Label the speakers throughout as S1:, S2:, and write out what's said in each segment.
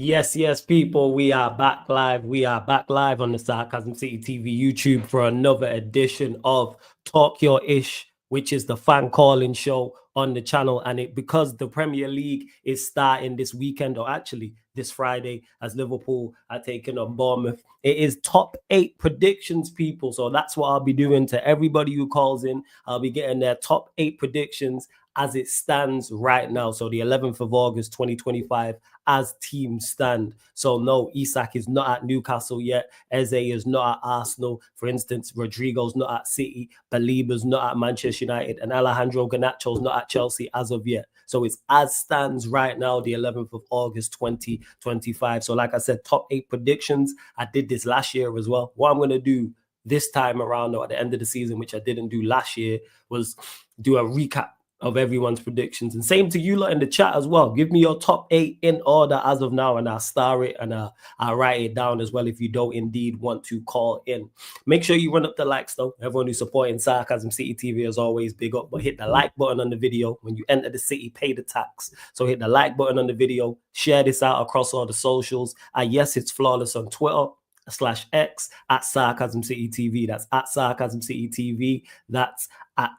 S1: Yes, people, we are back live. We are back live on the Sarcasm City TV YouTube for another edition of Talk Your Ish, which is the fan calling show on the channel. And because the Premier League is starting this weekend, or actually this Friday, as Liverpool are taking on Bournemouth, it is top 8 predictions, people. So that's what I'll be doing to everybody who calls in. I'll be getting their top 8 predictions as it stands right now. So the 11th of August, 2025, as teams stand. So no, Isak is not at Newcastle yet. Eze is not at Arsenal. For instance, Rodrigo's not at City. Baliba's not at Manchester United. And Alejandro Garnacho's not at Chelsea as of yet. So it's as stands right now, the 11th of August, 2025. So like I said, top 8 predictions. I did this last year as well. What I'm going to do this time around, or at the end of the season, which I didn't do last year, was do a recap of everyone's predictions. And same to you lot in the chat as well. Give me your top 8 in order as of now, and I'll star it and I'll write it down as well if you don't indeed want to call in. Make sure you run up the likes though. Everyone who's supporting Sarcasm City TV is always big up, but hit the like button on the video. When you enter the city, pay the tax. So hit the like button on the video, share this out across all the socials. Yes, it's flawless on Twitter /X at Sarcasm City TV. That's at Sarcasm City TV. That's at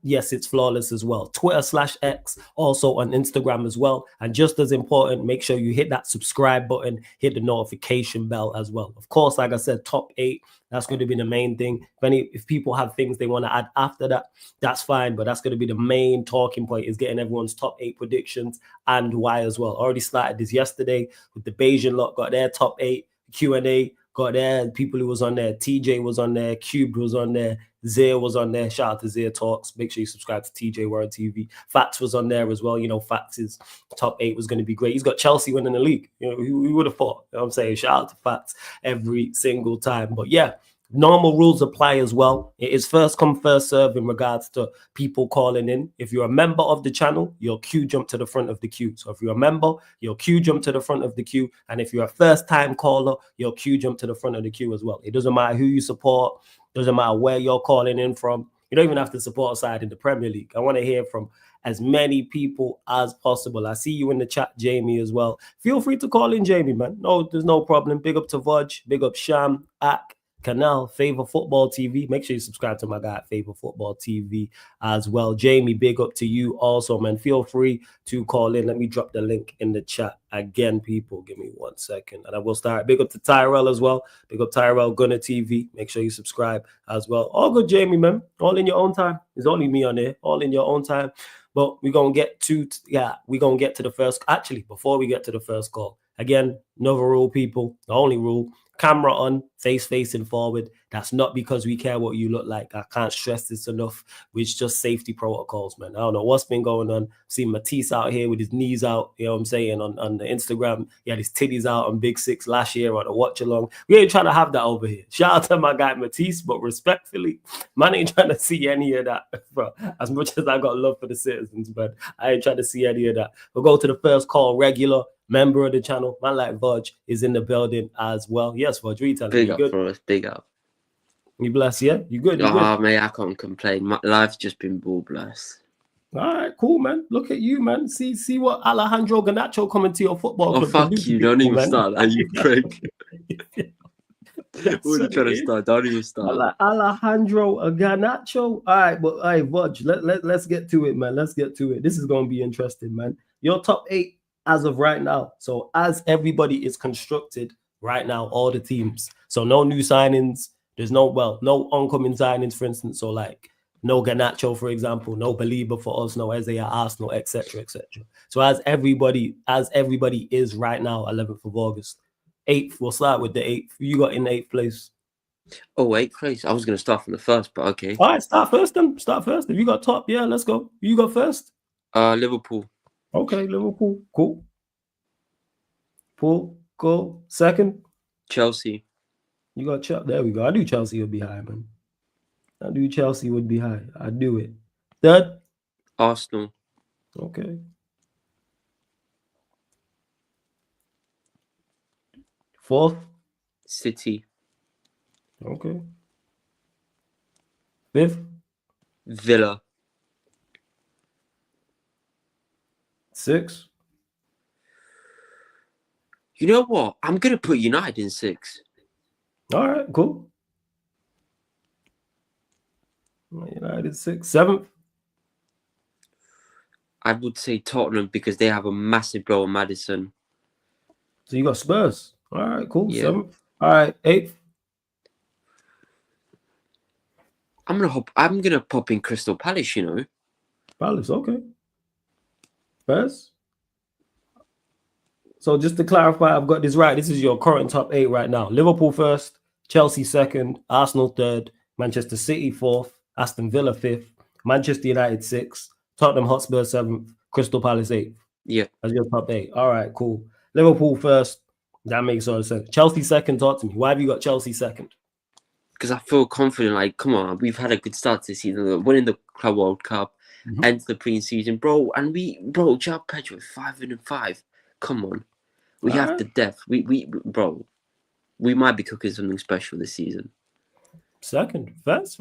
S1: yes, it's flawless as well. Twitter /X, also on Instagram as well. And just as important, make sure you hit that subscribe button, hit the notification bell as well. Of course, like I said, top 8, that's going to be the main thing. If people have things they want to add after that, that's fine. But that's going to be the main talking point, is getting everyone's top 8 predictions and why as well. Already started this yesterday with the Bayesian lot, got their top 8. Q&A, got there, people who was on there. TJ was on there, Cubed was on there, Zia was on there. Shout out to Zia Talks. Make sure you subscribe to TJ World TV. Fats was on there as well. You know, Fats' top 8 was going to be great. He's got Chelsea winning the league. You know, who would have thought? You know what I'm saying? Shout out to Fats every single time. But yeah, normal rules apply as well. It is first come, first serve in regards to people calling in. If you're a member of the channel, your queue jump to the front of the queue. So if you're a member, your queue jump to the front of the queue. And if you're a first-time caller, your queue jump to the front of the queue as well. It doesn't matter who you support. Doesn't matter where you're calling in from. You don't even have to support a side in the Premier League. I want to hear from as many people as possible. I see you in the chat, Jamie, as well. Feel free to call in, Jamie, man. No, there's no problem. Big up to Vodge. Big up Sham, Ak, Canal, Favor Football TV. Make sure you subscribe to my guy at Favor Football TV as well. Jamie, big up to you also, man. Feel free to call in. Let me drop the link in the chat again, people. Give me 1 second and I will start. Big up to Tyrell as well. Big up Tyrell Gunner TV. Make sure you subscribe as well. All good, Jamie, man. All in your own time. There's only me on there. All in your own time. But we're going to get to, we're going to get to the first. Actually, before we get to the first call, again, another rule, people. The only rule. Camera on, face facing forward. That's not because we care what you look like. I can't stress this enough. It's just safety protocols, man. I don't know what's been going on. Seen Matisse out here with his knees out, you know what I'm saying, on the Instagram. He had his titties out on Big Six last year on a watch along. We ain't trying to have that over here. Shout out to my guy Matisse, but respectfully, man ain't trying to see any of that, bro. As much as I got love for the citizens, but I ain't trying to see any of that. We'll go to the first call. Regular member of the channel, man like Vodge, is in the building as well. Yes, Vodge, what you telling me?
S2: Big up
S1: good?
S2: for us, big up.
S1: You bless, yeah? You good? You good?
S2: Mate, I can't complain. My life's just been ball blessed.
S1: All right, cool, man. Look at you, man. See what Alejandro Garnacho coming to your football club.
S2: Oh, fuck you.
S1: People,
S2: don't even
S1: man.
S2: start that, you prick. What are you trying to start? Don't even start.
S1: Alejandro Garnacho. All right, but all right, Vodge, let's get to it, man. Let's get to it. This is going to be interesting, man. Your top 8 as of right now. So as everybody is constructed right now, all the teams. So no new signings. There's no oncoming signings, for instance. So like no Garnacho, for example, no Baliba for us, no Eze at Arsenal, etc., etc. So as everybody is right now, 11th of August. 8th, we'll start with the 8th. You got in 8th place.
S2: Oh, 8th place. I was going to start from the first, but okay.
S1: All right, start first then. Start first. If you got top, yeah, let's go. You got first?
S2: Liverpool.
S1: Okay, Liverpool. Cool. Pool, go. Second?
S2: Chelsea.
S1: You got Chelsea. There we go. I knew Chelsea would be high, man. I knew Chelsea would be high. I knew it. Third?
S2: Arsenal.
S1: Okay. Fourth?
S2: City.
S1: Okay. Fifth?
S2: Villa.
S1: Sixth?
S2: You know what? I'm gonna put United in 6.
S1: All right, cool. United 6, 7th.
S2: I would say Tottenham because they have a massive blow on Madison.
S1: So you got Spurs. All right, cool.
S2: Yeah.
S1: 7th. All right, 8th.
S2: I'm gonna pop in Crystal Palace. You know.
S1: Palace, okay. Spurs. So just to clarify, I've got this right. This is your current top 8 right now. Liverpool first, Chelsea second, Arsenal third, Manchester City fourth, Aston Villa fifth, Manchester United sixth, Tottenham Hotspur seventh, Crystal Palace eighth.
S2: Yeah.
S1: That's your top 8. All right, cool. Liverpool first. That makes all sense. Chelsea second. Talk to me. Why have you got Chelsea second?
S2: Because I feel confident. Like, come on, we've had a good start this season. Winning the Club World Cup, ends the pre-season, bro. And João Pedro 5-5. Come on, we have the depth. Bro, we might be cooking something special this season.
S1: Second, first.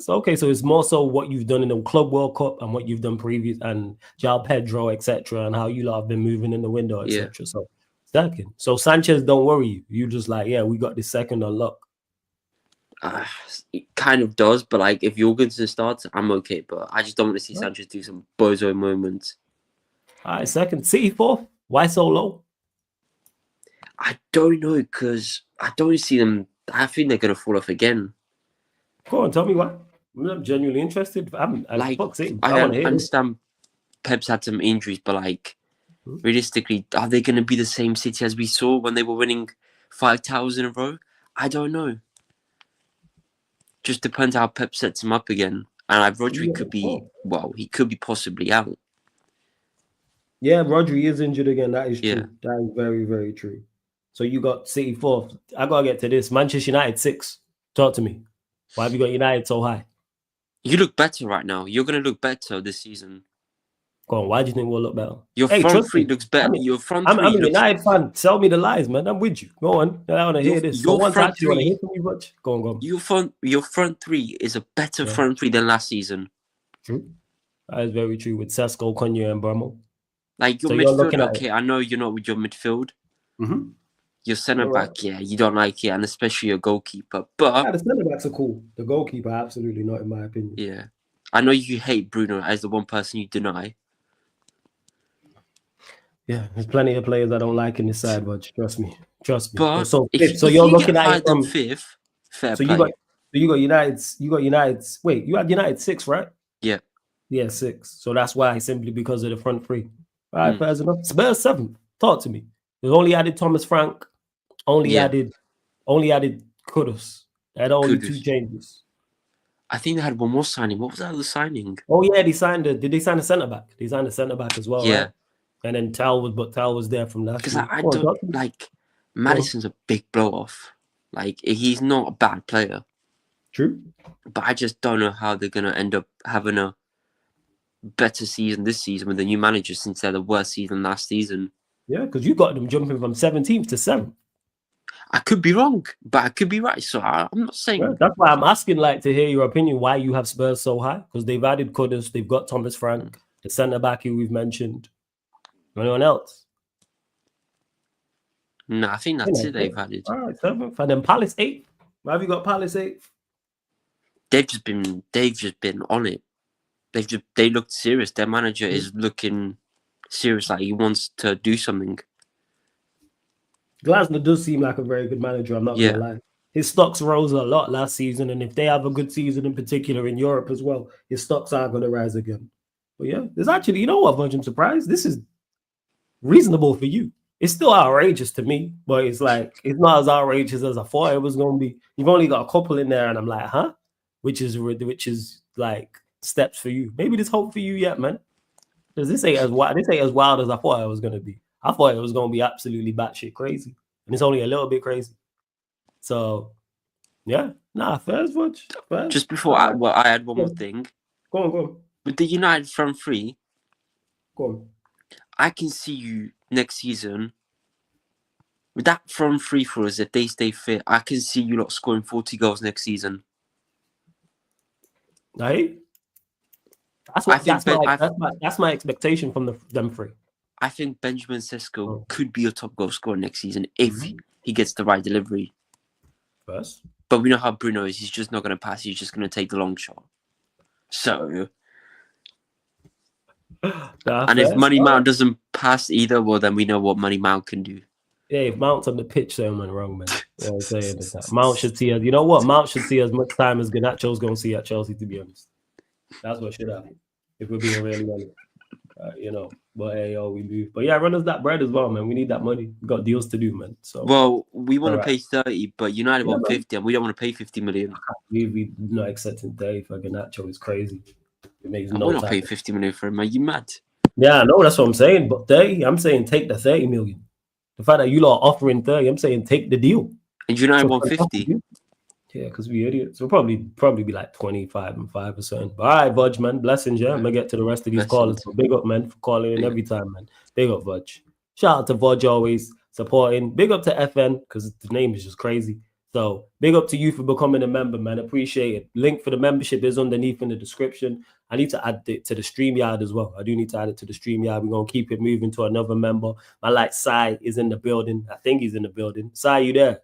S1: Okay, so it's more so what you've done in the Club World Cup and what you've done previous, and João Pedro, etc., and how you lot have been moving in the window, etc.
S2: Yeah.
S1: So second. So Sanchez, don't worry you. You just like, yeah, we got the second on lock.
S2: It kind of does, but like if Jorgensen starts, I'm okay. But I just don't want to see Sanchez do some bozo moments.
S1: All right, second. City fourth. Why so low?
S2: I don't know, because I don't see them. I think they're gonna fall off again.
S1: Go on, tell me why. I'm genuinely interested. I
S2: understand Pep's had some injuries, but like realistically, are they going to be the same City as we saw when they were winning 5 titles in a row? I don't know. Just depends how Pep sets him up again. And like Rodri could be, he could be possibly out.
S1: Yeah, Rodri is injured again. That is true.
S2: Yeah.
S1: That is very, very true. So you got City fourth. I gotta get to this. Manchester United 6. Talk to me. Why have you got United so high?
S2: You look better right now. You're going to look better this season.
S1: Go on. Why do you think we'll look better?
S2: Your front three looks better.
S1: I'm a United fan. Sell me the lies, man. I'm with you. Go on. I want to hear this.
S2: Your front three.
S1: Hear from you much? Go on.
S2: Your front three is a better front three than last season.
S1: True. That is very true with Sesko, Konya, and Burmo.
S2: Like your midfield, okay. I know you're not with your midfield.
S1: Mm-hmm.
S2: Your centre back, you don't like it, and especially your goalkeeper. But
S1: the centre backs are cool. The goalkeeper, absolutely not, in my opinion.
S2: Yeah, I know you hate Bruno as the one person you deny.
S1: Yeah, there's plenty of players I don't like in this side, but trust me.
S2: But
S1: so you're looking at it from
S2: fifth. Fair
S1: play. You got United's. Wait, you had United 6, right?
S2: Yeah.
S1: Yeah, 6. So that's why, simply because of the front three. All right, fair enough. Spurs 7. Talk to me. They only added Thomas Frank. Only added Kudus. They had only 2 changes.
S2: I think they had one more signing. What was that other signing?
S1: Oh yeah, did they sign a centre back? They signed a centre back as well.
S2: Yeah.
S1: Right? And then Tal was there from last
S2: year. Because I don't like Madison's a big blow off. Like he's not a bad player.
S1: True.
S2: But I just don't know how they're gonna end up having a better season this season with the new manager, since they're the worst season last season.
S1: Yeah, because you got them jumping from 17th to 7th.
S2: I could be wrong, but I could be right. So I'm not saying.
S1: Yeah, that's why I'm asking, like, to hear your opinion. Why you have Spurs so high? Because they've added Kudus, they've got Thomas Frank, the centre back who we've mentioned. Anyone else?
S2: No, I think that's it. They've added.
S1: All right, 7th, and then Palace 8th. Why have you got Palace 8th?
S2: They've just been on it. They looked serious. Their manager is looking serious, like he wants to do something.
S1: Glasner does seem like a very good manager, I'm not gonna lie. His stocks rose a lot last season, and if they have a good season in particular in Europe as well, his stocks are gonna rise again. But yeah, there's actually, you know what, I'm surprised. This is reasonable for you. It's still outrageous to me, but it's like it's not as outrageous as I thought it was gonna be. You've only got a couple in there, and I'm like, huh? Which is like steps for you. Maybe there's hope for you yet, man. Because this ain't as wild as I thought it was gonna be. I thought it was gonna be absolutely batshit crazy, and it's only a little bit crazy. So, yeah, first watch.
S2: Just before I had one more thing.
S1: Go on.
S2: With the United front three,
S1: go on.
S2: I can see you next season with that front three for us. If they stay fit, I can see you lot scoring 40 goals next season.
S1: Right? That's my expectation from them three.
S2: I think Benjamin Sesko could be a top goal scorer next season if he gets the right delivery.
S1: First.
S2: But we know how Bruno is. He's just not going to pass. He's just going to take the long shot. So... and if Money Mount doesn't pass either, well, then we know what Money Mount can do.
S1: Yeah, if Mount's on the pitch, so went wrong, man. You know what I'm saying? Mount should see us. You know what? Mount should see as much time as Garnacho's going to see at Chelsea, to be honest. That's what should happen, if we're being really honest. You know, but hey, we move. But yeah, run us that bread as well, man. We need that money. We got deals to do, man. So
S2: well, we want to pay 30, but United want 50, and we don't want to pay 50 million.
S1: We're not accepting 30 for Garnacho. It's crazy. It makes no
S2: sense. We're not
S1: time.
S2: paying 50 million for him. Are you mad?
S1: Yeah, no, that's what I'm saying. But 30, I'm saying take the 30 million. The fact that you lot are offering 30, I'm saying take the deal.
S2: And United want 50.
S1: Yeah, because we idiots. We'll probably be like 25 and 5 or something. But all right, Vudge, man. Blessings, yeah. I'm going to get to the rest of these callers. So big up, man, for calling in every time, man. Big up, Vudge. Shout out to Vudge always supporting. Big up to FN, because the name is just crazy. So big up to you for becoming a member, man. Appreciate it. Link for the membership is underneath in the description. I need to add it to the StreamYard as well. I do need to add it to the StreamYard. We're going to keep it moving to another member. My like Sai is in the building. I think he's in the building. Sai, you there?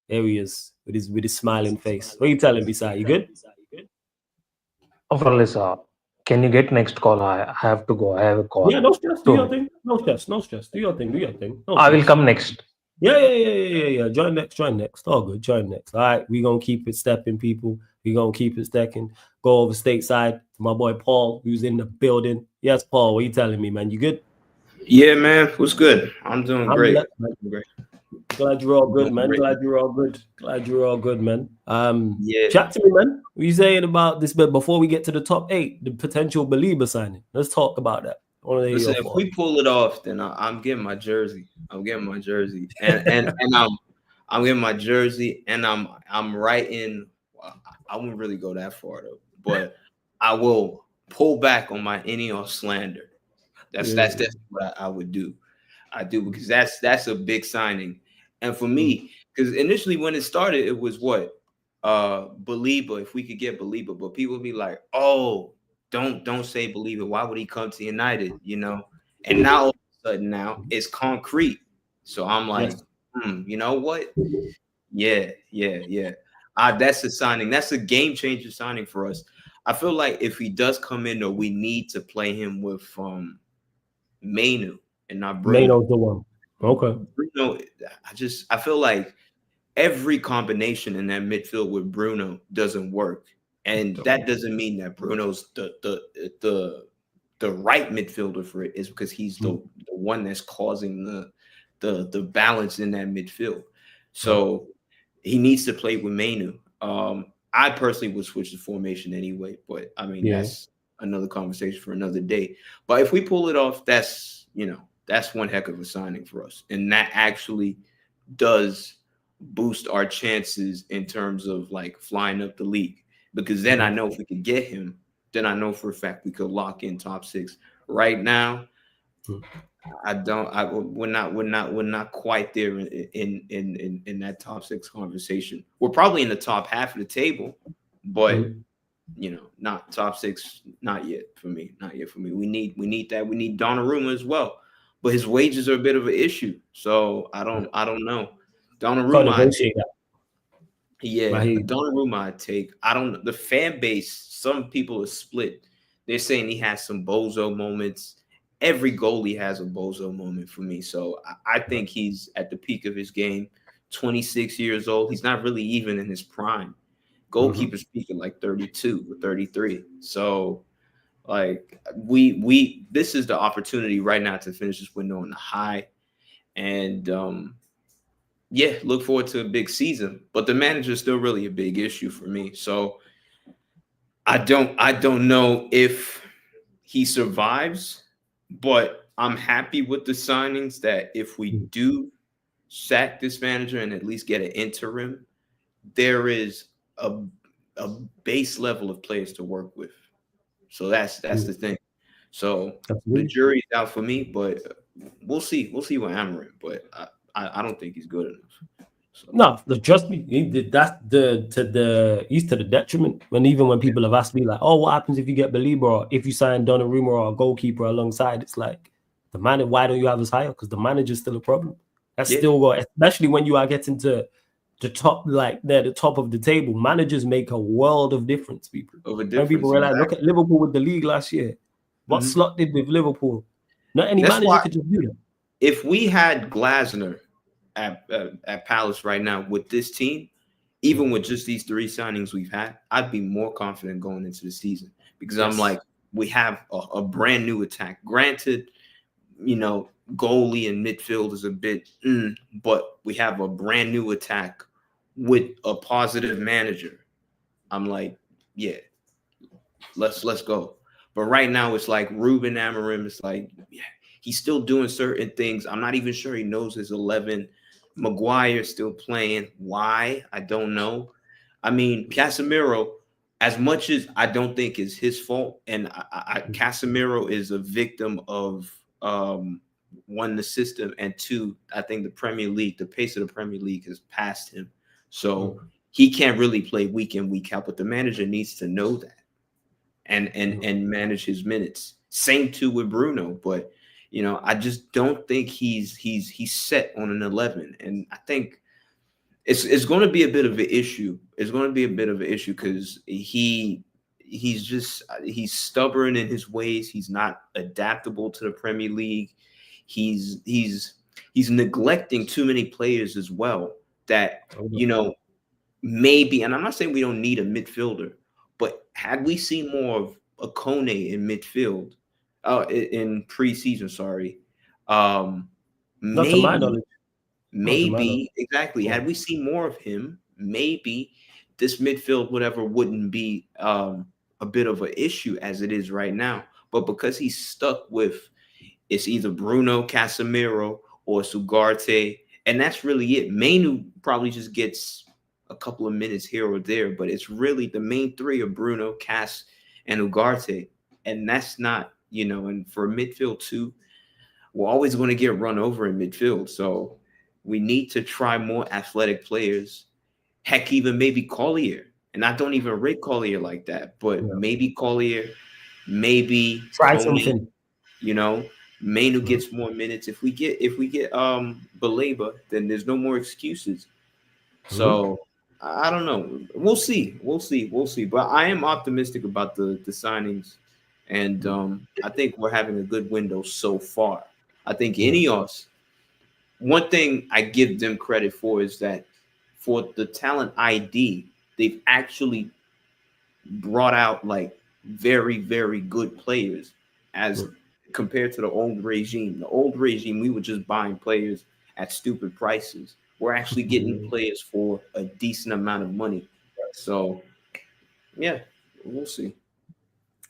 S1: There he is with his smiling face. What are you telling me, Sai? You good?
S3: Oh, Lisa, can you get next call? I have to go. I have a call.
S1: Yeah, no stress. Do your thing. No stress. Do your thing.
S3: I will come next.
S1: Yeah. Join next. All good. Join next. All right. We're going to keep it stepping, people. We're going to keep it stacking. Go over stateside to my boy Paul, who's in the building. Yes, Paul, what are you telling me, man? You good?
S4: Yeah, man. What's good? I'm doing great.
S1: Glad you're all good, man. Glad you're all good, man. Yeah. Chat to me, man. What are you saying about this? But before we get to the top 8, the potential Belieber signing, let's talk about that.
S4: Listen, if we pull it off, then I'm getting my jersey. I'm getting my jersey, and I'm getting my jersey, and I'm writing. I wouldn't really go that far though, but I will pull back on my Ineos slander. That's what I would do. I do, because that's a big signing. And for me, because initially when it started, it was what? Belieber, if we could get Belieber, but people be like, oh, don't say Belieber. Why would he come to United? You know? And now all of a sudden now it's concrete. So I'm like, you know what? Yeah. That's a signing. That's a game changer signing for us. I feel like if he does come in, though, we need to play him with Mainu and not Bruno.
S1: Mainu's the one. Okay.
S4: Bruno, I feel like every combination in that midfield with Bruno doesn't work. And that doesn't mean that Bruno's the right midfielder for it. Is because he's the one that's causing the balance in that midfield. So he needs to play with Mainu. I personally would switch the formation anyway, but I mean that's another conversation for another day. But if we pull it off, that's one heck of a signing for us, and that actually does boost our chances in terms of like flying up the league. Because then I know if we could get him, then I know for a fact we could lock in top 6. Right now, we're not quite there in that top 6 conversation. We're probably in the top half of the table, but not top 6, not yet for me. We need that. We need Donnarumma as well, but his wages are a bit of an issue. So I don't know. Donnarumma, Donnarumma I take. I don't. The fan base, some people are split. They're saying he has some bozo moments. Every goalie has a bozo moment for me. So I think he's at the peak of his game. 26 years old. He's not really even in his prime. Goalkeepers speaking like 32 or 33. So like this is the opportunity right now to finish this window on the high. And look forward to a big season. But the manager is still really a big issue for me. So I don't know if he survives, but I'm happy with the signings that if we do sack this manager and at least get an interim, there is a base level of players to work with. So that's the thing. So the jury's out for me, but we'll see. We'll see what Amarim, but I don't think he's good enough. So.
S1: No, trust me, that's he's to the detriment. When people have asked me like, oh, what happens if you get Belieber or if you sign Donnarumma or a goalkeeper alongside? It's like The manager, why don't you have us higher? Because the manager's still a problem. That's
S4: Yeah.
S1: still got, especially when you are getting to the top, like they're the top of the table. Managers make a world of difference, people. When people were like, look at Liverpool with the league last year. What Slot did with Liverpool? Not any manager could just do that.
S4: If we had Glasner at Palace right now with this team, even with just these 3 signings we've had, I'd be more confident going into the season because I'm like, we have a brand new attack. Granted, you know, goalie and midfield is a bit, but we have a brand new attack with a positive manager. I'm like, yeah, let's go. But right now it's like Ruben Amorim is like, yeah, he's still doing certain things. I'm not even sure he knows his 11. Maguire's still playing. Why? I don't know. I mean, Casemiro, as much as I don't think is his fault, and Casemiro is a victim of 1, the system, and 2, I think the Premier League, the pace of the Premier League has passed him. So he can't really play week in, week out, but the manager needs to know that and manage his minutes. Same too with Bruno, but you know, I just don't think he's set on an 11, and I think it's going to be a bit of an issue. It's going to be a bit of an issue because he's stubborn in his ways. He's not adaptable to the Premier League. He's neglecting too many players as well. That, you know, maybe, and I'm not saying we don't need a midfielder, but had we seen more of a Kone in midfield, in preseason, maybe exactly. Had we seen more of him, maybe this midfield, whatever, wouldn't be a bit of an issue as it is right now. But because he's stuck with, it's either Bruno, Casemiro, or Ugarte, and that's really it. Mainu probably just gets a couple of minutes here or there, but it's really the main 3 are Bruno, Cas, and Ugarte, and that's not, you know, and for midfield too, we're always going to get run over in midfield. So we need to try more athletic players. Heck, even maybe Collier. And I don't even rate Collier like that, but maybe Collier, maybe
S1: try something.
S4: You know, Mainu gets more minutes. If we get Baleba, then there's no more excuses. So I don't know. We'll see. But I am optimistic about the signings. And I think we're having a good window so far. I think Ineos, one thing I give them credit for is that for the talent ID, they've actually brought out like very, very good players as compared to the old regime. The old regime, we were just buying players at stupid prices. We're actually getting players for a decent amount of money. So, yeah, we'll see.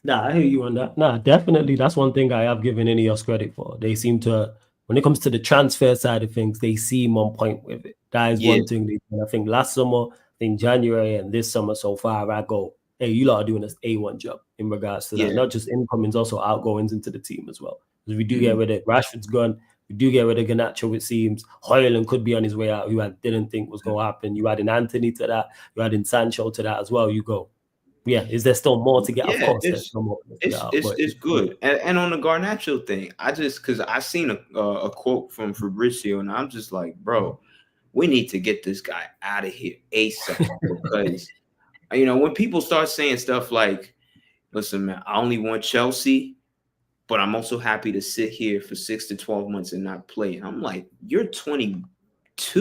S1: Nah, I hear you on that. Nah, definitely. That's one thing I have given Ineos credit for. They seem to, when it comes to the transfer side of things, they seem on point with it. That is one thing. I think last summer, I think January and this summer so far, I go, hey, you lot are doing this A1 job in regards to that. Not just incomings, also outgoings into the team as well. Because we do get rid of Rashford's gone. We do get rid of Garnacho, it seems. Højlund could be on his way out, who I didn't think was going to happen. You adding Anthony to that. You adding Sancho to that as well. You go, yeah, is there still more to get? Of course, there's still more to get out,
S4: it's good. And on the Garnacho thing, because I seen a quote from Fabrizio, and I'm just like, bro, we need to get this guy out of here ASAP. Because, you know, when people start saying stuff like, listen, man, I only want Chelsea, but I'm also happy to sit here for 6 to 12 months and not play. And I'm like, you're 22,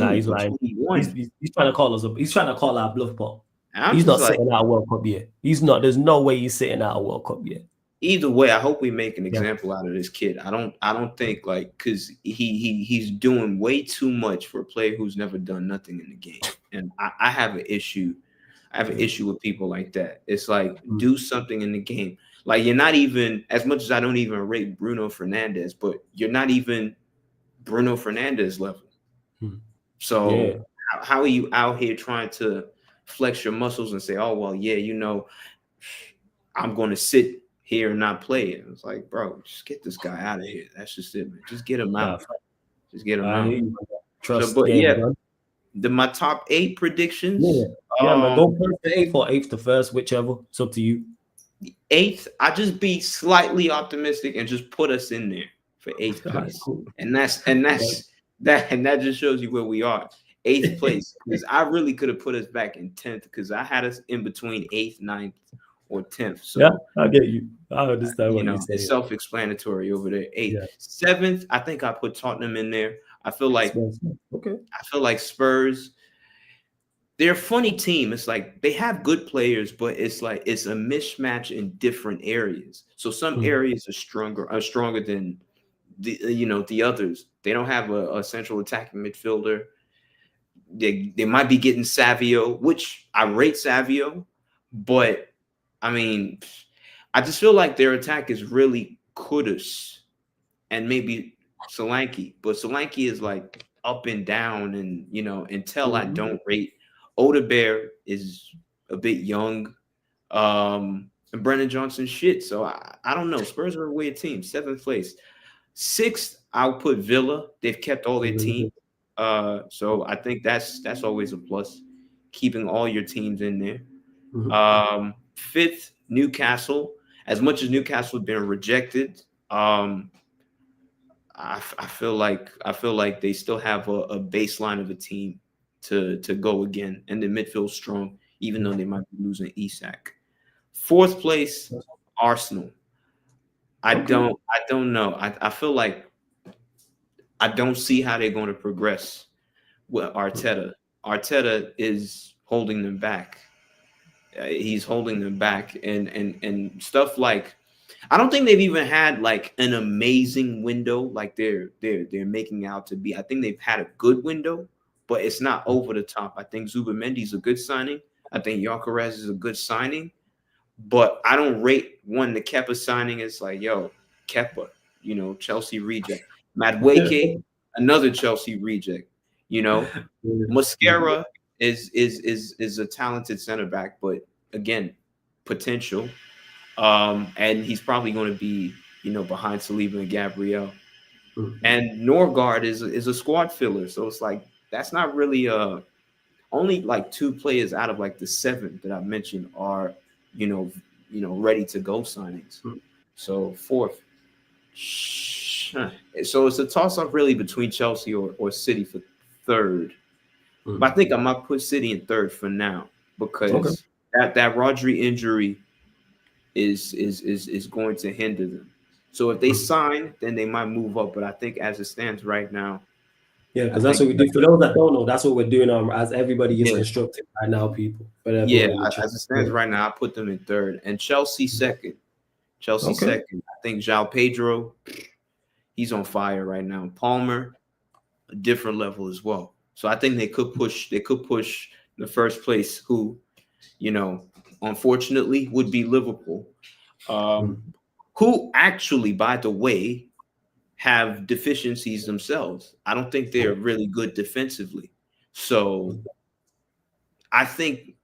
S1: he's lying.
S4: 21.
S1: He's trying to call us up. He's trying to call our bluff, Paul. He's not sitting out a World Cup yet. He's not. There's no way he's sitting out a World Cup yet.
S4: Either way, I hope we make an example out of this kid. I don't think like because he's doing way too much for a player who's never done nothing in the game. And I have an issue. I have an issue with people like that. It's like do something in the game. Like you're not even, as much as I don't even rate Bruno Fernandes, but you're not even Bruno Fernandes level. So how are you out here trying to flex your muscles and say, oh, well, yeah, you know, I'm going to sit here and not play it. It's like, bro, just get this guy out of here. That's just it, man. Just get him out. Just get him out.
S1: Trust.
S4: But my top 8 predictions.
S1: Man, go first to 8th or 8th to first, whichever. It's up to you.
S4: 8th, I just be slightly optimistic and just put us in there for 8th place.
S1: Right, cool.
S4: And that just shows you where we are. 8th place. Because I really could have put us back in 10th because I had us in between 8th, 9th, or 10th. So
S1: yeah, I get you. I understand what you say.
S4: It's self-explanatory over there. 8th.
S1: Yeah.
S4: 7th, I think I put Tottenham in there. I feel like Spurs, they're a funny team. It's like they have good players, but it's like it's a mismatch in different areas. So some areas are stronger than the others. They don't have a central attacking midfielder. They might be getting Savio, which I rate Savio, but I mean, I just feel like their attack is really Kudus and maybe Solanke, but Solanke is like up and down, and until I don't rate. Odebear is a bit young, and Brennan Johnson shit. So I don't know. Spurs are a weird team. 7th place. 6th, I'll put Villa. They've kept all their teams. So I think that's always a plus, keeping all your teams in there. 5th, Newcastle. As much as Newcastle has been rejected, I feel like they still have a baseline of a team to go again, and the midfield strong, even though they might be losing Isak. 4th place, Arsenal. I don't know. I feel like I don't see how they're going to progress with Arteta. Arteta is holding them back. He's holding them back, and stuff like, I don't think they've even had like an amazing window like they're making out to be. I think they've had a good window, but it's not over the top. I think Zubimendi's a good signing. I think Gyökeres is a good signing, but I don't rate the Kepa signing. It's like, yo, Kepa, Chelsea reject. Madueke, another Chelsea reject. Mascara is a talented center back, but again, potential. And he's probably going to be, behind Saliba and Gabriel. And Norgard is a squad filler, so it's like that's not really only like 2 players out of like the 7 that I mentioned are ready to go signings. So 4th, so it's a toss up really between Chelsea or City for 3rd. But I think I might put City in 3rd for now because that Rodri injury is going to hinder them. So if they sign, then they might move up. But I think as it stands right now,
S1: because that's what we do. For those that don't know, that's what we're doing. As everybody is constructed right now, people. But
S4: as it stands right now, I put them in 3rd, and Chelsea 2nd. Chelsea 2nd. I think João Pedro, he's on fire right now. Palmer, a different level as well. So I think they could push the first place, who, unfortunately would be Liverpool, who actually, by the way, have deficiencies themselves. I don't think they're really good defensively. So I think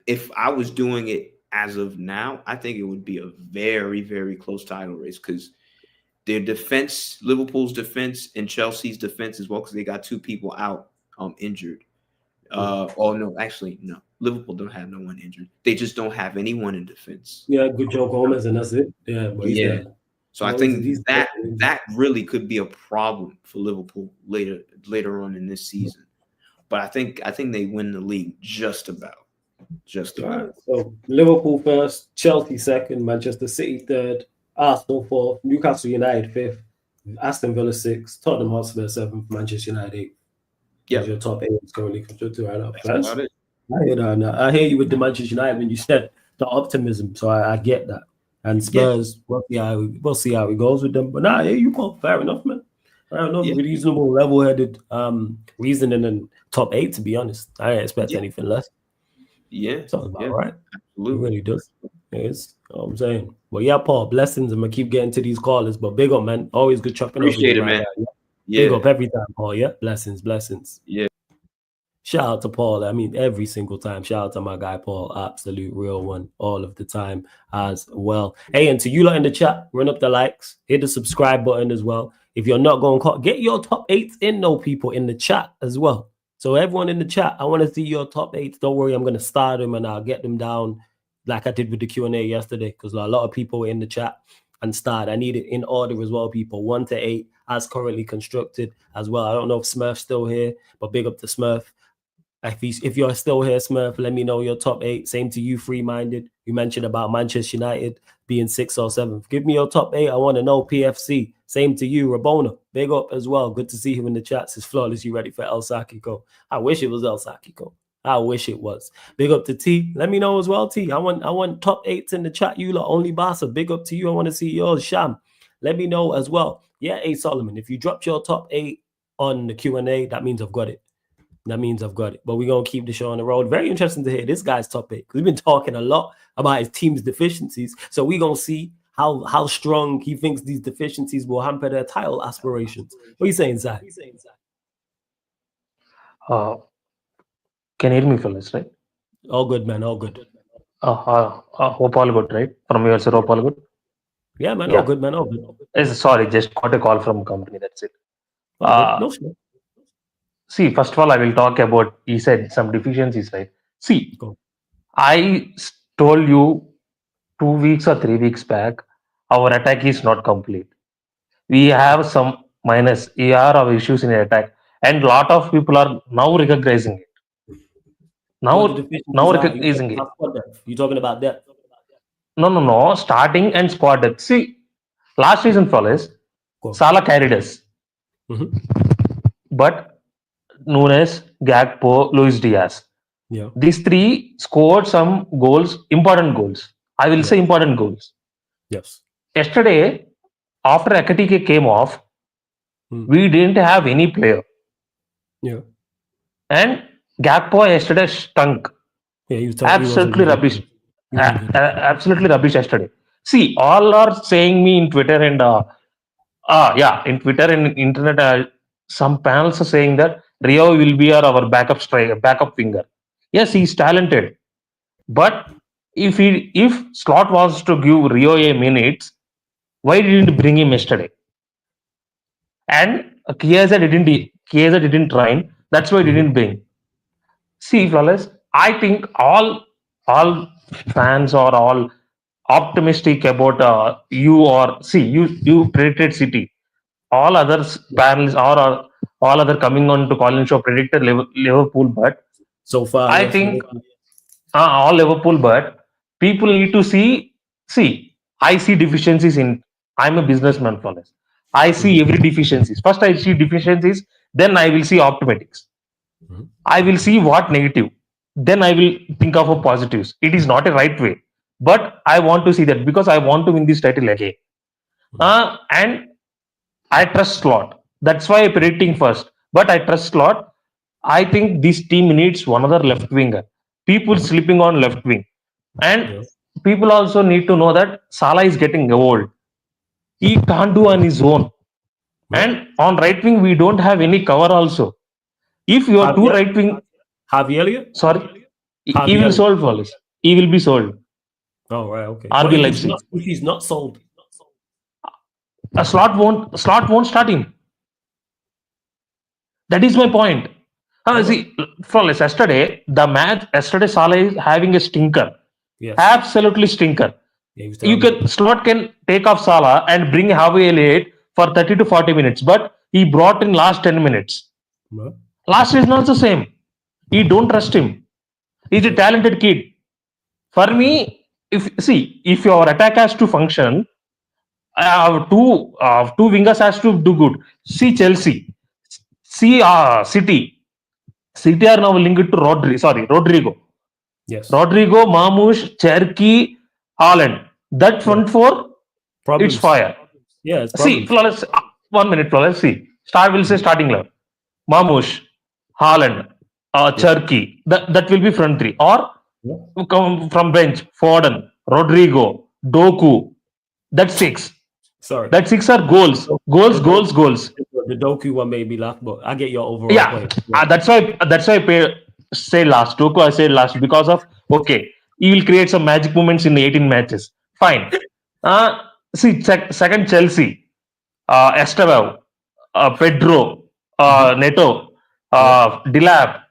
S4: if I was doing it as of now, I think it would be a very, very close title race because their defense, Liverpool's defense and Chelsea's defense as well, because they got 2 people out injured. No. Liverpool don't have no one injured. They just don't have anyone in defense.
S1: Yeah, good Joe Gomez, and that's it. Yeah, but
S4: So I think that really could be a problem for Liverpool later on in this season. But I think they win the league just about. Right.
S1: So Liverpool 1st, Chelsea 2nd, Manchester City 3rd, Arsenal 4th, Newcastle United 5th, Aston Villa 6th, Tottenham Hotspur 7th, Manchester United 8th. Yeah, your top 8 is currently constructed right now.
S4: That's about it.
S1: I hear you with the Manchester United when you said the optimism, so I get that. And Spurs, we'll see how it goes with them. But I hear you, Paul. Fair enough, man. Fair enough. Reasonable, level-headed reasoning in top 8. To be honest, I didn't expect anything less.
S4: Yeah,
S1: sounds about right.
S4: Absolutely,
S1: it really does. It's what I'm saying. Well, yeah, Paul. Blessings. I'm gonna keep getting to these callers, but big up, man. Always good chopping.
S4: Appreciate it, man.
S1: Big up every time, Paul. Yeah, blessings.
S4: Yeah.
S1: Shout out to Paul. I mean, every single time. Shout out to my guy, Paul. Absolute real one all of the time as well. Hey, and to you lot in the chat, run up the likes, hit the subscribe button as well. If you're not going to call, get your top 8s in, people in the chat as well. So everyone in the chat, I want to see your top 8s. Don't worry, I'm going to start them and I'll get them down like I did with the Q&A yesterday because a lot of people were in the chat and start. I need it in order as well, people. 1 to 8 as currently constructed as well. I don't know if Smurf's still here, but big up to Smurf. If you're still here, Smurf, let me know your top 8. Same to you, Free-Minded. You mentioned about Manchester United being 6th or 7th. Give me your top 8. I want to know, PFC. Same to you, Rabona. Big up as well. Good to see you in the chats. It's Flawless. You ready for El Sakiko? I wish it was El Sakiko. I wish it was. Big up to T. Let me know as well, T. I want top 8s in the chat. You lot only Barca. Big up to you. I want to see yours, Sham. Let me know as well. Yeah, A Solomon. If you dropped your top 8 on the Q&A, that means I've got it. That means I've got it. But we're going to keep the show on the road. Very interesting to hear this guy's top 8. We've been talking a lot about his team's deficiencies. So we're going to see how strong he thinks these deficiencies will hamper their title aspirations. What are you saying, Zach?
S3: Can you hear me, fellas, right?
S1: All good, man. All good.
S3: Hope all good, right? From your side, hope all good?
S1: Yeah, man. All good, man. All good.
S3: Sorry, just got a call from company. That's it.
S1: No, sure.
S3: See, first of all, I will talk about, he said some deficiencies, right? See, I told you 2 weeks or 3 weeks back, our attack is not complete. We have some minus ER of issues in attack, and lot of people are now recognizing it. Now recognizing it.
S1: You talking about that?
S3: No. Starting and squad depth. See, last season, fellas, Salah carried us. But Nunes, Gakpo, Luis Diaz.
S1: Yeah.
S3: These 3 scored some goals, important goals. I will say important goals.
S1: Yes.
S3: Yesterday, after Ekatike came off, we didn't have any player.
S1: Yeah.
S3: And Gakpo yesterday stunk.
S1: Yeah, he was
S3: absolutely rubbish. Absolutely rubbish yesterday. See, all are saying me in Twitter and in Twitter and internet, some panels are saying that Rio will be our backup winger. Yes, he's talented, but if Slot wants to give Rio a minutes, why didn't bring him yesterday? And Chiesa didn't train. That's why he didn't bring. See, Flawless, I think all fans are all optimistic about you, or see, you predicted City. All others panels or all other coming on to Colin Show predicted Liverpool, but
S1: so far
S3: I think all Liverpool, but people need to see. I see deficiencies in. I'm a businessman, Flawless. I see every deficiencies. First, I see deficiencies, then I will see optimatics. I will see what negative, then I will think of a positives. It is not a right way, but I want to see that because I want to win this title again. And I trust Slot. That's why I'm predicting first. But I trust Slot. I think this team needs one other left winger. People sleeping on left wing. And people also need to know that Salah is getting old. He can't do on his own. And on right wing, we don't have any cover also. If you are two right wing...
S1: Harvey Elliott?
S3: Sorry. He will sold, Wallace. He will be sold.
S1: Oh, right, okay.
S3: RB Leipzig.
S1: If he's not sold,
S3: a slot won't start him. That is my point. See, Flawless, yesterday Salah is having a stinker.
S1: Yes.
S3: Absolutely stinker. Yeah, Slot can take off Salah and bring Harvey Elliott for 30 to 40 minutes, but he brought in last 10 minutes. Last is not the same. You don't trust him. He's a talented kid. For me, if your attack has to function, two wingers has to do good. See Chelsea. See City. City are now linked to Rodrigo.
S1: Yes.
S3: Rodrigo, Mamouche, Cherki, Haaland. That front four, it's fire.
S1: Yeah, it's
S3: see, Flawless. 1 minute, Flawless. See, will say starting level. Mamouche, Haaland, Cherki. That will be front three. Or come from bench, Foden, Rodrigo, Doku. That's 6.
S1: Sorry.
S3: That 6 are goals. Goals.
S1: The Doku one made me laugh, but I get your overall point.
S3: Yeah. That's why I say last. Doku I say last because of he will create some magic moments in 18 matches. Fine. See, second Chelsea, Estevao, Pedro, Neto, Delap.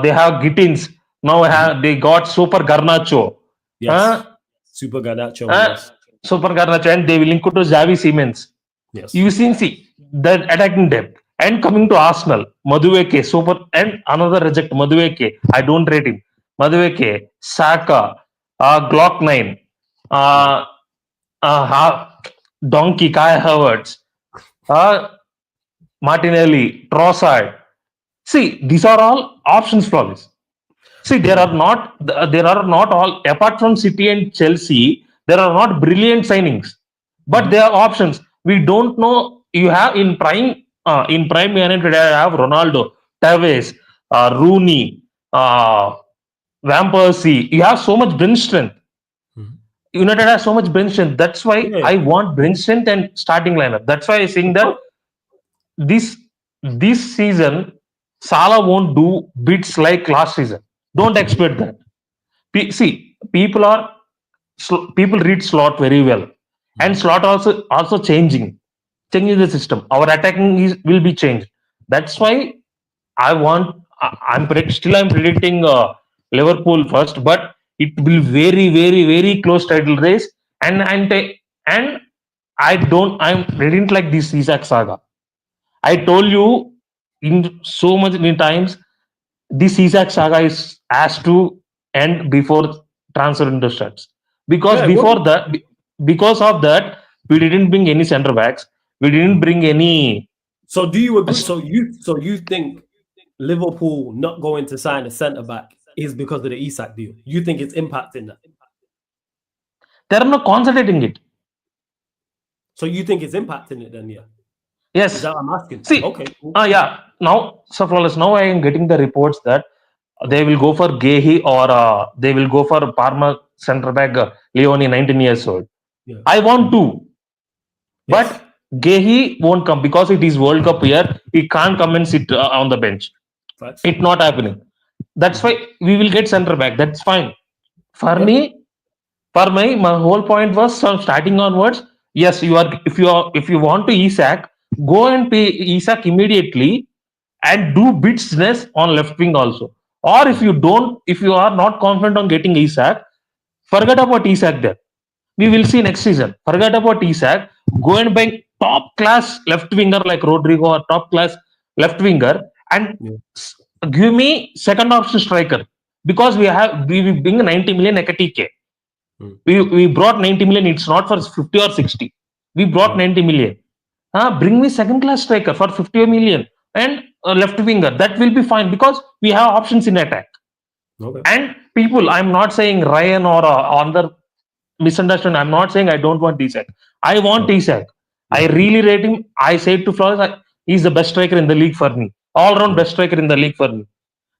S3: They have Gittins. Now they got Super Garnacho.
S1: Yes. Super Garnacho. Yes.
S3: Super Garnacho, and they will link it to Xavi Siemens.
S1: Yes.
S3: You see the attacking depth. And coming to Arsenal, Madueke, super, and another reject, Madueke. I don't rate him. Madueke, Saka, Glock 9, uh, Donkey, Kai Havertz, uh, Martinelli, Trossard. See, these are all options flawless. See, there are not all apart from City and Chelsea. There are not brilliant signings, but there are options. We don't know. You have in prime United. I have Ronaldo, Tevez, Rooney, Van Persie. You have so much bench strength. United has so much bench strength. That's why I want bench strength and starting lineup. That's why I'm saying that this this season Salah won't do bits like last season. Don't expect that. See, people read slot very well, and slot also changing the system. Our attacking will be changed. That's why I'm predicting Liverpool first, but it will very close title race. And I didn't like this Isaac saga. I told you in so many times this Isaac saga has to end before transfer window starts. Because because of that, we didn't bring any center backs. We didn't bring any.
S1: So do you agree? So you think Liverpool not going to sign a centre back is because of the Isak deal? You think it's impacting that?
S3: They're not concentrating it.
S1: So you think it's impacting it then? Yeah.
S3: Yes.
S1: Is that what I'm asking?
S3: See.
S1: Okay. Cool.
S3: Yeah. Now, so flawless. Now I am getting the reports that they will go for Gehi or they will go for Parma centre back Leone, 19 years old. Yeah. I want to, but Gehi won't come because it is World Cup year. He can't come and sit on the bench. It's not happening. That's why we will get centre back. That's fine. For me, my whole point was starting onwards. Yes, you are. If you want to Isak, go and pay Isak immediately and do business on left wing also. Or if you are not confident on getting Isak, forget about Isak there. We will see next season. Forget about Isak. Go and buy top class left winger like Rodrigo or top class left winger and give me second option striker. Because we bring 90 million Ekatike. We brought 90 million. It's not for 50 or 60. We brought 90 million. Bring me second class striker for 50 million and left winger. That will be fine because we have options in attack. Okay. And people, I'm not saying Ryan or other misunderstand. I'm not saying I don't want Isak. I want Isak. I really rate him. I said to Flores, he's the best striker in the league for me. All round best striker in the league for me.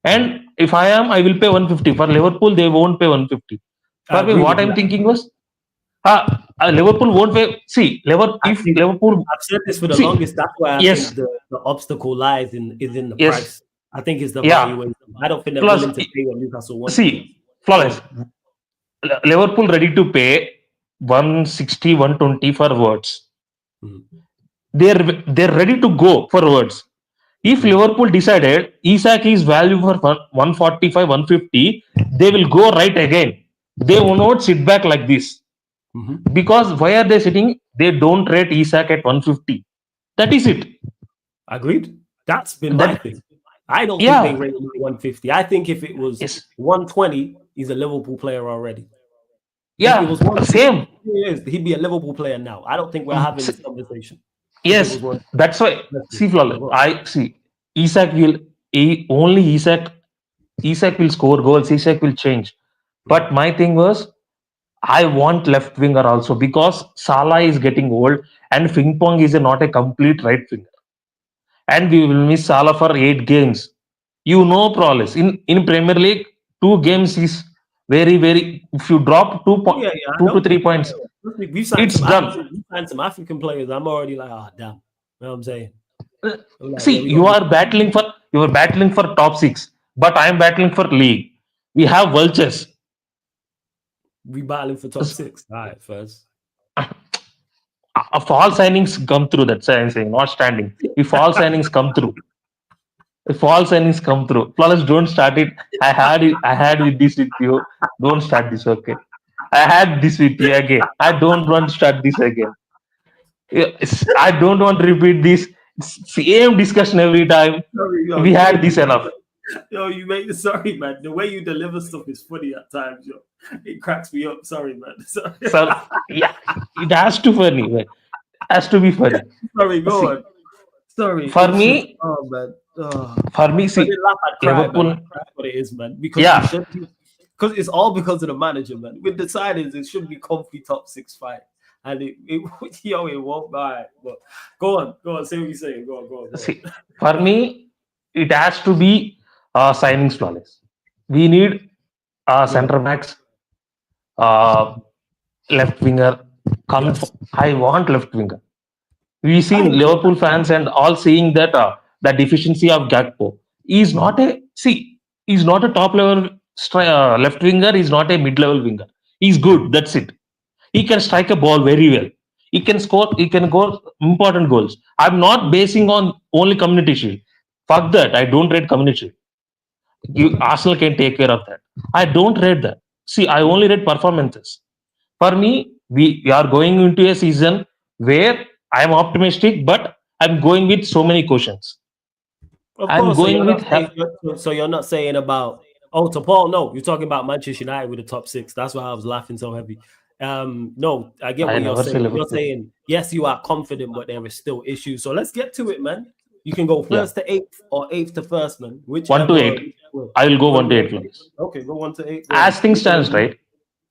S3: And if I will pay 150. For Liverpool, they won't pay 150. For me, what I'm thinking was, Liverpool won't pay. See, Liverpool.
S1: I've said this for the longest. That's why I think the obstacle lies in the price. I think it's the valuation. I don't think they're willing to pay what Newcastle wants.
S3: See, Flores. Liverpool ready to pay 160, 120 for words. They're ready to go for words. If Liverpool decided Isak is value for 145, 150, they will go right again. They will not sit back like this. Because why are they sitting? They don't rate Isak at 150. That is it.
S1: Agreed. That's been my thing. I don't think they rate him at 150. I think if it was 120, he's a Liverpool player already.
S3: Yeah,
S1: if it was
S3: same.
S1: He'd be a Liverpool player now. I don't think we're having this conversation.
S3: Yes, that's why. See, flawless. I see. Isak will only Isak will score goals. Isak will change. But my thing was, I want left winger also because Salah is getting old and Frimpong is not a complete right winger. And we will miss Salah for 8 games. Flawless. In Premier League, 2 games is very. If you drop 2 to 3 points, it's done.
S1: We signed some African players. I'm already like, damn. You know what I'm saying?
S3: See, you are battling for top 6, but I am battling for league. We have vultures.
S1: We battling for top 6. All right, first.
S3: If all signings come through, that's what I'm saying, not standing. If all signings come through. Flawless, don't start it. I had with this with you. Don't start this, okay? I had this with you again. I don't want to start this again. I don't want to repeat this same discussion every time.
S1: Sorry, yo,
S3: We had this enough.
S1: Yo, you make me sorry, man. The way you deliver stuff is funny at times, yo. It cracks me up. Sorry, man. Sorry,
S3: So yeah, it has to funny. Man. Has to be funny.
S1: sorry go
S3: See,
S1: on. Sorry.
S3: for
S1: it's
S3: me,
S1: just- oh man. Oh.
S3: for me,
S1: I
S3: see,
S1: didn't laugh at cry,
S3: Liverpool.
S1: man. That's what it is, man. Because
S3: Yeah.
S1: we should be, because it's all because of the manager, man. With the signings, it should be comfy top 6-5. And it yo, it won't buy. But go on, say what you're saying. Go on.
S3: See, for me, it has to be signings flawless. We need center backs, left winger.
S1: Yes.
S3: I want left winger. We seen Liverpool fans and all saying that the deficiency of Gakpo. He's not a he's not a top level left winger. He's not a mid level winger. He's good. That's it. He can strike a ball very well. He can score. He can score important goals. I'm not basing on only Community Shield. Fuck that. I don't rate Community Shield. Arsenal can take care of that. I don't rate that. See, I only rate performances. For me, we are going into a season where I am optimistic, but I'm going with so many questions.
S1: Of
S3: I'm
S1: course,
S3: going with
S1: so you're not saying about to Paul. No, you're talking about Manchester United with the top 6. That's why I was laughing so heavy. No, I get what you're saying. You're saying yes, you are confident, but there is still issues. So let's get to it, man. You can go first to 8th or 8th to 1st, man. Which
S3: 1 to 8. I will go 1 to 8.
S1: Okay, go 1 to 8.
S3: As things stands, right?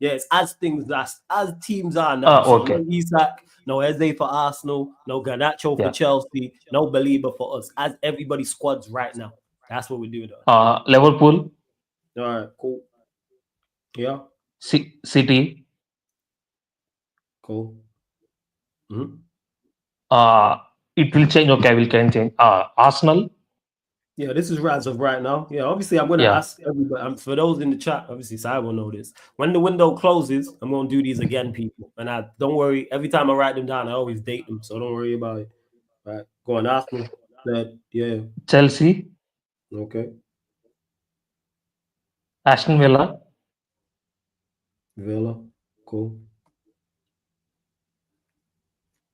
S1: Yes, as teams are now.
S3: Okay.
S1: No Isak, no Eze for Arsenal, no Garnacho for Chelsea, no Belieber for us. As everybody's squads right now. That's what we do though.
S3: Liverpool.
S1: All right, cool. Yeah.
S3: City.
S1: Cool.
S3: Mm-hmm. It will change. Okay, we can change. Arsenal.
S1: Yeah, this is as of right now. Yeah, obviously, I'm going to ask everybody. For those in the chat, obviously, Sai will know this. When the window closes, I'm going to do these again, people. And don't worry. Every time I write them down, I always date them, so don't worry about it. All right, go on. Arsenal. Yeah.
S3: Chelsea.
S1: Okay.
S3: Aston Villa.
S1: Cool.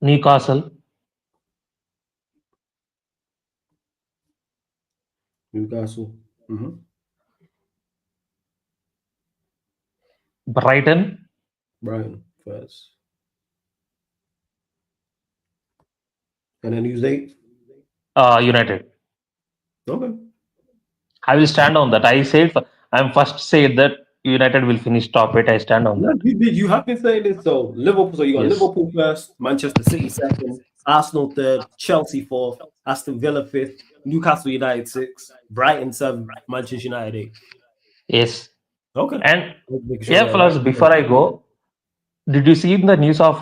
S3: Newcastle.
S1: Mm-hmm.
S3: Brighton
S1: first. And then who's 8th?
S3: United.
S1: Okay.
S3: I will stand on that. I'm first said that United will finish top 8. I stand on that.
S1: You have been saying this. So Liverpool. So you got Liverpool first, Manchester City second, Arsenal third, Chelsea 4th, Aston Villa 5th, Newcastle United 6th, Brighton 7th, Manchester United 8th.
S3: Yes.
S1: Okay.
S3: And fellas, before I go, did you see the news of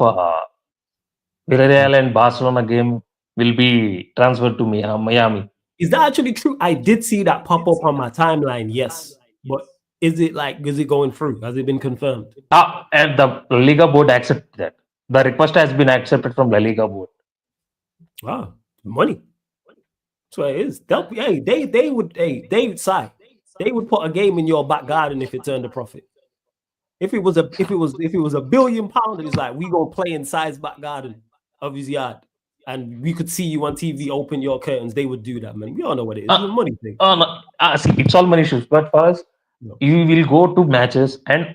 S3: Villarreal and Barcelona game will be transferred to Miami?
S1: Is that actually true? I did see that pop up on my timeline. Yes, but is it going through? Has it been confirmed?
S3: And the La Liga board accepted that. The request has been accepted from La Liga board.
S1: Wow, money. That's what it is. They would put a game in your back garden if it turned a profit. If it was a £1 billion, it's like we gonna play inside back garden of his yard, and we could see you on TV. Open your curtains. They would do that, man. We all know what it is. It's a money thing.
S3: See, it's all money issues. But for us, you will go to matches, and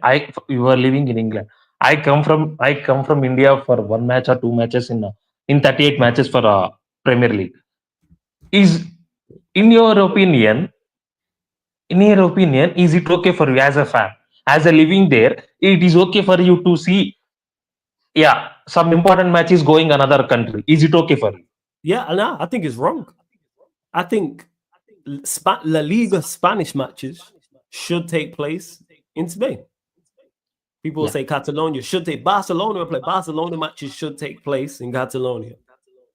S3: you are living in England. I come from India for 1 match or 2 matches in 38 matches for Premier League. In your opinion, is it okay for you as a fan, as a living there? It is okay for you to see, some important matches going another country. Is it okay for you?
S1: Yeah, no, I think it's wrong. I think La Liga Spanish matches should take place in Spain. People will say Catalonia should take Barcelona play. Barcelona matches should take place in Catalonia.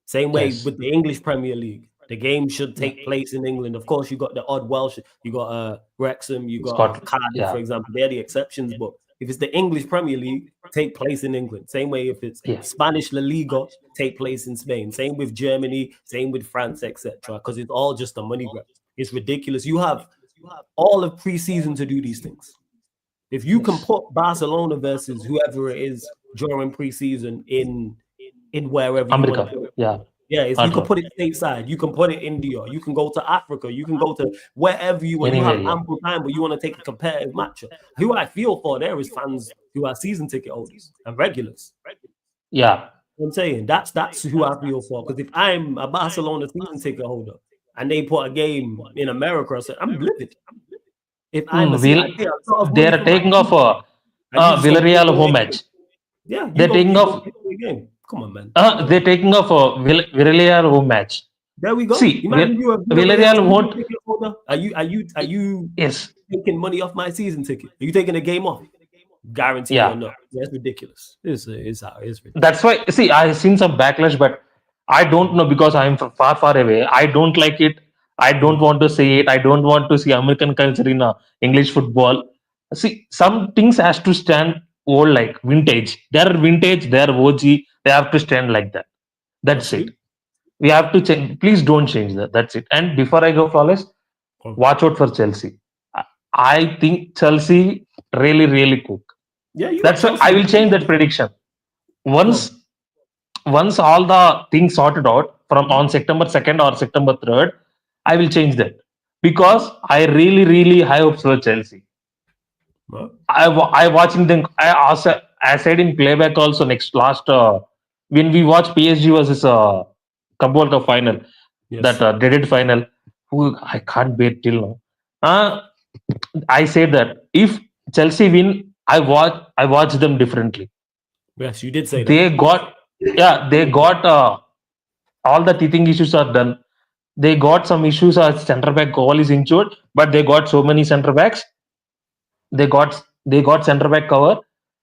S1: Same way with the English Premier League. The game should take place in England. Of course, you got the odd Welsh. You got Wrexham. You got Cardiff, for example. They're the exceptions. But if it's the English Premier League, take place in England. Same way if it's Spanish La Liga, take place in Spain. Same with Germany. Same with France, etc. Because it's all just a money grab. It's ridiculous. You have all of pre-season to do these things. If you can put Barcelona versus whoever it is during preseason in wherever you
S3: America,
S1: want to put it.
S3: yeah.
S1: You can put it stateside, you can put it India, you can go to Africa, you can go to wherever you want.
S3: Anywhere,
S1: you have ample time, but you want to take a competitive matchup. Who I feel for there is fans who are season ticket holders and regulars.
S3: Yeah.
S1: I'm saying that's who I feel for. Because if I'm a Barcelona season ticket holder and they put a game in America, I'm livid. If I'm
S3: they're taking off Villarreal home match.
S1: Yeah,
S3: they're taking off
S1: the game. Come on, man.
S3: They're taking off Villarreal home match.
S1: There we go.
S3: See,
S1: Imagine you a
S3: Villarreal won't.
S1: Ticket holder. Are you
S3: Yes.
S1: taking money off my season ticket? Are you taking a game off? Guarantee or not? That's ridiculous. It's ridiculous.
S3: That's why. See, I've seen some backlash, but I don't know because I'm from far away. I don't like it. I don't want to say it. I don't want to see American culture in English football. See, some things has to stand old, like vintage. They're vintage. They're OG. They have to stand like that. That's it. We have to change. Please don't change that. That's it. And before I go flawless, watch out for Chelsea. I think Chelsea really cook.
S1: Yeah,
S3: that's why I will change that prediction. Once all the things sorted out from on September 2nd or September 3rd, I will change that because I really high hopes for Chelsea. I watching them. I said in playback also last when we watched PSG versus World Cup final, that dreaded final. Who I can't bear till now. I said that if Chelsea win, I watch them differently.
S1: Yes, you did say that.
S3: They got all the teething issues are done. They got some issues as center back goal is injured, but they got so many center backs. They got center back cover.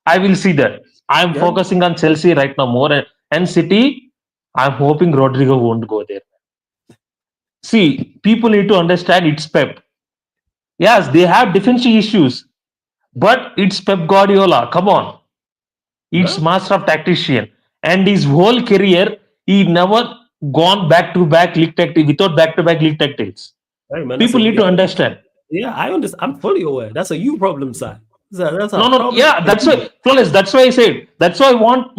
S3: I will see that. I'm focusing on Chelsea right now more and City. I'm hoping Rodrigo won't go there. See, people need to understand it's Pep. Yes, they have defensive issues, but it's Pep Guardiola. Come on. It's master of tactician. And his whole career, he never gone back-to-back league tactics without back-to-back league tactics.
S1: Hey, man,
S3: people need to understand.
S1: Yeah, I understand. I'm fully aware. That's a you problem side. That's
S3: yeah, that's why, flawless. That's why I said. That's why I want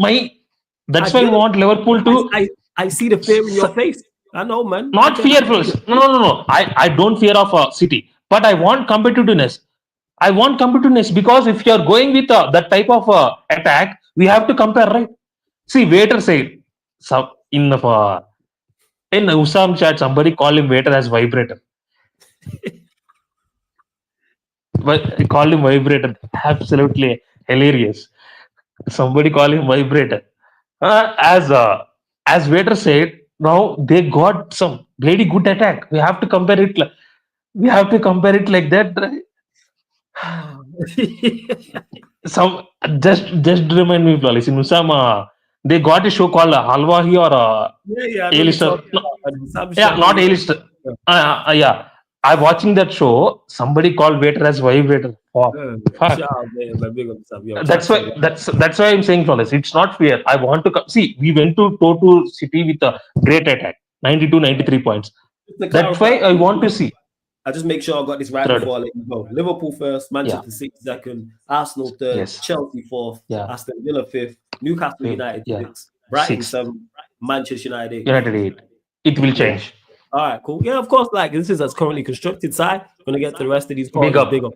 S3: That's why I want Liverpool to.
S1: I see the fear in your face. I know, man.
S3: Not fear, flawless. No. I don't fear of City, but I want competitiveness. I want competitiveness because if you are going with that type of attack, we have to compare, right? See, Waiter said in Usam chat, somebody called him Waiter as vibrator. But he called him vibrator. Absolutely hilarious. Somebody called him vibrator. As Waiter said, now they got some really good attack. We have to compare it. We have to compare it like that. Right? Just remind me, please. In Usama, they got a show called Halwahi or A-lister. Not A-lister. I'm watching that show. Somebody called Waiter as vibrator. That's why I'm saying, flawless. It's not fair. I want to see. We went to Toto City with a great attack, 92, 93 points. That's why I want to see.
S1: I just make sure I got this right before I let you go. Liverpool first, Manchester City second, Arsenal third, Chelsea fourth, Aston Villa fifth, Newcastle United sixth, Brighton seventh, Manchester United
S3: eighth. It will change.
S1: All right, cool. Yeah, of course. Like this is as currently constructed side. Gonna get to the rest of these.
S3: Big up. Big up,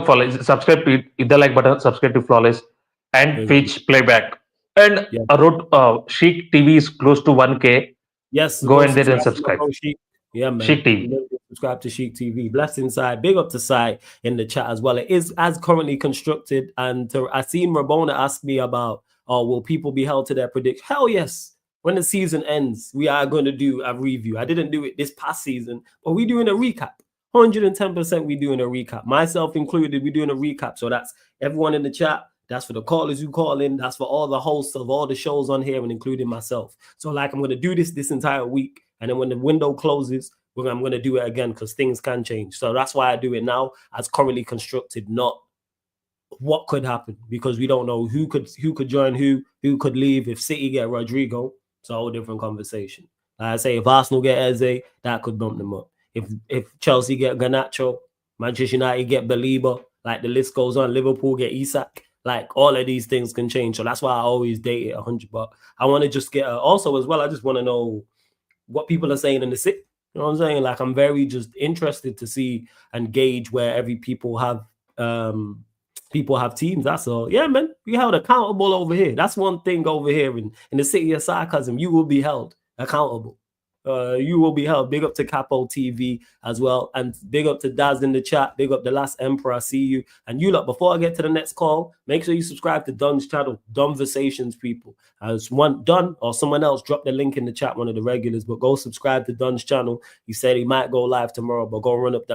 S3: flawless. Subscribe to it. Hit the like button. Subscribe to flawless and Fitch playback. And Chic TV is close to 1K.
S1: Yes,
S3: go in there and subscribe.
S1: Yeah, man.
S3: Chic TV.
S1: Subscribe to Chic TV. Blessed inside. Big up to Sai in the chat as well. It is as currently constructed. And I seen Rabona ask me about, will people be held to their prediction? Hell yes. When the season ends, we are going to do a review. I didn't do it this past season, but we're doing a recap. 110% we're doing a recap. Myself included, we're doing a recap. So that's everyone in the chat. That's for the callers who call in. That's for all the hosts of all the shows on here and including myself. So like I'm going to do this entire week. And then when the window closes, I'm going to do it again because things can change. So that's why I do it now as currently constructed, not what could happen, because we don't know who could join who could leave. If City get Rodrigo, it's a whole different conversation. Like I say, if Arsenal get Eze, that could bump them up. If Chelsea get Garnacho, Manchester United get Belieber, Like the list goes on. Liverpool get Isak. Like all of these things can change. So that's why I always date it 100. But I want to just get also as well. I just want to know what people are saying in the city. You know what I'm saying? Like I'm very just interested to see and gauge where every people have teams. That's all. Yeah, man. We held accountable over here. That's one thing over here in the city of sarcasm. You will be held accountable. You will be held. Big up to Capo TV as well. And big up to Daz in the chat. Big up the Last Emperor. I see you. And you lot, before I get to the next call, make sure you subscribe to Dun's channel, Dunversations, people. As one Dun or someone else, drop the link in the chat, one of the regulars, but go subscribe to Dun's channel. He said he might go live tomorrow, but go run up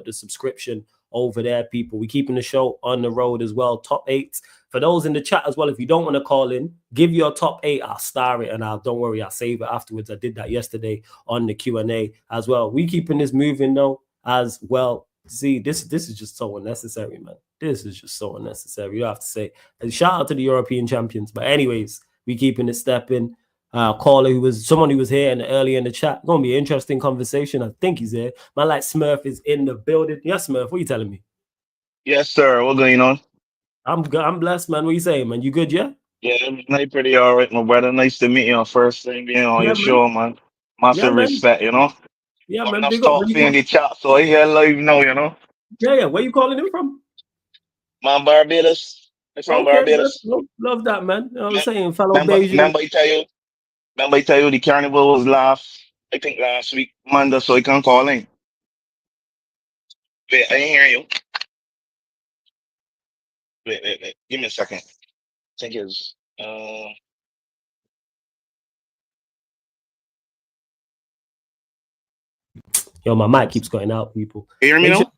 S1: the subscription over there, people. We're keeping the show on the road as well. Top 8. For those in the chat as well, if you don't want to call in, give your top 8. I'll star it and don't worry, I'll save it afterwards. I did that yesterday on the Q&A as well. We keeping this moving though as well. See, this is just so unnecessary, man. This is just so unnecessary. You have to say. And shout out to the European champions. But anyways, we keeping it stepping. Caller someone who was here earlier in the chat. Gonna be an interesting conversation. I think he's here. My like Smurf is in the building. Yes, Smurf, what are you telling me?
S5: Yes, sir. What's going on?
S1: I'm blessed, man. What you saying, man? You good, yeah?
S5: Yeah, I'm pretty all right, my brother. Nice to meet you on first thing being on your show, man. Massive respect, you know.
S1: Yeah,
S5: I'm
S1: man.
S5: not
S1: Big up.
S5: talking in the chat, so I hear live now, you know.
S1: Yeah. Where you calling him from?
S5: Man, Barbados. I'm from Barbados.
S1: Love that, man. You know what I'm saying? Fellow
S5: remember,
S1: Beijing.
S5: Remember I tell you the carnival was last week, Monday, so I can't call in. Wait, I didn't hear you. Wait. Give me a second. I think it's
S1: Yo, my mic keeps going out, people.
S5: You hear me now?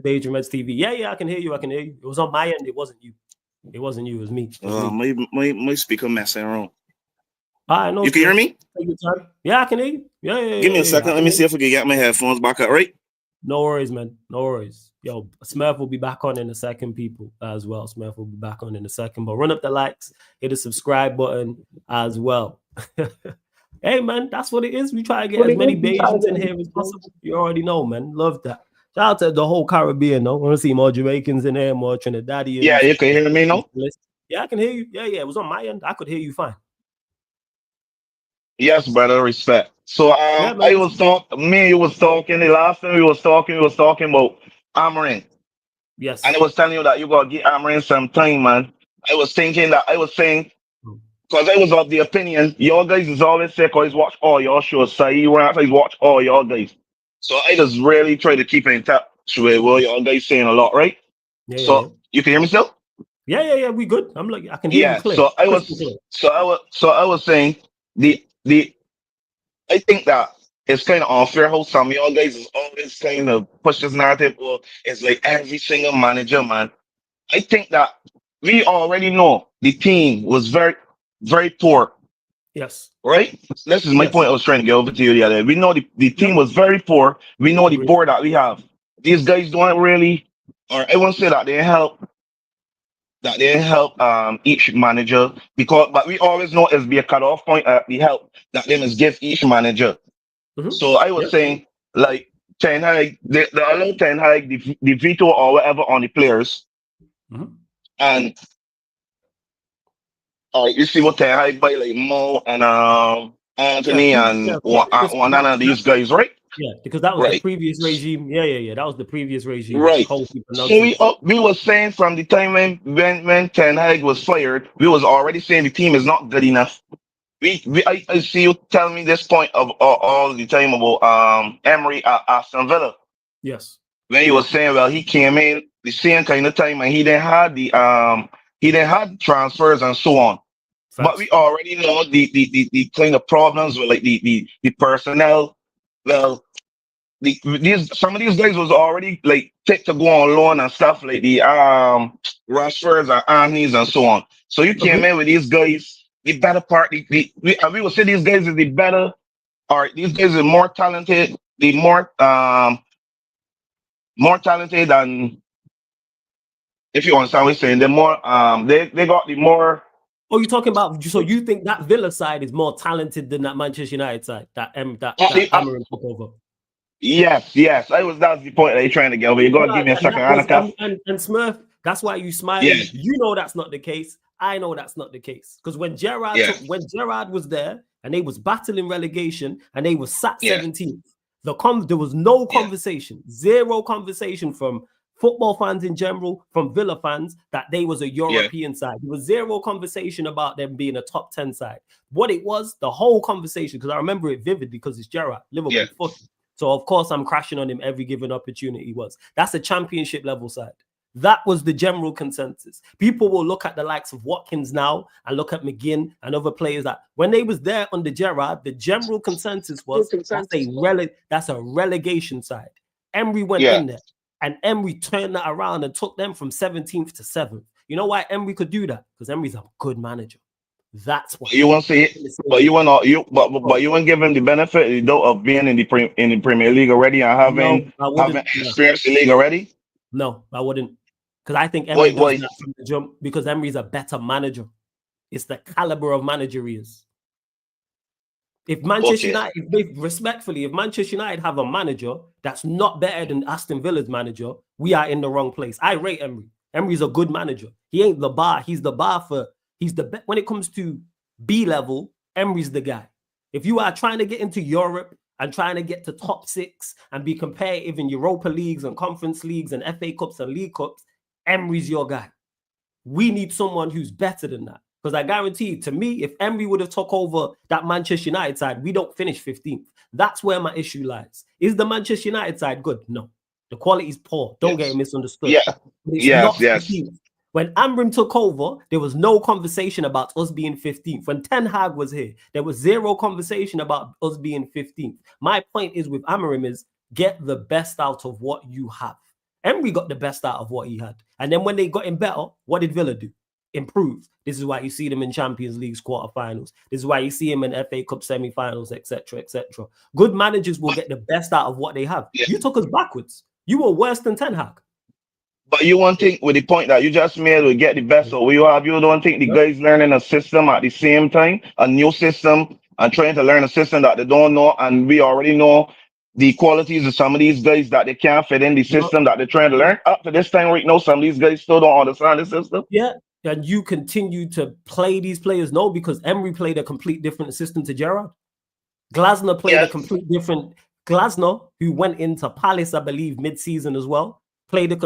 S1: Daydream Reds TV. Yeah, I can hear you. It was on my end. It wasn't you. It wasn't you. It was me.
S5: My speaker messing around.
S1: I know.
S5: You can hear me?
S1: Take your time. Yeah, I can hear you. Yeah.
S5: Give me a second. Let me see if I can get my headphones back up, right?
S1: No worries, man. No worries. Yo, Smurf will be back on in a second, people, as well. Smurf will be back on in a second. But run up the likes, hit the subscribe button as well. Hey, man, that's what it is. We try to get as many Bajans in here as possible. You already know, man. Love that. Shout out to the whole Caribbean, though. I want to see more Jamaicans in there, more Trinidadians.
S5: Yeah, you can hear me now?
S1: Yeah, I can hear you. Yeah, it was on my end. I could hear you fine.
S5: Yes, brother, respect. So I was talking, you was talking, the last time we was talking about Amarin.
S1: Yes.
S5: And I was telling you that you gotta give Amarin some time, man. I was saying, because I was of the opinion, your guys is always say, because he's watch all your shows, so he's watch all your guys. So I just really try to keep in touch with what your guys saying a lot, right?
S1: Yeah.
S5: You can hear me still?
S1: Yeah, we good. I'm like, I can hear you clear.
S5: So I was saying I think that it's kind of unfair how some of y'all guys is always kind of push this narrative. Well, it's like every single manager, man. I think that we already know the team was very, very poor.
S1: Yes.
S5: Right? This is my point I was trying to get over to you the other day. We know the team was very poor. We know the board that we have. These guys don't really, or I won't say that they help. That they help each manager but we always know it's be a cutoff point at the help that they must give each manager. So I was saying, like Ten Hag, they allow Ten Hag the veto or whatever on the players, and you see what Ten Hag by like Mo and Anthony and one of these guys, right?
S1: Yeah, because that was the previous regime. Yeah. That was the previous regime.
S5: Right. So we was saying from the time when Ten Hag was fired, we was already saying the team is not good enough. I see you tell me this point of all the time about Emery at Aston Villa.
S1: Yes.
S5: When he was saying, well, he came in the same kind of time and he didn't have transfers and so on. Facts. But we already know the kind of problems with like the personnel. Well, some of these guys was already like picked to go on loan and stuff like the Rashfords and Anthony's and so on. So you came in with these guys, the better part. We will say these guys is the better, or these guys are more talented. The more talented than, if you understand what I'm saying, the more they got the more.
S1: Oh, you're talking about, so you think that Villa side is more talented than that Manchester United side that Amarin took over?
S5: Yes. That's the point that you're trying to get over. You gotta give me a second, Annika.
S1: And Smurf, that's why you smiling.
S5: Yes.
S1: You know that's not the case. I know that's not the case. Because when Gerrard was there and they was battling relegation and they was sat 17th, there was no conversation, zero conversation from football fans in general, from Villa fans, that they was a European side. There was zero conversation about them being a top 10 side. What it was, the whole conversation, because I remember it vividly because it's Gerrard, Liverpool footy. So of course I'm crashing on him every given opportunity. That's a championship level side. That was the general consensus. People will look at the likes of Watkins now and look at McGinn and other players that when they was there under Gerrard, the general consensus was that's a relegation side. Emery went in there and Emery turned that around and took them from 17th to 7th. You know why Emery could do that? Because Emery's a good manager. That's why.
S5: You won't see it, but you won't give him the benefit of being in the Premier League already and having experienced the league already.
S1: No, I wouldn't. Because I think Emery does that from the jump because Emery's a better manager. It's the caliber of manager he is. If Manchester United, if Manchester United have a manager that's not better than Aston Villa's manager, we are in the wrong place. I rate Emery. Emery's a good manager. He ain't the bar. He's the bar for, when it comes to B level, Emery's the guy. If you are trying to get into Europe and trying to get to top 6 and be competitive in Europa Leagues and Conference Leagues and FA Cups and League Cups, Emery's your guy. We need someone who's better than that. Because I guarantee you, to me, if Emery would have took over that Manchester United side, we don't finish 15th. That's where my issue lies. Is the Manchester United side good? No. The quality is poor. Don't get it misunderstood.
S5: Yes.
S1: When Amrim took over, there was no conversation about us being 15th. When Ten Hag was here, there was zero conversation about us being 15th. My point is with Amrim is get the best out of what you have. Emery got the best out of what he had. And then when they got him better, what did Villa do? Improve. This is why you see them in Champions League quarterfinals. This is why you see him in FA Cup semi-finals, etc., etc. Good managers will get the best out of what they have. You took us backwards. You were worse than Ten Hag.
S5: But you won't think with the point that you just made will get the best of what you have. You don't think the guys learning a system at the same time, a new system, and trying to learn a system that they don't know, and we already know the qualities of some of these guys that they can't fit in the system that they're trying to learn. Up to this time right now, some of these guys still don't understand the system.
S1: Yeah, and you continue to play these players. No, because Emery played a complete different system to Gerrard. Glasner played a complete different. Glasner, who went into Palace, I believe, mid-season as well,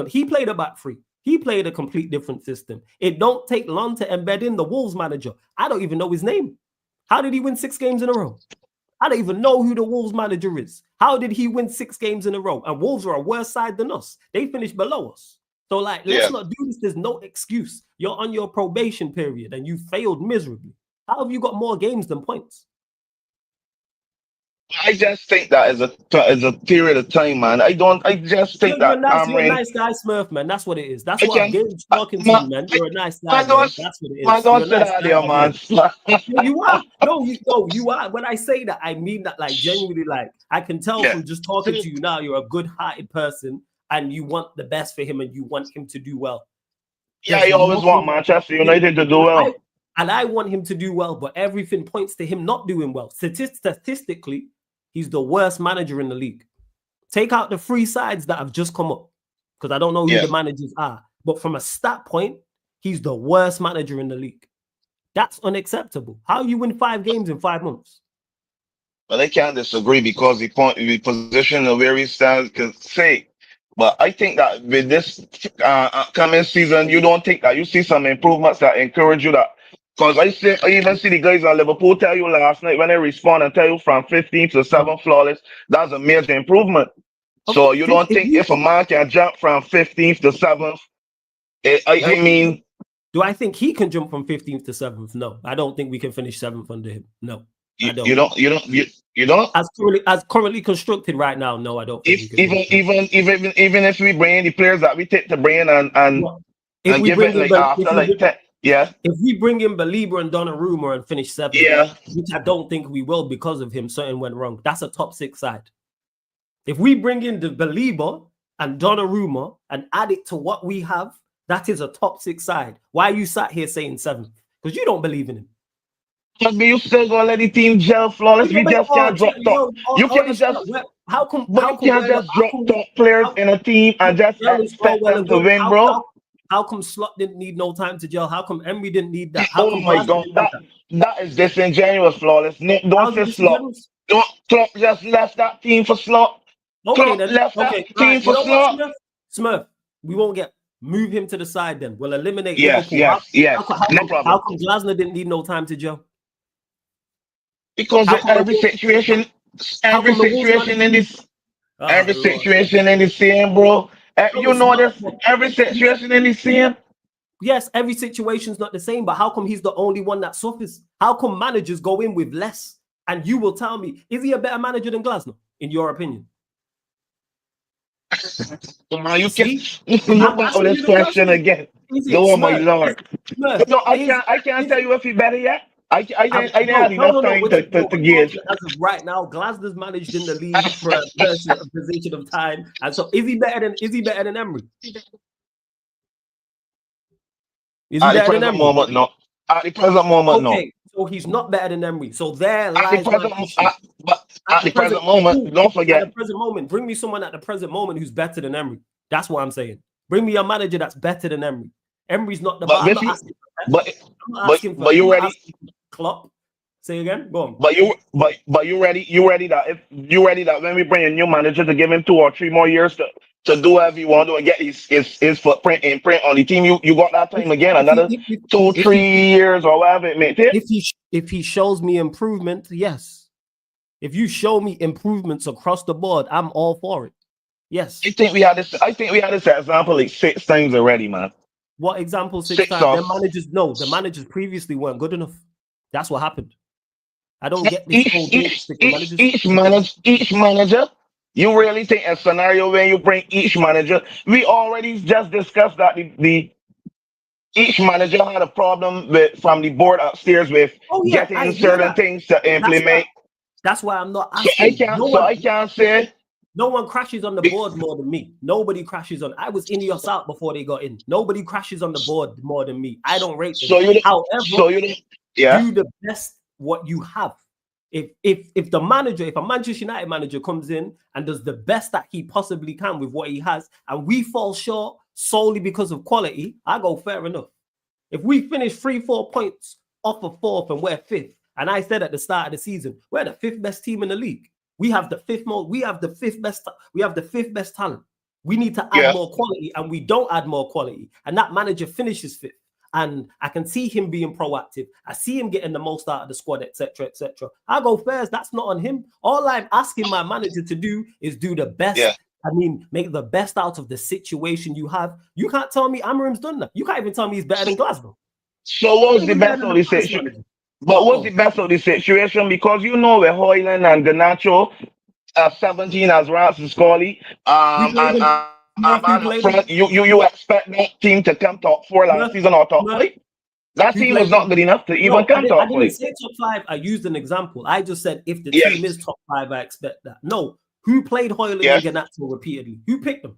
S1: he played a back three. He played a complete different system. It don't take long to embed in the Wolves manager. I don't even know his name. How did he win 6 games in a row? I don't even know who the Wolves manager is. How did he win 6 games in a row? And Wolves are a worse side than us. They finished below us. So, let's not do this. There's no excuse. You're on your probation period and you failed miserably. How have you got more games than points?
S5: I just think that is a period of time, man. I just think
S1: you're a nice guy, Smurf, man. That's what it is. That's what I'm talking to you, man. You're a nice guy. That's what it is.
S5: I don't say that there, man.
S1: You are. No, you are. When I say that, I mean that genuinely, I can tell from just talking to you now, you're a good-hearted person and you want the best for him and you want him to do well.
S5: Yeah, you always want Manchester United to do well.
S1: And I want him to do well, but everything points to him not doing well. Statistically, he's the worst manager in the league. Take out the 3 sides that have just come up, because I don't know who the managers are. But from a stat point, he's the worst manager in the league. That's unacceptable. How you win 5 games in 5 months?
S5: Well, I can't disagree because the position of where he stands can say. But I think that with this coming season, you don't think that you see some improvements that encourage you that. Because I even see the guys at Liverpool tell you last night when they respond and tell you from 15th to 7th flawless, that's a major improvement. Okay. So you don't think if a man can jump from 15th to 7th, I mean...
S1: Do I think he can jump from 15th to 7th? No, I don't think we can finish 7th under him. No, I don't.
S5: You don't?
S1: As currently constructed right now, no, I don't think
S5: even if we bring in the players that we take to bring and give it after 10. Yeah.
S1: If we bring in Belieber and Donnarumma and finish 7th, which I don't think we will because of him, something went wrong. That's a top 6 side. If we bring in the Belieber and Donnarumma and add it to what we have, that is a top 6 side. Why are you sat here saying 7th? Because you don't believe in him.
S5: But you still gonna let the team gel flawless. We just can't drop top. You can't just.
S1: How come?
S5: But
S1: How
S5: you
S1: come?
S5: can't
S1: We're not,
S5: just
S1: how
S5: drop
S1: come?
S5: top players
S1: How,
S5: in a team and just
S1: gel is all
S5: expect
S1: well
S5: them
S1: and
S5: to
S1: good.
S5: win, bro.
S1: How come Slot didn't need no time to gel? How come Emery didn't need that? How
S5: Oh
S1: come
S5: my
S1: Glasgow
S5: God,
S1: didn't need that?
S5: that is disingenuous, flawless. No, don't
S1: How's it
S5: say Slot.
S1: disingenuous?
S5: Don't Klopp just left that team for Slot.
S1: Okay
S5: Klopp
S1: then.
S5: left that
S1: Okay. All
S5: team
S1: right. You
S5: for
S1: know what,
S5: Slot.
S1: Smurf? We won't get move him to the side. Then we'll eliminate
S5: Yes,
S1: Liverpool.
S5: yes, yes. No
S1: How
S5: problem.
S1: come Glasner didn't need no time to gel?
S5: Because
S1: How come the
S5: every
S1: Wolves?
S5: situation,
S1: How
S5: every
S1: come the Wolves
S5: situation in
S1: managed?
S5: this,
S1: Ah,
S5: every
S1: Lord.
S5: situation in the same, bro.
S1: No,
S5: You
S1: it's
S5: know
S1: not.
S5: this. Every situation in the same.
S1: Yes, every situation's not the same, but how come he's the only one that suffers? How come managers go in with less? And you will tell me, is he a better manager than Glasner, in your opinion?
S5: Come on, you can
S1: See,
S5: look
S1: I'm
S5: back on
S1: asking
S5: this
S1: you the
S5: question
S1: question.
S5: again.
S1: Is it
S5: Oh my
S1: Smurf?
S5: Lord.
S1: Smurf,
S5: No,
S1: is
S5: I can't tell you if he better yet. I didn't
S1: no,
S5: have
S1: no,
S5: enough
S1: no, no.
S5: time to
S1: We're
S5: gauge.
S1: talking as of right now. Glasner's managed in the league for a position of time, and so is he better than Emery? Is he
S5: At the
S1: better than
S5: present
S1: Emery?
S5: moment, no. At the present moment, no.
S1: Okay, so he's not better than Emery. So there
S5: At the
S1: lies my
S5: present,
S1: issue.
S5: but
S1: At
S5: at
S1: the
S5: the
S1: present,
S5: present moment, don't
S1: at the
S5: forget.
S1: present moment, bring me someone at the present moment who's better than Emery. That's what I'm saying. Bring me a manager that's better than Emery. Emery's not the bar.
S5: But
S1: I'm
S5: if
S1: not
S5: you,
S1: asking for Pep.
S5: but
S1: I'm not asking for.
S5: but
S1: I'm
S5: you
S1: not
S5: ready?
S1: asking for Klopp. Say again. Go on.
S5: But you ready? You ready that if you ready that when we bring a new manager to give him 2 or 3 more years to do whatever you want to and get his footprint and print on the team, you got that time again,
S1: If he
S5: another two,
S1: if he
S5: 3 years or whatever it may take.
S1: if he shows me improvement, yes. If you show me improvements across the board, I'm all for it. Yes.
S5: I think we had this. I think we had this example like 6 times already, man.
S1: What example 6
S5: Six
S1: times?
S5: off.
S1: The managers previously weren't good enough. That's what happened. I don't get this whole thing.
S5: Each manager. You really think a scenario where you bring each manager? We already just discussed that the each manager had a problem with from the board upstairs with
S1: Oh yeah, I
S5: getting
S1: hear
S5: certain
S1: that.
S5: things to implement.
S1: That's why I'm not
S5: So I
S1: asking.
S5: can't. So I can't say.
S1: No one crashes on the board more than me. Nobody crashes on. I was in your out before they got in. Nobody crashes on the board more than me. I don't rate them. However,
S5: Yeah.
S1: do the best what you have. If the manager, if a Manchester United manager comes in and does the best that he possibly can with what he has, and we fall short solely because of quality, I go fair enough. If we finish 3-4 points off of 4th and we're 5th, and I said at the start of the season, we're the 5th best team in the league. We have the 5th most. We have the 5th best. We have the 5th best talent. We need to add more quality, and we don't add more quality. And that manager finishes 5th. And I can see him being proactive. I see him getting the most out of the squad, etc., etc. I go first. That's not on him. All I'm asking my manager to do is do the best.
S5: Yeah.
S1: I mean, make the best out of the situation you have. You can't tell me Amarim's done that. You can't even tell me he's better than Glasgow.
S5: So what was the best of the situation? But what's the best of the situation? Because you know with Hoyland and Ganacho, 17 as Ransom Scully, you expect that team to come top 4 last season or top 5? That team was not good enough to even come top 5.
S1: I didn't say top 5. I used an example. I just said if the team is top 5, I expect that. No, who played Hoyland and Ganacho repeatedly? Who picked them?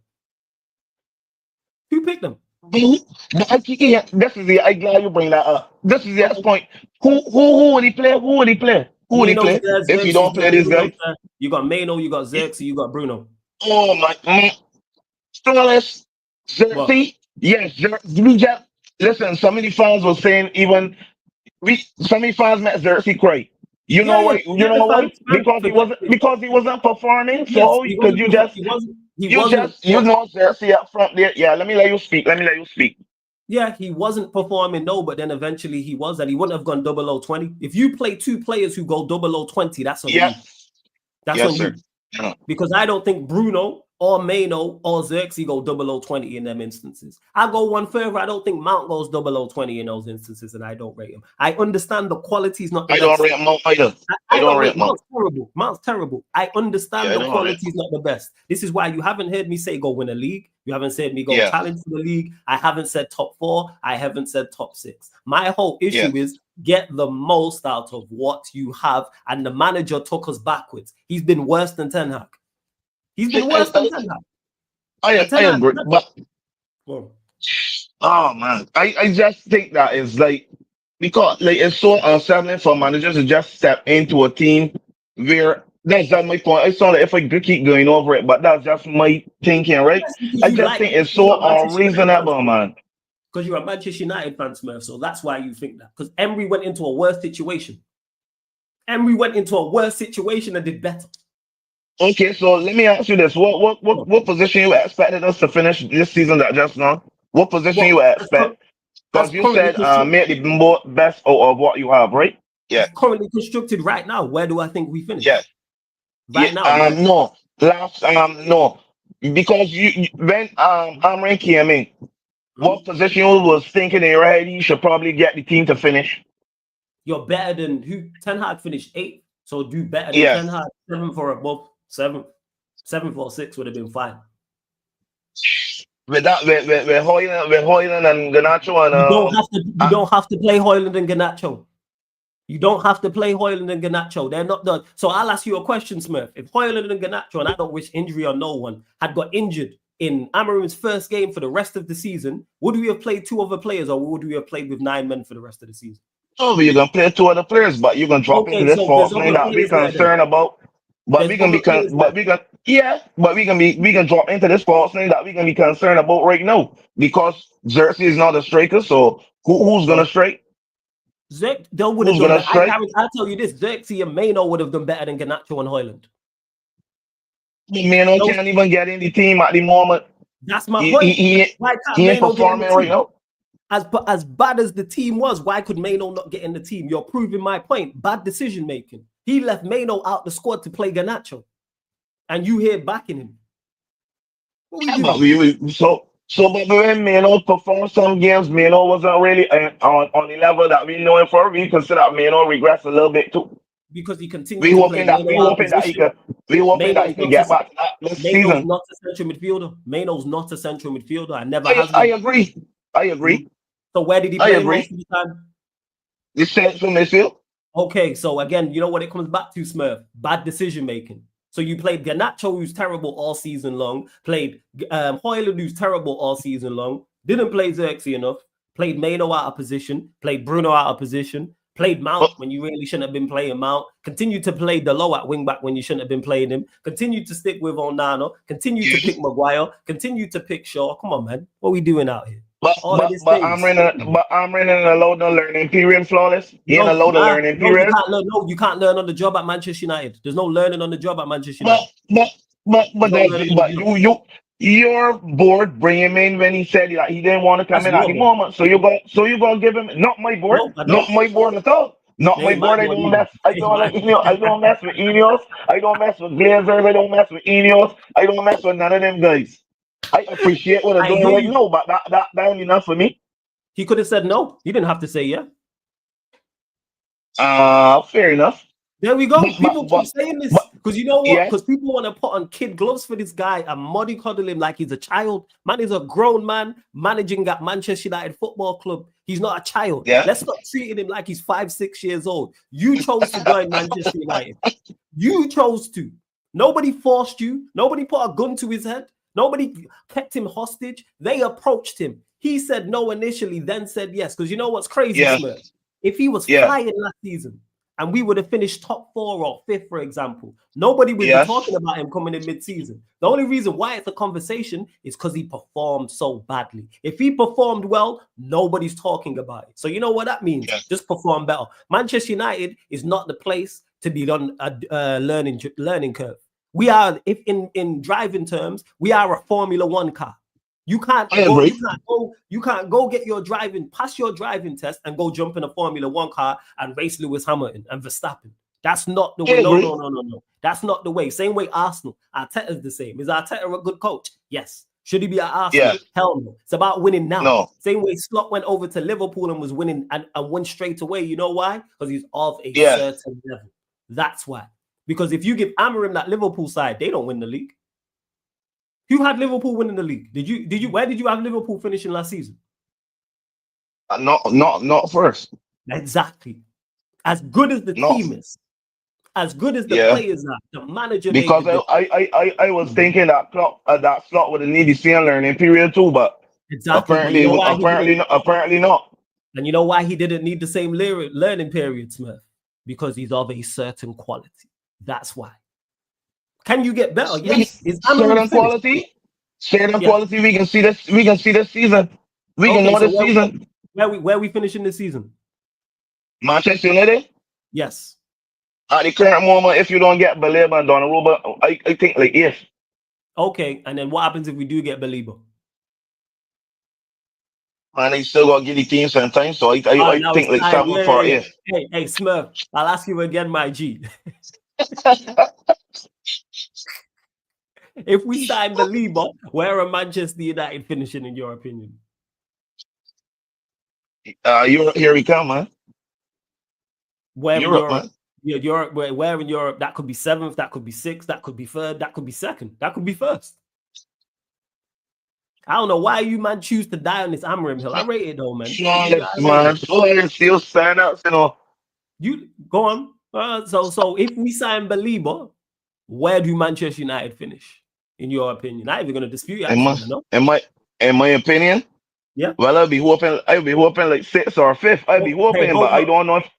S1: Who picked them?
S5: This is the. I'm glad you bring that up. This is the point. Who would he play? Who would he play? Who would he play if you don't play this guy?
S1: You got Mano, you got Xerxes, you got Bruno.
S5: Oh my! Strongless, Xerxes. Yes, we just listen. Some of the fans were saying some of the fans met Xerxes cry. You know why? You know why? Because he wasn't performing. So because you know Xerxes up front there. Yeah, let me let you speak.
S1: Yeah, he wasn't performing, no, but then eventually he was, and he wouldn't have gone 0020. If you play 2 players who go 0020, that's on you. That's on you. Yeah. Because I don't think Bruno or Mano or Xerxes go 0020 in them instances. I go one further. I don't think Mount goes 0020 in those instances, and I don't rate him. I understand the quality is not the best.
S5: I don't rate Mount either. I don't rate Mount.
S1: Mount's terrible. I understand the quality is not the best. This is why you haven't heard me say go win a league. You haven't said me go challenge for the league. I haven't said top 4. I haven't said top 6. My whole issue is get the most out of what you have, and the manager took us backwards. He's been worse than Ten Hag. He's been worse than Ten Hag.
S5: I agree, but oh man, I just think that is like because like it's so unsettling for managers to just step into a team where That's just my point. It's not like if I could keep going over it, but that's just my thinking, right?
S1: Yes, because
S5: I
S1: you
S5: just
S1: like
S5: think it's
S1: you're
S5: so
S1: a Manchester United fan,
S5: unreasonable, man.
S1: because you're a Manchester United fan, Smurf. So that's why you think that. Because Emery went into a worse situation. Emery went into a worse situation and did better.
S5: Okay, so let me ask you this: what position you expected us to finish this season that just now? What position you expect?
S1: As
S5: Because you
S1: currently
S5: said make the best out of what you have, right? Yeah,
S1: as currently constructed right now, where do I think we finish?
S5: yeah, yeah.
S1: Right now, yeah.
S5: No, last no, because you when Amrin came in, what position you was thinking in your head you should probably get the team to finish?
S1: You're better than who? Ten Hag finished 8th, so do better than
S5: Yeah.
S1: 10 Hag. 7th or above. 7th or 6th would have been fine.
S5: With that, with Hoyland and Ganacho and
S1: You don't have to play Hoyland and Garnacho. You don't have to play Hoyland and Garnacho. They're not done. So I'll ask you a question, Smurf. If Hoyland and Garnacho, and I don't wish injury on no one, had got injured in Amarim's first game for the rest of the season, would we have played 2 other players, or would we have played with 9 men for the rest of the season?
S5: Oh, you're gonna play 2 other players, but you're gonna drop into this
S1: so
S5: false
S1: there's
S5: line
S1: other
S5: that we
S1: players there then.
S5: concerned about. But
S1: There's
S5: we can be
S1: other players
S5: but we can drop into this false line that we can be concerned about right now because Xerxes is not a striker. So who's gonna strike?
S1: They would have
S5: Who's
S1: done
S5: gonna
S1: that.
S5: strike?
S1: I'll tell you this: Xerxes and Mano would have done better than Garnacho and Hoyland.
S5: Mano can't even get in the team at the moment.
S1: That's my point. Why can't
S5: He ain't
S1: Mano get in the
S5: performing
S1: team?
S5: right now.
S1: As bad as the team was, why could Mano not get in the team? You're proving my point. Bad decision making. He left Mano out the squad to play Garnacho, and you here backing him. What
S5: Yeah,
S1: we
S5: but
S1: doing?
S5: but when Mano performed some games, Mano wasn't really on the level that we know him for. We consider Mano regress a little bit too.
S1: Because he continued
S5: We
S1: to play
S5: hoping that he could get back to that this
S1: Mano's
S5: season.
S1: not a central midfielder. Mano's not a central midfielder. I never has
S5: I
S1: been.
S5: agree. I agree.
S1: So where did he play most of the time?
S5: The central midfield.
S1: Okay, so again, you know what it comes back to, Smurf? Bad decision making. So you played Garnacho, who's terrible all season long. Played Hoyland, who's terrible all season long. Didn't play Xerxes enough. Played Mano out of position. Played Bruno out of position. Played Mount when you really shouldn't have been playing Mount. Continued to play Delo at wing back when you shouldn't have been playing him. Continued to stick with Onana. Continued to pick Maguire. Continued to pick Shaw. Come on, man. What are we doing out here?
S5: But I'm running a load of learning period, flawless. He ain't a load of learning period.
S1: You can't learn on the job at Manchester United. There's no learning on the job at Manchester United.
S5: Your board bring him in when he said that he didn't want to come in at the moment. So you gonna give him not my board, not my board at all. Not my board. I don't mess. I don't mess with Ineos. I don't mess with Glazers. I don't mess with Ineos. I don't mess with none of them guys. I appreciate what I'm doing right now, but that ain't enough for me.
S1: He could have said no. He didn't have to say yeah.
S5: Fair enough.
S1: There we go. People keep saying this because you know what? Because people want to put on kid gloves for this guy and mollycoddle him like he's a child. Man is a grown man managing at Manchester United Football Club. He's not a child.
S5: Yeah.
S1: Let's stop treating him like he's 5-6 years old. You chose to join Manchester United. You chose to. Nobody forced you. Nobody put a gun to his head. Nobody kept him hostage. They approached him. He said no initially, then said yes. Because you know what's crazy, Smith? If he was flying last season, and we would have finished top 4 or 5th, for example, nobody would be talking about him coming in mid-season. The only reason why it's a conversation is because he performed so badly. If he performed well, nobody's talking about it. So you know what that means? Just perform better. Manchester United is not the place to be on a learning curve. We are, if in driving terms, we are a Formula 1 car. You can't go get your pass your driving test and go jump in a Formula 1 car and race Lewis Hamilton and Verstappen. That's not the way. No. That's not the way. Same way Arsenal. Arteta's the same. Is Arteta a good coach? Yes. Should he be at Arsenal? Hell no. It's about winning now.
S5: No.
S1: Same way Slot went over to Liverpool and was winning and won straight away. You know why? Because he's of a certain level. That's why. Because if you give Amorim that Liverpool side, they don't win the league. Who had Liverpool winning the league? Did you? Where did you have Liverpool finishing last season?
S5: Not first.
S1: Exactly. As good as the team is, as good as the players are, the manager.
S5: Because I was thinking that Slot would need the same learning period too, but apparently not.
S1: And you know why he didn't need the same learning period, Smith? Because he's of a certain quality. That's why. Can you get better? Yes. Is
S5: Certain
S1: Amarim finished?
S5: quality. We can see this. We can see this season. We can know this season.
S1: Where we finishing this season?
S5: Manchester United.
S1: Yes.
S5: At the current moment, if you don't get Baleba and Donnarumma, I think like if.
S1: Okay, and then what happens if we do get Belieber?
S5: And they still got to give the team some time, so I
S1: Now
S5: think
S1: it's
S5: like
S1: time.
S5: 7 for if.
S1: Hey, Smurf, I'll ask you again, my G. If we sign Belieber, where are Manchester United finishing in your opinion?
S5: Here we come, man.
S1: Where in
S5: Europe,
S1: Europe?
S5: man.
S1: Yeah, Europe. Where in Europe? That could be 7th. That could be 6th. That could be 3rd. That could be 2nd. That could be 1st. I don't know why you man choose to die on this Amarim Hill. I rate it though, man.
S5: Man. Still stand up, you know.
S1: You go on. So if we sign Belieber, where do Manchester United finish in your opinion? Not even gonna dispute you.
S5: In my opinion,
S1: yeah.
S5: Well, I'll be hoping like 6th or 5th. I'll be hoping, but I don't know if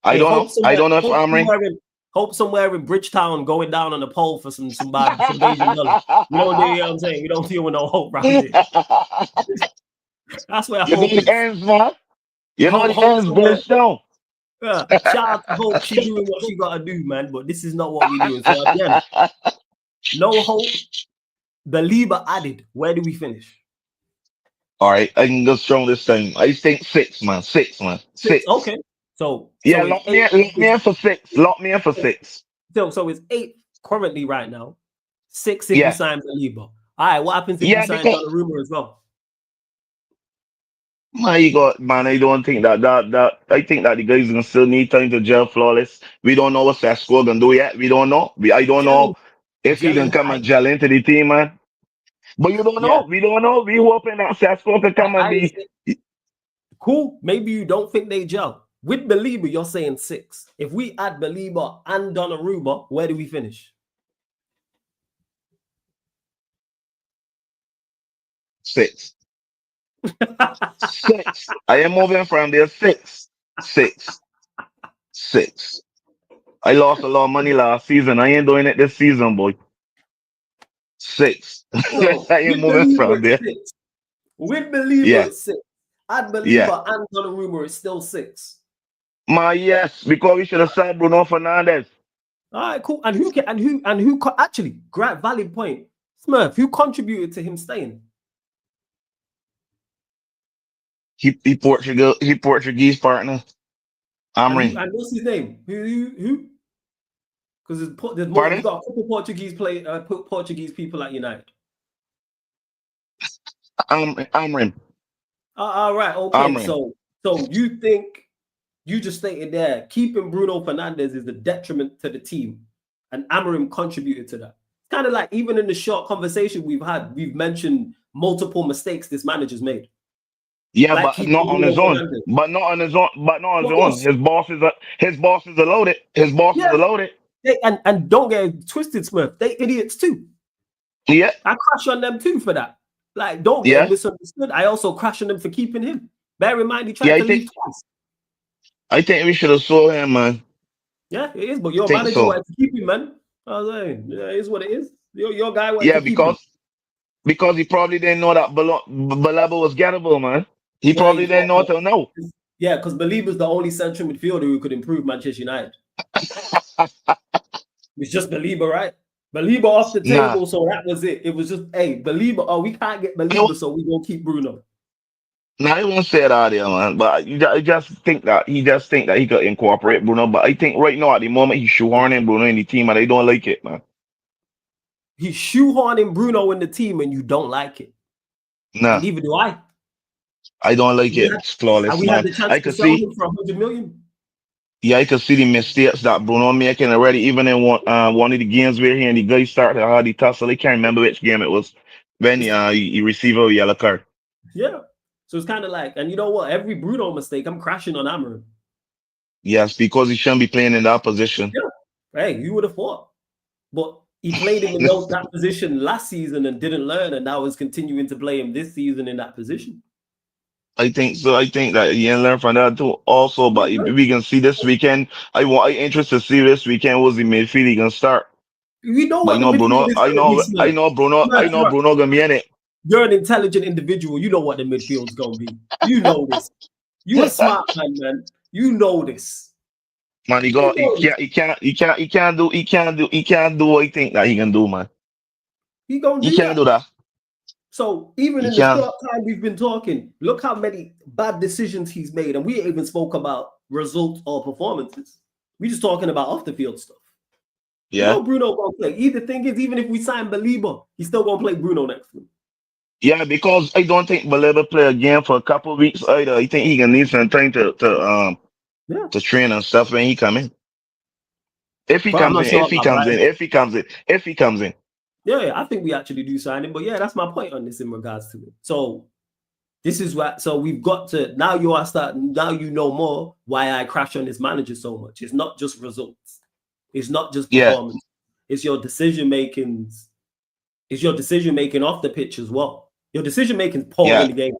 S5: I don't know if Amarim.
S1: Hope somewhere in Bridgetown going down on the pole for some Bajan dollars. You know what I'm saying? We don't deal with no hope around here. That's where hope is.
S5: Ends, man. You know the ends, Bridgetown.
S1: Yeah. Shout out to Hope. She's doing what she gotta do, man. But this is not what we're doing. So again, no hope. Belieber added. Where do we finish?
S5: All right, I can go strong this time. I think 6, man. 6, man. 6.
S1: Okay. So
S5: lock me in for 6. Lock me in for 6.
S1: So it's 8 currently right now. 6 if we sign Belieber. All right, what happens if we sign Donnarumma as well?
S5: I don't think that I think that the guys gonna still need time to gel flawless. We don't know what Sasco gonna do yet. We don't know. I don't know if he can come and gel into the team, man. But you don't know. We don't know. We hoping that Sasco can come and be
S1: cool. Maybe you don't think they gel. With Belieber, you're saying 6. If we add Belieber and Donnarumma, where do we finish?
S5: 6. 6. I am moving from there. 6. I lost a lot of money last season. I ain't doing it this season, boy. 6. I ain't moving from there.
S1: 6. With Belieber, 6. Add Belieber and Donnarumma is still 6.
S5: Yes, because we should have signed Bruno Fernandes.
S1: All right, cool. And who actually, great valid point. Smurf, who contributed to him staying?
S5: He Portuguese partner. Amarim.
S1: And what's his name? Who? Because there's more. We've got a couple Portuguese people at United.
S5: Amarim.
S1: All right. Okay. Amarim. So you think you just stated there keeping Bruno Fernandes is a detriment to the team, and Amarim contributed to that. It's kind of like even in the short conversation we've had, we've mentioned multiple mistakes this manager's made.
S5: Yeah, like but not on his own. But not on his own. His boss is loaded. His boss is loaded.
S1: And don't get it twisted, Smurf. They idiots too.
S5: Yeah.
S1: I crash on them too for that. Like, don't get misunderstood. I also crash on them for keeping him. Bear in mind, he tried to leave twice.
S5: I think we should have saw him, man.
S1: Yeah, it is. But your manager wanted to keep him, man. I was saying, it is what it is. Your guy wanted to keep him.
S5: Because he probably didn't know that Balaba was gettable, man. He probably didn't know to know.
S1: Yeah, because Belieber's the only central midfielder who could improve Manchester United. It's just Belieber, right? Belieber off the table, so that was it. It was just, hey, Belieber, we can't get Belieber, so we gonna keep Bruno.
S5: No, I won't say that there, man. But I just think that he could incorporate Bruno. But I think right now at the moment he's shoehorning Bruno in the team, and I don't like it, man.
S1: He's shoehorning Bruno in the team, and you don't like it.
S5: Nah,
S1: neither do I.
S5: I don't like it. It's flawless, man. I could see
S1: him for 100 million.
S5: Yeah, I could see the mistakes that Bruno making already. Even in one of the games where he and the guy started a hardy tussle. I can't remember which game it was when he received a yellow card.
S1: Yeah. So it's kind of like, and you know what? Every Bruno mistake, I'm crashing on Amarim.
S5: Yes, because he shouldn't be playing in that position.
S1: Yeah. Hey, you would have thought. But he played him in that position last season and didn't learn, and now is continuing to play him this season in that position.
S5: I think so. I think that he can learn from that too. Also, but we can see this weekend. I'm interested to see this weekend was the midfield he can start.
S1: We know
S5: But
S1: what the
S5: Bruno,
S1: midfield is going to be, Smith.
S5: I know Bruno gonna be in it.
S1: You're an intelligent individual. You know what the midfield's going to be. You know this. You a smart man. You know this.
S5: Man, he can't do what he think that he can do, man.
S1: He gonna
S5: He can't do that.
S1: So even
S5: He
S1: in the short time we've been talking, look how many bad decisions he's made, and we ain't even spoke about results or performances. We just talking about off the field stuff.
S5: Yeah.
S1: You know Bruno gonna play. The thing is, even if we sign Belieber, he's still gonna play Bruno next week.
S5: Yeah, because I don't think Belieber play again for a couple of weeks either. I think he can need some time to train and stuff when he come in. If he comes in.
S1: Yeah, I think we actually do sign him. But yeah, that's my point on this in regards to it. So this is what. So we've got to now. Now you know more why I crash on this manager so much. It's not just results. It's not just performance. Yeah. It's your decision makings. It's your decision making off the pitch as well. Your decision making is poor in the game.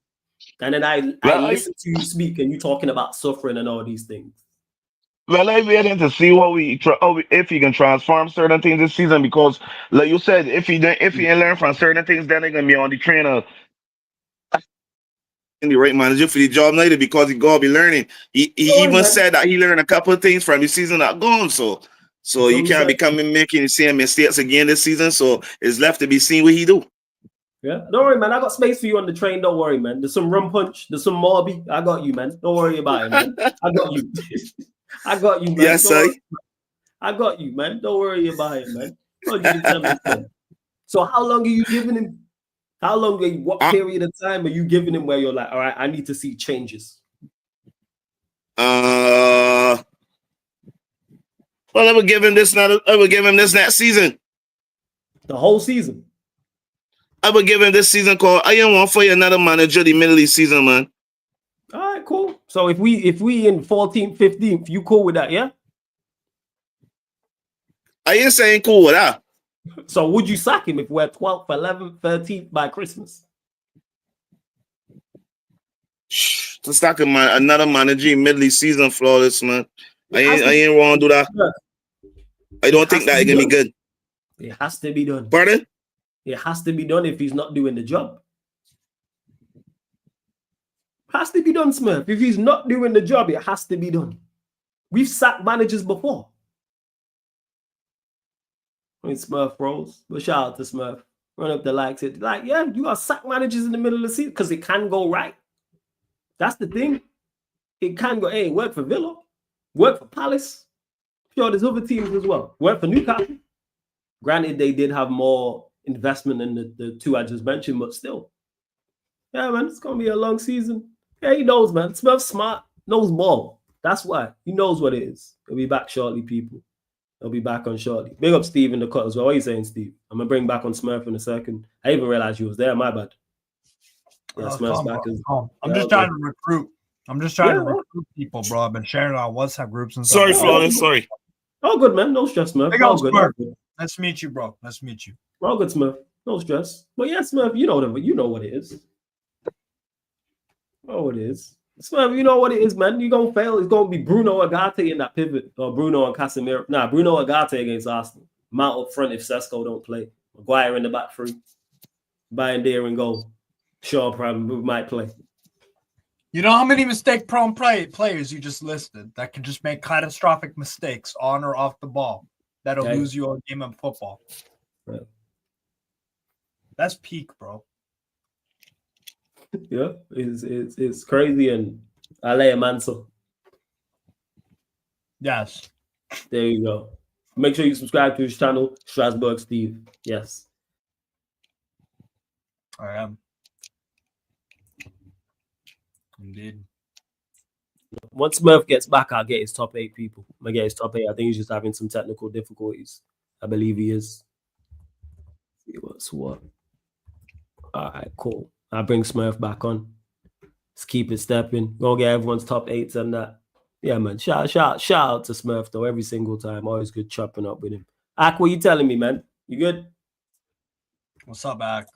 S1: And then I listen to you speak and you talking about suffering and all these things.
S5: Well, I'm waiting to see if he can transform certain things this season, because, like you said, if he learn from certain things, then they're gonna be on the trainer and the right manager for the job later, because he gonna be learning. He even said that he learned a couple of things from the season that gone. So you can't be making the same mistakes again this season. So it's left to be seen what he do.
S1: Yeah, don't worry, man. I got space for you on the train. Don't worry, man. There's some rum punch. There's some Morby. I got you, man. Don't worry about it, man. I got you. I got you, man.
S5: Yes, sir.
S1: I got you, man. Don't worry about it, man. So how long are you giving him? What period of time are you giving him where you're like, all right, I need to see changes?
S5: Well, I would give him this next season.
S1: The whole season.
S5: I would give him this season called I don't want for another manager the middle of the season, man.
S1: All right, cool. So if we in 14th, 15th, you cool with that, yeah?
S5: I ain't saying cool with that.
S1: So would you sack him if we're 12th, 11th, 13th by Christmas?
S5: To sack him, man, another manager middle of the season flawless, man. I ain't want to do that. I don't think that it's gonna be good.
S1: It has to be done.
S5: Pardon?
S1: It has to be done if he's not doing the job. Has to be done, Smurf. If he's not doing the job, it has to be done. We've sacked managers before. I mean, Smurf rolls. But shout out to Smurf. Run up the likes. Like, yeah, you got sack managers in the middle of the season because it can go right. That's the thing. It can go, hey, work for Villa, work for Palace. Sure, there's other teams as well. Work for Newcastle. Granted, they did have more investment than the two I just mentioned, but still. Yeah, man, it's going to be a long season. Yeah, he knows, man. Smurf's smart, knows ball. That's why. He knows what it is. He'll be back shortly, people. He'll be back on shortly. Big up Steve in the cut as well. What are you saying, Steve? I'm going to bring back on Smurf in a second. I even realized you was there. My bad.
S6: Yeah, Smurf's back. I'm just trying to recruit. I'm just trying to recruit people, bro. I've been sharing on WhatsApp groups and stuff.
S5: Sorry, Flawless. Sorry.
S1: Oh, good, man. No stress, Smurf.
S6: All good. Smurf. Nice to meet you, bro. Nice to meet you.
S1: All good, Smurf. No stress. But yeah, Smurf, you know what it is. Oh, it is. Smurf, you know what it is, man. You're going to fail. It's going to be Bruno Agate in that pivot, or Bruno and Casemiro. Nah, Bruno Agate against Arsenal. Mount up front if Sesko don't play. Maguire in the back three. Bayern there and goal. Shaw probably might play.
S6: You know how many mistake-prone players you just listed that can just make catastrophic mistakes on or off the ball that'll lose you a game of football?
S1: Right.
S6: That's peak, bro.
S1: Yeah, it's crazy, and Ale Manso.
S6: Yes.
S1: There you go. Make sure you subscribe to his channel, Strasbourg Steve. Yes.
S6: I am. Indeed.
S1: Once Smurf gets back, I'll get his top 8 people. I'll get his top 8. I think he's just having some technical difficulties. I believe he is. See what's what. All right, cool. I'll bring Smurf back on. Let's keep it stepping. Go get everyone's top 8s and that. Yeah, man. Shout out to Smurf, though, every single time. Always good chopping up with him. Ak, what you telling me, man? You good?
S6: What's up, Ak?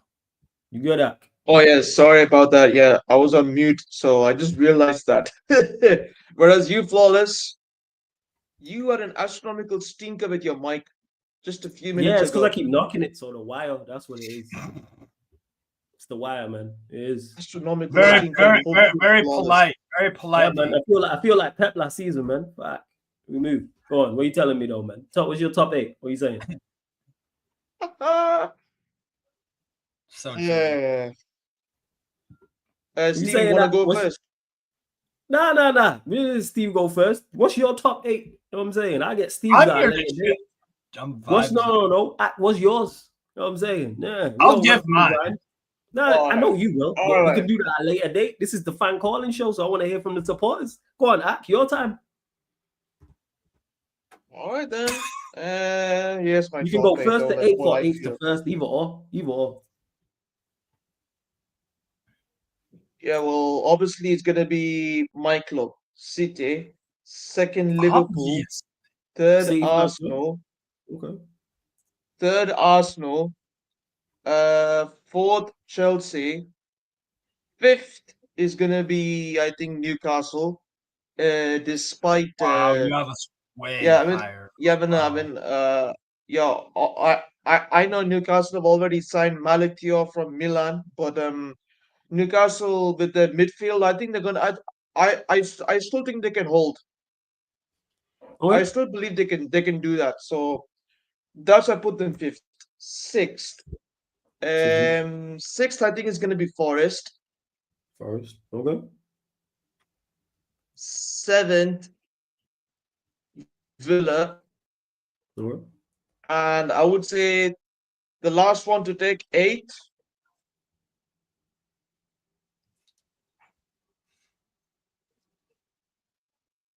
S1: You good, Ak?
S7: Oh, yeah, sorry about that. Yeah, I was on mute, so I just realized that. Whereas you, Flawless, you are an astronomical stinker with your mic. just a few
S1: Yeah,
S7: minutes
S1: it's because
S7: ago.
S1: I keep knocking it. So the wire, that's what it is. It's the wire, man. It is.
S7: Astronomical.
S6: Very polite. Very polite.
S1: Yeah, man. I feel like Pep last season, man. Fuck. We move. Go on. What are you telling me though, man? What's your top 8? What are you saying?
S6: So
S7: Yeah. Steve, you
S1: saying
S7: want to
S1: that-
S7: go
S1: what's-
S7: first?
S1: Nah. Steve go first. What's your top 8? You know what I'm saying? I get Steve's
S6: I'm
S1: out
S6: here
S1: later
S6: to
S1: date. What's no? What's yours? You know what I'm saying? Yeah.
S6: I'll give mine.
S1: No, I know you will.
S7: All
S1: But we
S7: right.
S1: can do that at a later date. This is the fan calling show, so I want to hear from the supporters. Go on, Ak, your time.
S7: All right then. Yes, my
S1: You can go
S7: top
S1: first
S7: eight,
S1: to
S7: that's
S1: 8
S7: what
S1: or
S7: I
S1: 8
S7: feel.
S1: to first. Either or.
S7: Yeah, well, obviously it's gonna be my club, City. Second, Liverpool.
S6: Obvious.
S7: Third,
S1: City first,
S7: Arsenal.
S1: Okay.
S7: Third, Arsenal. Fourth, Chelsea. Fifth is gonna be, I think, Newcastle. Despite
S6: Wow, you have us way
S7: yeah, I mean,
S6: higher.
S7: yeah, I know Newcastle have already signed Malik Thiaw from Milan, but Newcastle with the midfield, I think they're gonna. I still think they can hold.
S1: Okay.
S7: I still believe they can do that. So that's I put them fifth. Sixth, sixth I think is gonna be Forest.
S1: Forest. Okay.
S7: Seventh, Villa,
S1: Okay.
S7: and I would say the last one to take eighth.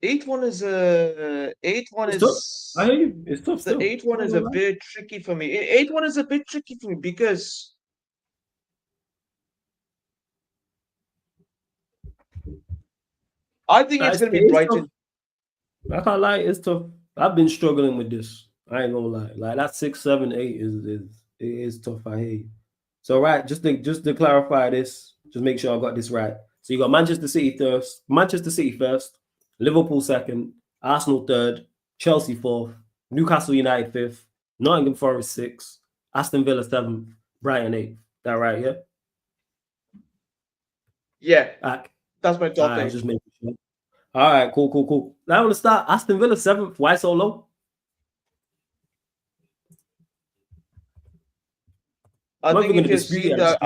S7: Eighth one is
S1: Tough. I hear you. It's tough
S7: the
S1: still.
S7: eighth one is a bit tricky for me. Eighth one is a bit tricky for me because I think it's gonna be Brighton.
S1: Tough. I can't lie, it's tough. I've been struggling with this. I ain't gonna lie. Like that 6, 7, 8 is tough. I hear you. So right, just to clarify this, just make sure I got this right. So you got Manchester City first, Liverpool second, Arsenal third, Chelsea fourth, Newcastle United fifth, Nottingham Forest sixth, Aston Villa seventh, Brighton eighth. That right? Yeah.
S7: Yeah, that's my top
S1: right,
S7: eight.
S1: Just making sure. All right, cool. Now I want to start. Aston Villa seventh. Why so low?
S7: I think if you've seen the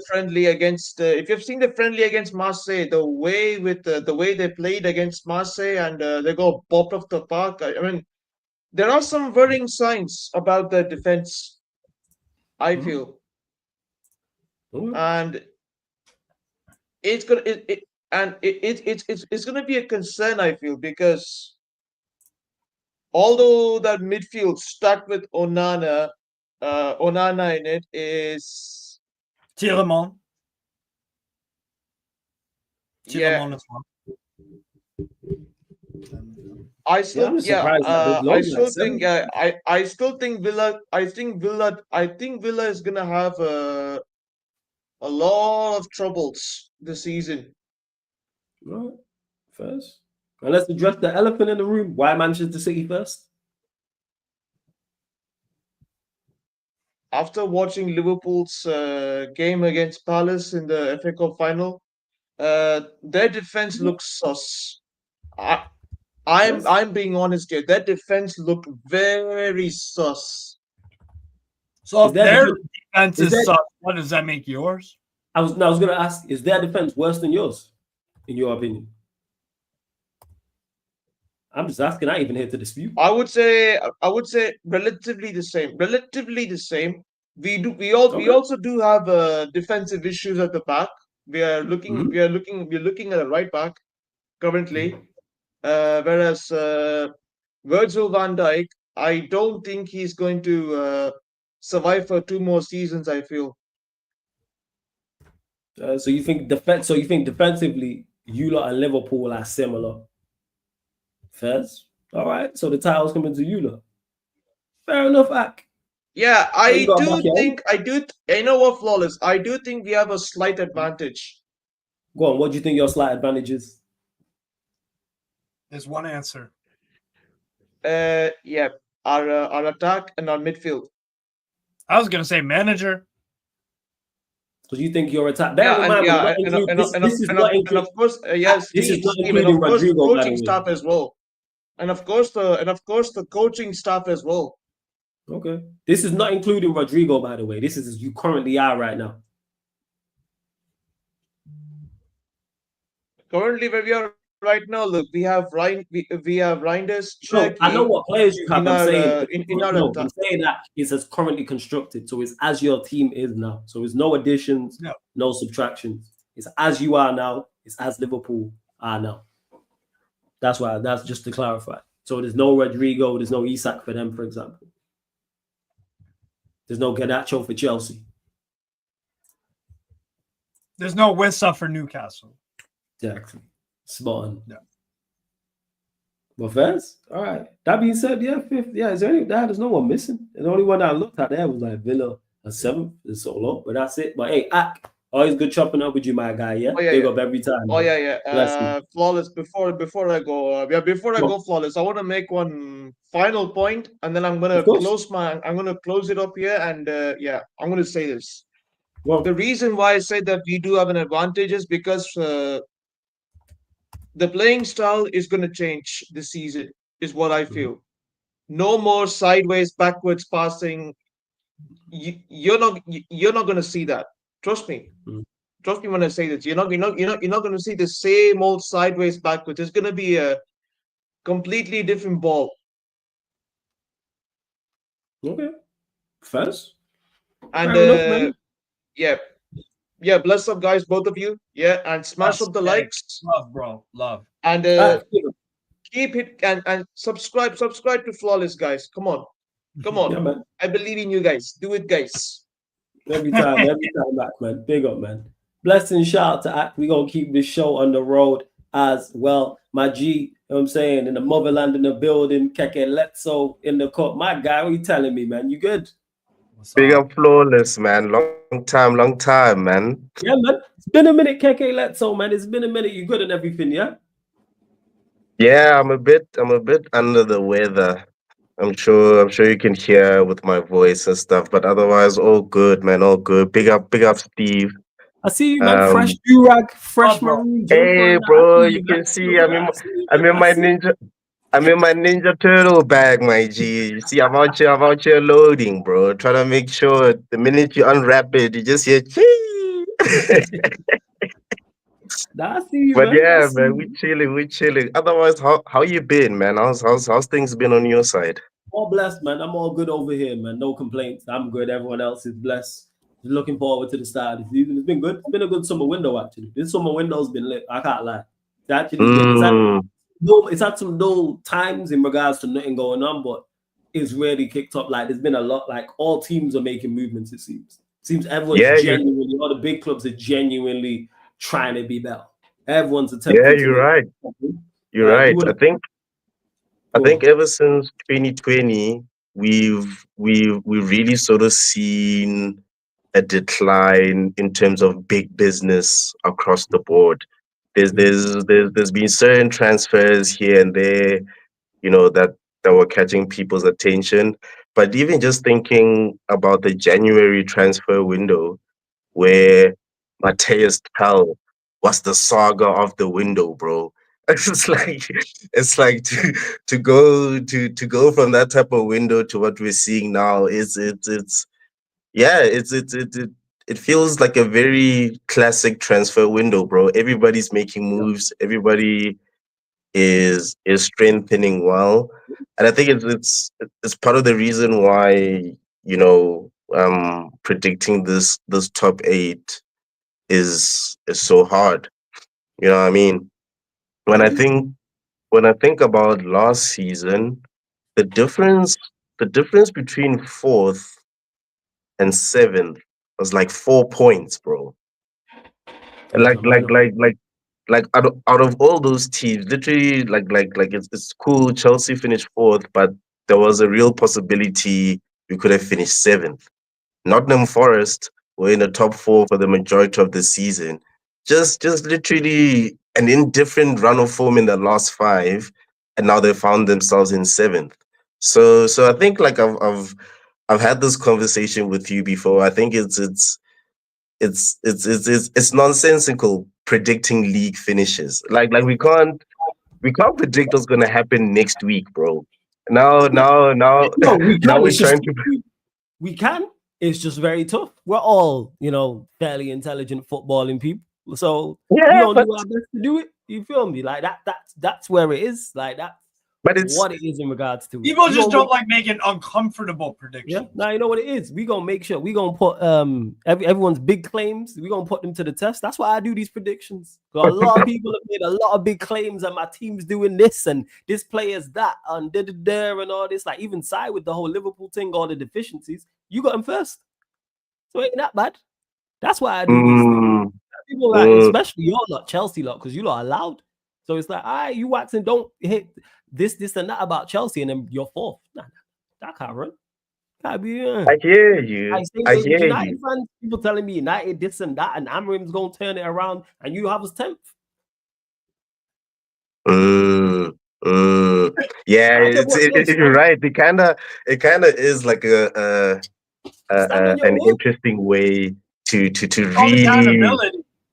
S7: friendly against if you've seen the friendly against Marseille, the way they played against Marseille and they go popped off the park. I mean, there are some worrying signs about the defense. I feel, and it's gonna be a concern. I feel because although that midfield stuck with Onana in it is
S6: Tielemans.
S7: Yeah.
S6: As well.
S7: I still think Villa. I think Villa is gonna have a lot of troubles this season.
S1: Right. First, and let's address the elephant in the room. Why Manchester City first?
S7: After watching Liverpool's game against Palace in the FA Cup final, their defense looks sus. I'm being honest here. Their defense looked very sus.
S6: So if their defense is sus, what does that make yours?
S1: I was going to ask: is their defense worse than yours, in your opinion? I'm just asking. I even here to dispute.
S7: I would say relatively the same. Relatively the same. We also do have defensive issues at the back. We're looking at the right back currently. Whereas Virgil van Dijk, I don't think he's going to survive for 2 more seasons. I feel.
S1: So you think defensively, you lot and Liverpool are similar. Fairs. All right. So the title's coming to you lot. Fair enough, Ak.
S7: Yeah, I know what, Flawless. I do think we have a slight advantage.
S1: Go on. What do you think your slight advantage is?
S6: There's one answer.
S7: Yeah. our attack and our midfield.
S6: I was gonna say manager.
S1: Because you think your attack.
S7: Yeah,
S1: Bear in
S7: and
S1: mind,
S7: yeah,
S1: this is not
S7: and of course,
S1: this is not
S7: Steve, and of
S1: including
S7: course the
S1: Rodrigo, by the
S7: coaching
S1: way.
S7: staff as well, and of course the coaching staff as well.
S1: Okay, this is not including Rodrigo, by the way. This is as you currently are right now.
S7: Currently, where we are right now, look, we have Reinders,
S1: No, I know
S7: Cherky
S1: what players you have.
S7: in
S1: I'm
S7: our
S1: saying
S7: in our
S1: no.
S7: attack.
S1: I'm saying that it's as currently constructed, so it's as your team is now. So it's no additions, no subtractions. It's as you are now. It's as Liverpool are now. That's why. That's just to clarify. So there's no Rodrigo. There's no Isak for them, for example. There's no Garnacho for Chelsea.
S6: There's no Wissa for Newcastle.
S1: Exactly. Spot on.
S6: Yeah.
S1: But first, all right. That being said, yeah, fifth. Yeah, is there any there's no one missing? The only one I looked at there was like Villa a 7th. It's so low, but that's it. But hey, Ak, always good chopping up with you, my guy. Yeah, big up every time.
S7: Oh
S1: man.
S7: yeah. Flawless. Before I go, go flawless. I want to make one final point, and then I'm gonna close it up here, and I'm gonna say this.
S1: Well,
S7: the reason why I say that we do have an advantage is because the playing style is going to change this season, is what I feel. No more sideways, backwards passing. You're not going to see that. Trust me. Trust me when I say this. You're not going to see the same old sideways, backwards. It's going to be a completely different ball.
S1: Okay. First.
S7: And yeah, bless up, guys, both of you. Yeah, and smash up the likes.
S6: Love, bro, love.
S7: And keep it and subscribe to Flawless, guys. Come on.
S1: Yeah,
S7: I believe in you guys. Do it, guys.
S1: Every time back, man. Big up, man. Blessing, shout out to Act. We gonna keep this show on the road as well. My G, you know what I'm saying? In the motherland, in the building, Keke Letso in the court. My guy, what you telling me, man? You good?
S8: Big up Flawless, man. Long time, man.
S1: Yeah, man. It's been a minute, Keke Letso, man. It's been a minute. You good and everything, yeah?
S8: Yeah, I'm a bit under the weather. I'm sure you can hear with my voice and stuff, but otherwise all good, man. All good. Big up Steve.
S1: I see you, man. Fresh durag, fresh maroon.
S8: Hey, bro, you can see I'm in my Ninja Turtle bag, my G. You see, I'm out here loading, bro. Trying to make sure the minute you unwrap it, you just hear chee. But yeah, man, we chilling. Otherwise, how you been, man? How's things been on your side?
S1: All blessed, man. I'm all good over here, man. No complaints. I'm good. Everyone else is blessed. Looking forward to the start of the season. It's been good. It's been a good summer window, actually. This summer window's been lit. I can't lie. It's actually been, it's had some dull times in regards to nothing going on, but it's really kicked up. Like, there's been a lot. Like, all teams are making movements, it seems. It seems everyone's genuinely, all the big clubs are genuinely trying to be better. Everyone's attempting.
S8: Yeah, you're right. You're right. I think ever since 2020, we've really sort of seen a decline in terms of big business across the board. There's been certain transfers here and there, you know, that were catching people's attention. But even just thinking about the January transfer window, where Mateus Tell was the saga of the window, bro. It's like to go from that type of window to what we're seeing now. It feels like a very classic transfer window, bro. Everybody's making moves. Everybody is strengthening well, and I think it's part of the reason why, you know, predicting this top 8 is so hard. You know what I mean? When I think about last season, the difference between 4th and 7th was like 4 points, bro. And like out of all those teams, literally like it's cool. Chelsea finished 4th, but there was a real possibility we could have finished 7th. Nottingham Forest were in the top 4 for the majority of the season. Just literally an indifferent run of form in the last 5, and now they found themselves in 7th. So I think like I've had this conversation with you before. I think it's nonsensical predicting league finishes. Like we can't predict what's gonna happen next week, bro. Now
S1: No, we
S8: now
S1: can.
S8: we're
S1: It's just
S8: trying to.
S1: we can. It's just very tough. We're all, fairly intelligent footballing people. So we
S8: Yeah,
S1: don't do our best to do it. You feel me? Like that's where it is. Like that's
S8: but it's
S1: what it is in regards to
S6: People
S1: it.
S6: just don't like making uncomfortable
S1: Yeah.
S6: predictions.
S1: Now you know what it is. We gonna make sure we gonna put everyone's big claims. We gonna put them to the test. That's why I do these predictions. A lot of people have made a lot of big claims that my team's doing this and this player's that and there and all this. Like even side with the whole Liverpool thing, all the deficiencies. You got them first, so ain't that bad. That's why I do these things. People like, especially y'all lot, Chelsea lot, because you lot are loud. So it's like, all right, you Watson, don't hit this and that about Chelsea, and then you're fourth. Nah, that can't run. Can't be.
S8: I hear you. I hear
S1: United
S8: you.
S1: fans, people telling me United this and that, and Amorim's gonna turn it around, and you have us 10th.
S8: Yeah, you're right. It kind of is like an interesting way to really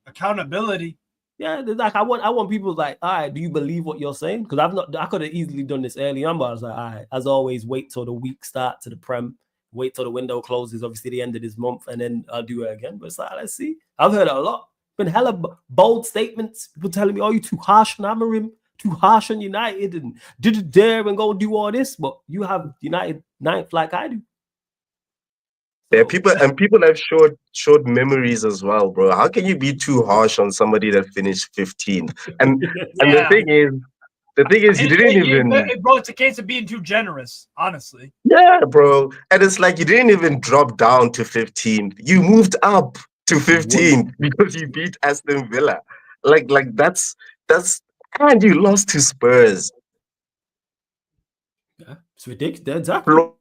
S7: accountability.
S1: Yeah, like I want people like, all right, do you believe what you're saying? Because I could have easily done this early on, but I was like, all right, as always, wait till the week start to the Prem, wait till the window closes, obviously the end of this month, and then I'll do it again. But it's like, let's see. I've heard it a lot. Been hella bold statements. People telling me, oh, you too harsh on Amorim, too harsh on United, and did it there and go do all this. But you have United 9th like I do.
S8: Yeah, people have short memories as well, bro. How can you be too harsh on somebody that finished 15th? And the thing is, you didn't even.
S6: Bro, it's a case of being too generous, honestly.
S8: Yeah, bro. And it's like you didn't even drop down to 15th. You moved up to 15th because you beat Aston Villa. Like that's and you lost to Spurs.
S1: Yeah, it's ridiculous. Exactly.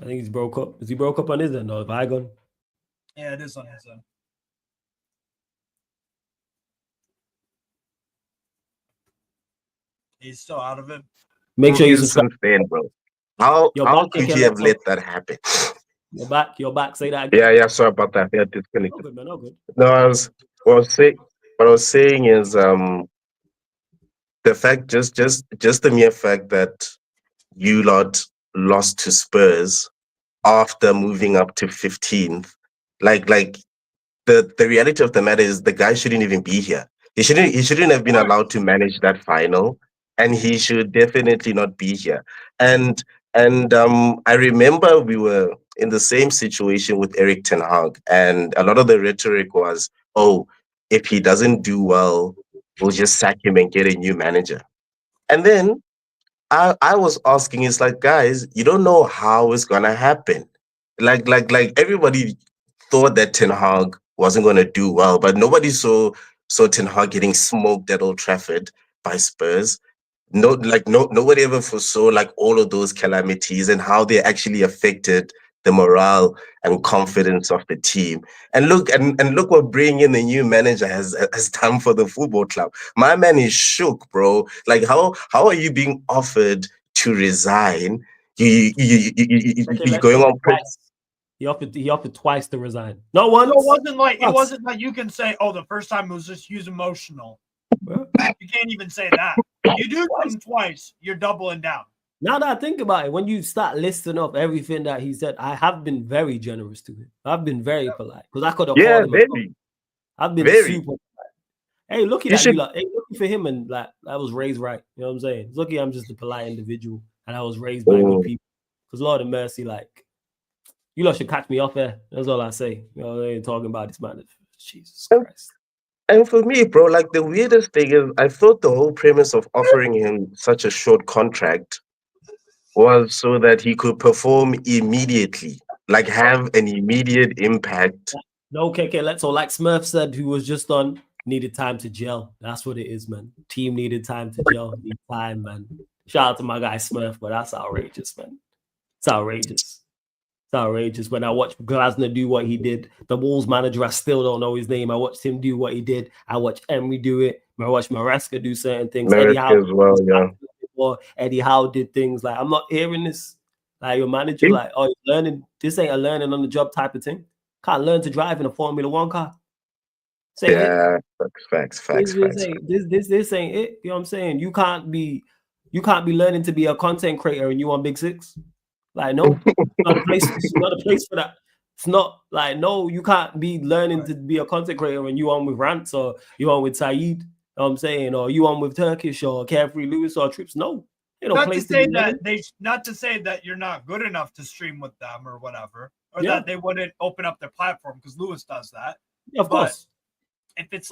S1: I think he's broke up. Is he broke up on his end or have I gone?
S6: Yeah, it is on his end. He's still out of it.
S1: Make sure you subscribe.
S8: Then, bro. How could you have let that happen?
S1: You're back. Say that again.
S8: Yeah. Sorry about that. Yeah, disconnected.
S1: Oh, good, man. Oh, good.
S8: No, what I was saying is the fact, just the mere fact that you lot lost to Spurs after moving up to 15th, like the reality of the matter is the guy shouldn't even be here. He shouldn't have been allowed to manage that final, and he should definitely not be here. And I remember we were in the same situation with Erik ten Hag, and a lot of the rhetoric was, "Oh, if he doesn't do well, we'll just sack him and get a new manager." And then I was asking, it's like, guys, you don't know how it's gonna happen. Like everybody thought that Ten Hag wasn't gonna do well, but nobody saw Ten Hag getting smoked at Old Trafford by Spurs. Nobody ever foresaw like all of those calamities and how they actually affected the morale and confidence of the team. And look what bringing in the new manager has done for the football club. My man is shook, bro. Like how are you being offered to resign? You going on
S1: twice. He offered twice to resign. Not once.
S6: So it wasn't like you can say, oh, the first time was just he's emotional. You can't even say that. You do something twice, you're doubling down.
S1: Now that I think about it, when you start listing up everything that he said, I have been very generous to him. I've been very polite because I could have called him. I've been super polite. Hey, lucky that you like. Hey, lucky for him, and like I was raised right. You know what I'm saying? It's lucky I'm just a polite individual, and I was raised by good people. Because Lord of mercy, like you lot should catch me off there. That's all I say. You know, they ain't talking about this man. Jesus Christ.
S8: And for me, bro, like the weirdest thing is, I thought the whole premise of offering him such a short contract was so that he could perform immediately, like have an immediate impact.
S1: No, KK. So like Smurf said, who was just on, needed time to gel. That's what it is, man. Team needed time to gel. Need time, man. Shout out to my guy Smurf, but that's outrageous, man. It's outrageous. It's outrageous. When I watched Glasner do what he did, the Wolves manager, I still don't know his name. I watched him do what he did. I watched Emery do it. I watched Maresca do certain things. Eddie Howe
S8: as well, yeah.
S1: Eddie Howe did things like, I'm not hearing this. Like your manager, like, oh, you're learning. This ain't a learning on the job type of thing. Can't learn to drive in a Formula One car.
S8: Yeah, facts.
S1: This ain't it. You know what I'm saying? You can't be learning to be a content creator and you on Big Six. Like, no, it's not a place for that. It's not like, no, you can't be learning to be a content creator and you on with Rants or you on with Saeed. You know what I'm saying? Or you on with Turkish or Carefree Lewis or Trips. No.
S6: Not to say that you're not good enough to stream with them or whatever, or that they wouldn't open up their platform, because Lewis does that.
S1: Yeah, of course.
S6: If it's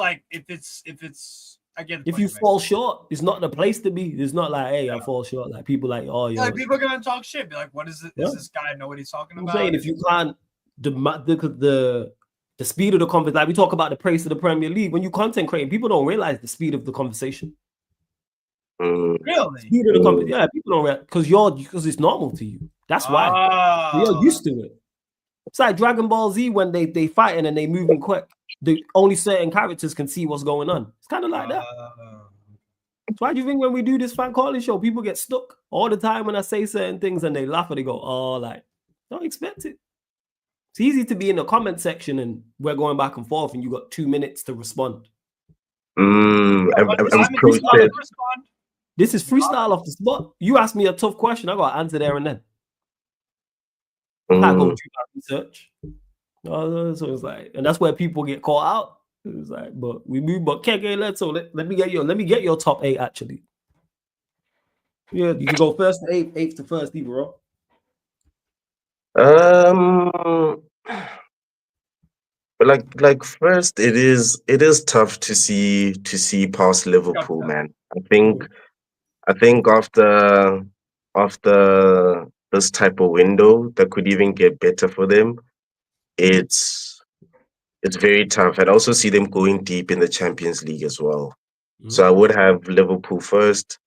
S6: again,
S1: if you fall short, it's not the place to be. It's not like, hey, I fall short. Like people like, oh,
S6: yeah, like people are gonna talk shit. Be like, what is it? Does this guy know what he's talking about?
S1: I'm saying if you can't the speed of the conversation, like we talk about the pace of the Premier League, when you content creating, people don't realize the speed of the conversation.
S6: Really?
S1: Speed of the conversation, yeah, people don't realize because it's normal to you. That's why you're used to it. It's like Dragon Ball Z when they fighting and they moving quick. The only certain characters can see what's going on. It's kind of like that. So why do you think when we do this fan calling show, people get stuck all the time when I say certain things and they laugh and they go, oh, like, don't expect it. It's easy to be in the comment section and we're going back and forth and you got 2 minutes to respond. This is freestyle off the spot. You ask me a tough question, I got to answer there and then. I go do my research. So it's like, and that's where people get caught out. It's like, but we move, but KK, let me get your top 8 actually. Yeah, you can go first to 8th to first, either, bro.
S8: But like first, it is tough to see past Liverpool, man. I think after this type of window that could even get better for them, it's very tough. I'd also see them going deep in the Champions League as well. So I would have Liverpool first.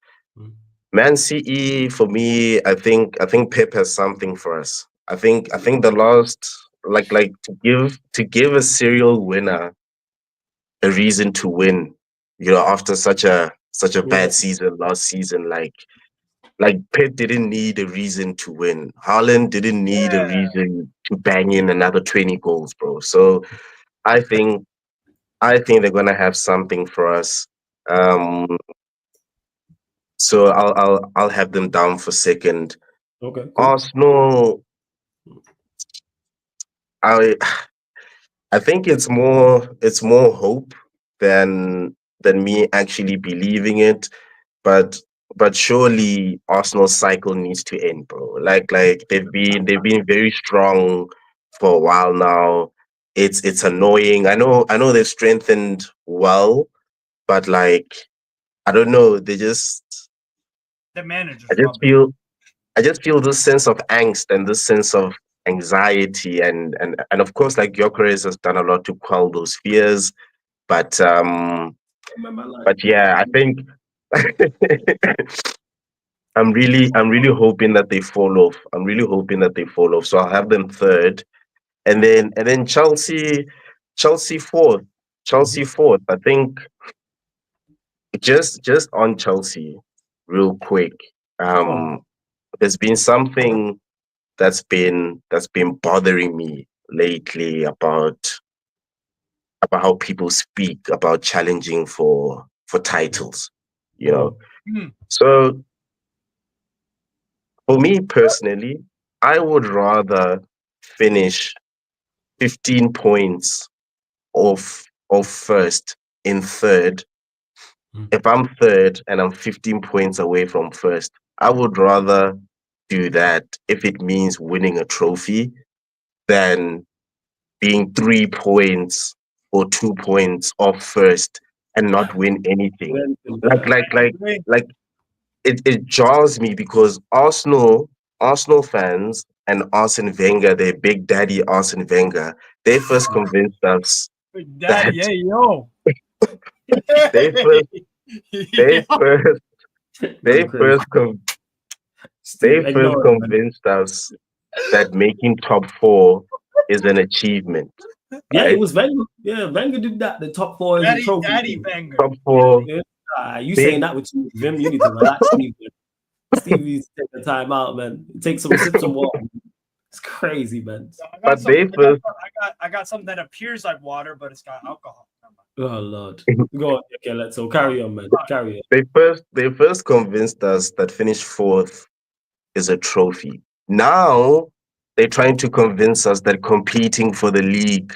S8: Man City, for me, I think Pep has something for us. I think the last like to give a serial winner a reason to win, after such a bad season last season, like Pep didn't need a reason to win. Haaland didn't need a reason to bang in another 20 goals, bro. So I think they're gonna have something for us. So I'll have them down for second.
S1: Okay. Cool.
S8: Arsenal, I think it's more hope than me actually believing it, but surely Arsenal's cycle needs to end, bro. Like they've been very strong for a while now. It's annoying. I know they've strengthened well, but like I don't know. The
S6: manager.
S8: I just feel this sense of angst and this sense of anxiety and of course, like Gyökeres has done a lot to quell those fears, but yeah, I think I'm really hoping that they fall off. So I'll have them third, and then Chelsea fourth. I think just on Chelsea, real quick. There's been something that's been bothering me lately about how people speak about challenging for titles, So for me personally, I would rather finish 15 points off first in third. If I'm third and I'm 15 points away from first, I would rather do that if it means winning a trophy than being 3 points or 2 points off first and not win anything. Like it jars me because Arsenal fans and Arsene Wenger, their big daddy Arsene Wenger, they first convinced us that they first convinced us that making top 4 is an achievement.
S1: Yeah,
S8: Right?
S1: it was Wenger. Yeah, Wenger did that. The top 4 is a trophy.
S6: Daddy Wenger.
S8: Top 4.
S1: Yeah. You saying that with Vim? You need to relax, Steve. Steve needs to take the time out, man. Take some sips of water. It's crazy, man.
S6: I got something that appears like water, but it's got alcohol.
S1: Oh Lord. Go on. Okay, let's carry on, man. Carry on.
S8: They first convinced us that finish 4th is a trophy. Now they're trying to convince us that competing for the league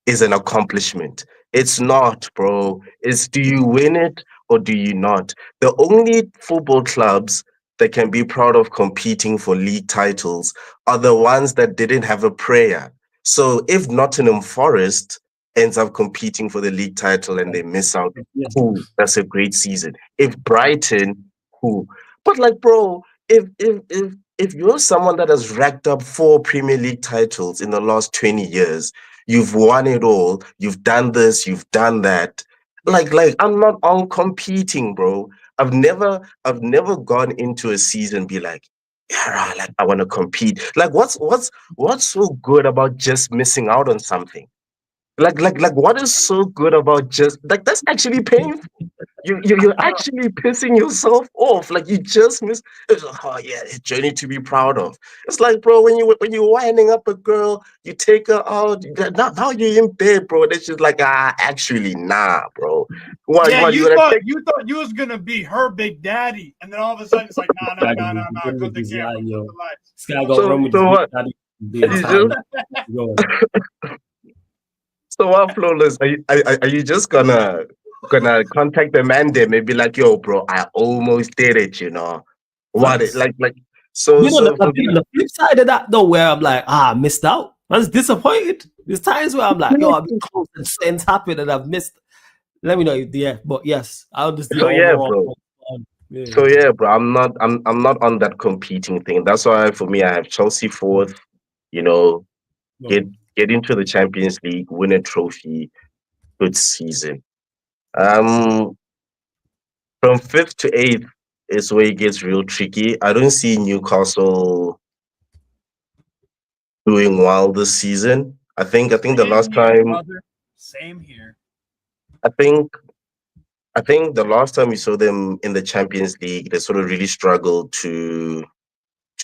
S8: is an accomplishment. It's not, bro. It's do you win it or do you not? The only football clubs that can be proud of competing for league titles are the ones that didn't have a prayer. So if Nottingham Forest ends up competing for the league title and they miss out, cool, that's a great season. If Brighton, cool. But like, bro, if you're someone that has racked up 4 Premier League titles in the last 20 years, you've won it all, you've done this, you've done that. Like I'm not on competing, bro. I've never gone into a season be like, yeah, like I want to compete. Like what's so good about just missing out on something? Like what is so good about just like that's actually painful. You're actually pissing yourself off. Like you just miss. It's like, oh yeah, a journey to be proud of. It's like, bro, when you're winding up a girl, you take her out. Now you're in bed, bro. That's just like actually nah, bro.
S6: You thought you was gonna be her big daddy, and then all of a sudden it's like nah. Cut the camera. Cut the lights.
S1: This guy got wrong with his
S8: what?
S1: daddy.
S8: So what, Flawless? Are you just gonna contact the man there? Maybe like, yo, bro, I almost did it. You know what? Like so.
S1: The flip side of that though, where I'm like, I missed out. I was disappointed. There's times where I'm like, yo, I've been close and things happen and I've missed. Let me know. Yeah, but yes, I'll just.
S8: So yeah, bro. So yeah, bro. I'm not on that competing thing. That's why for me, I have Chelsea 4th. You know, get into the Champions League, win a trophy, good season. From 5th to 8th is where it gets real tricky. I don't see Newcastle doing well this season. I think the last time.
S6: Same here.
S8: I think the last time we saw them in the Champions League, they sort of really struggled to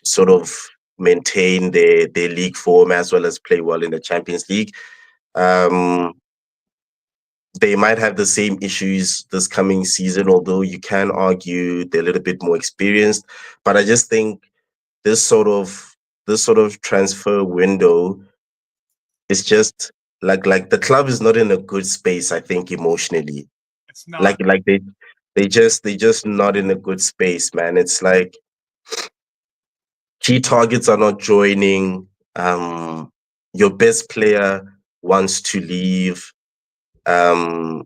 S8: sort of maintain their league form as well as play well in the Champions League. They might have the same issues this coming season, although you can argue they're a little bit more experienced. But I just think this sort of transfer window is just like the club is not in a good space, I think, emotionally.
S6: It's not.
S8: Like they just not in a good space, man. It's like key targets are not joining. Your best player wants to leave. The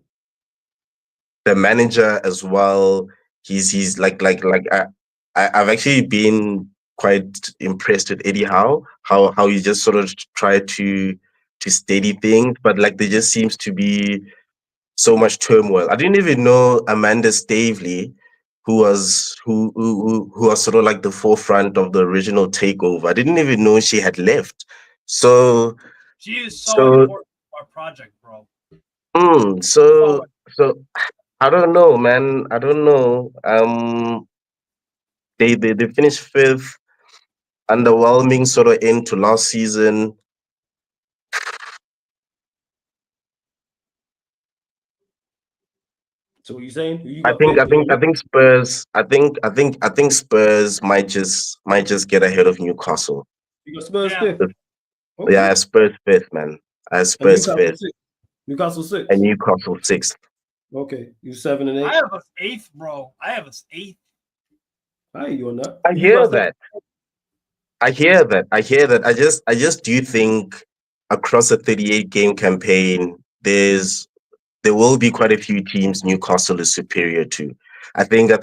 S8: manager as well. He's like I've actually been quite impressed with Eddie Howe. How he just sort of tried to steady things, but like there just seems to be so much turmoil. I didn't even know Amanda Stavely, who was sort of like the forefront of the original takeover. I didn't even know she had left. So
S6: she is so important to our project, bro.
S8: So I don't know, man. I don't know. They finished 5th, underwhelming sort of end to last season.
S1: So what are you saying?
S8: I think Spurs. I think Spurs might just get ahead of Newcastle.
S1: You got Spurs 5th.
S8: Okay. Yeah, Spurs 5th, man. Spurs 5th.
S1: Newcastle 6th.
S8: And Newcastle 6th.
S1: Okay, you 7 and 8.
S6: I have us 8th, bro. I have us 8th.
S1: How are you on that?
S8: I hear that. I just do think across a 38 game campaign, there will be quite a few teams Newcastle is superior to. I think that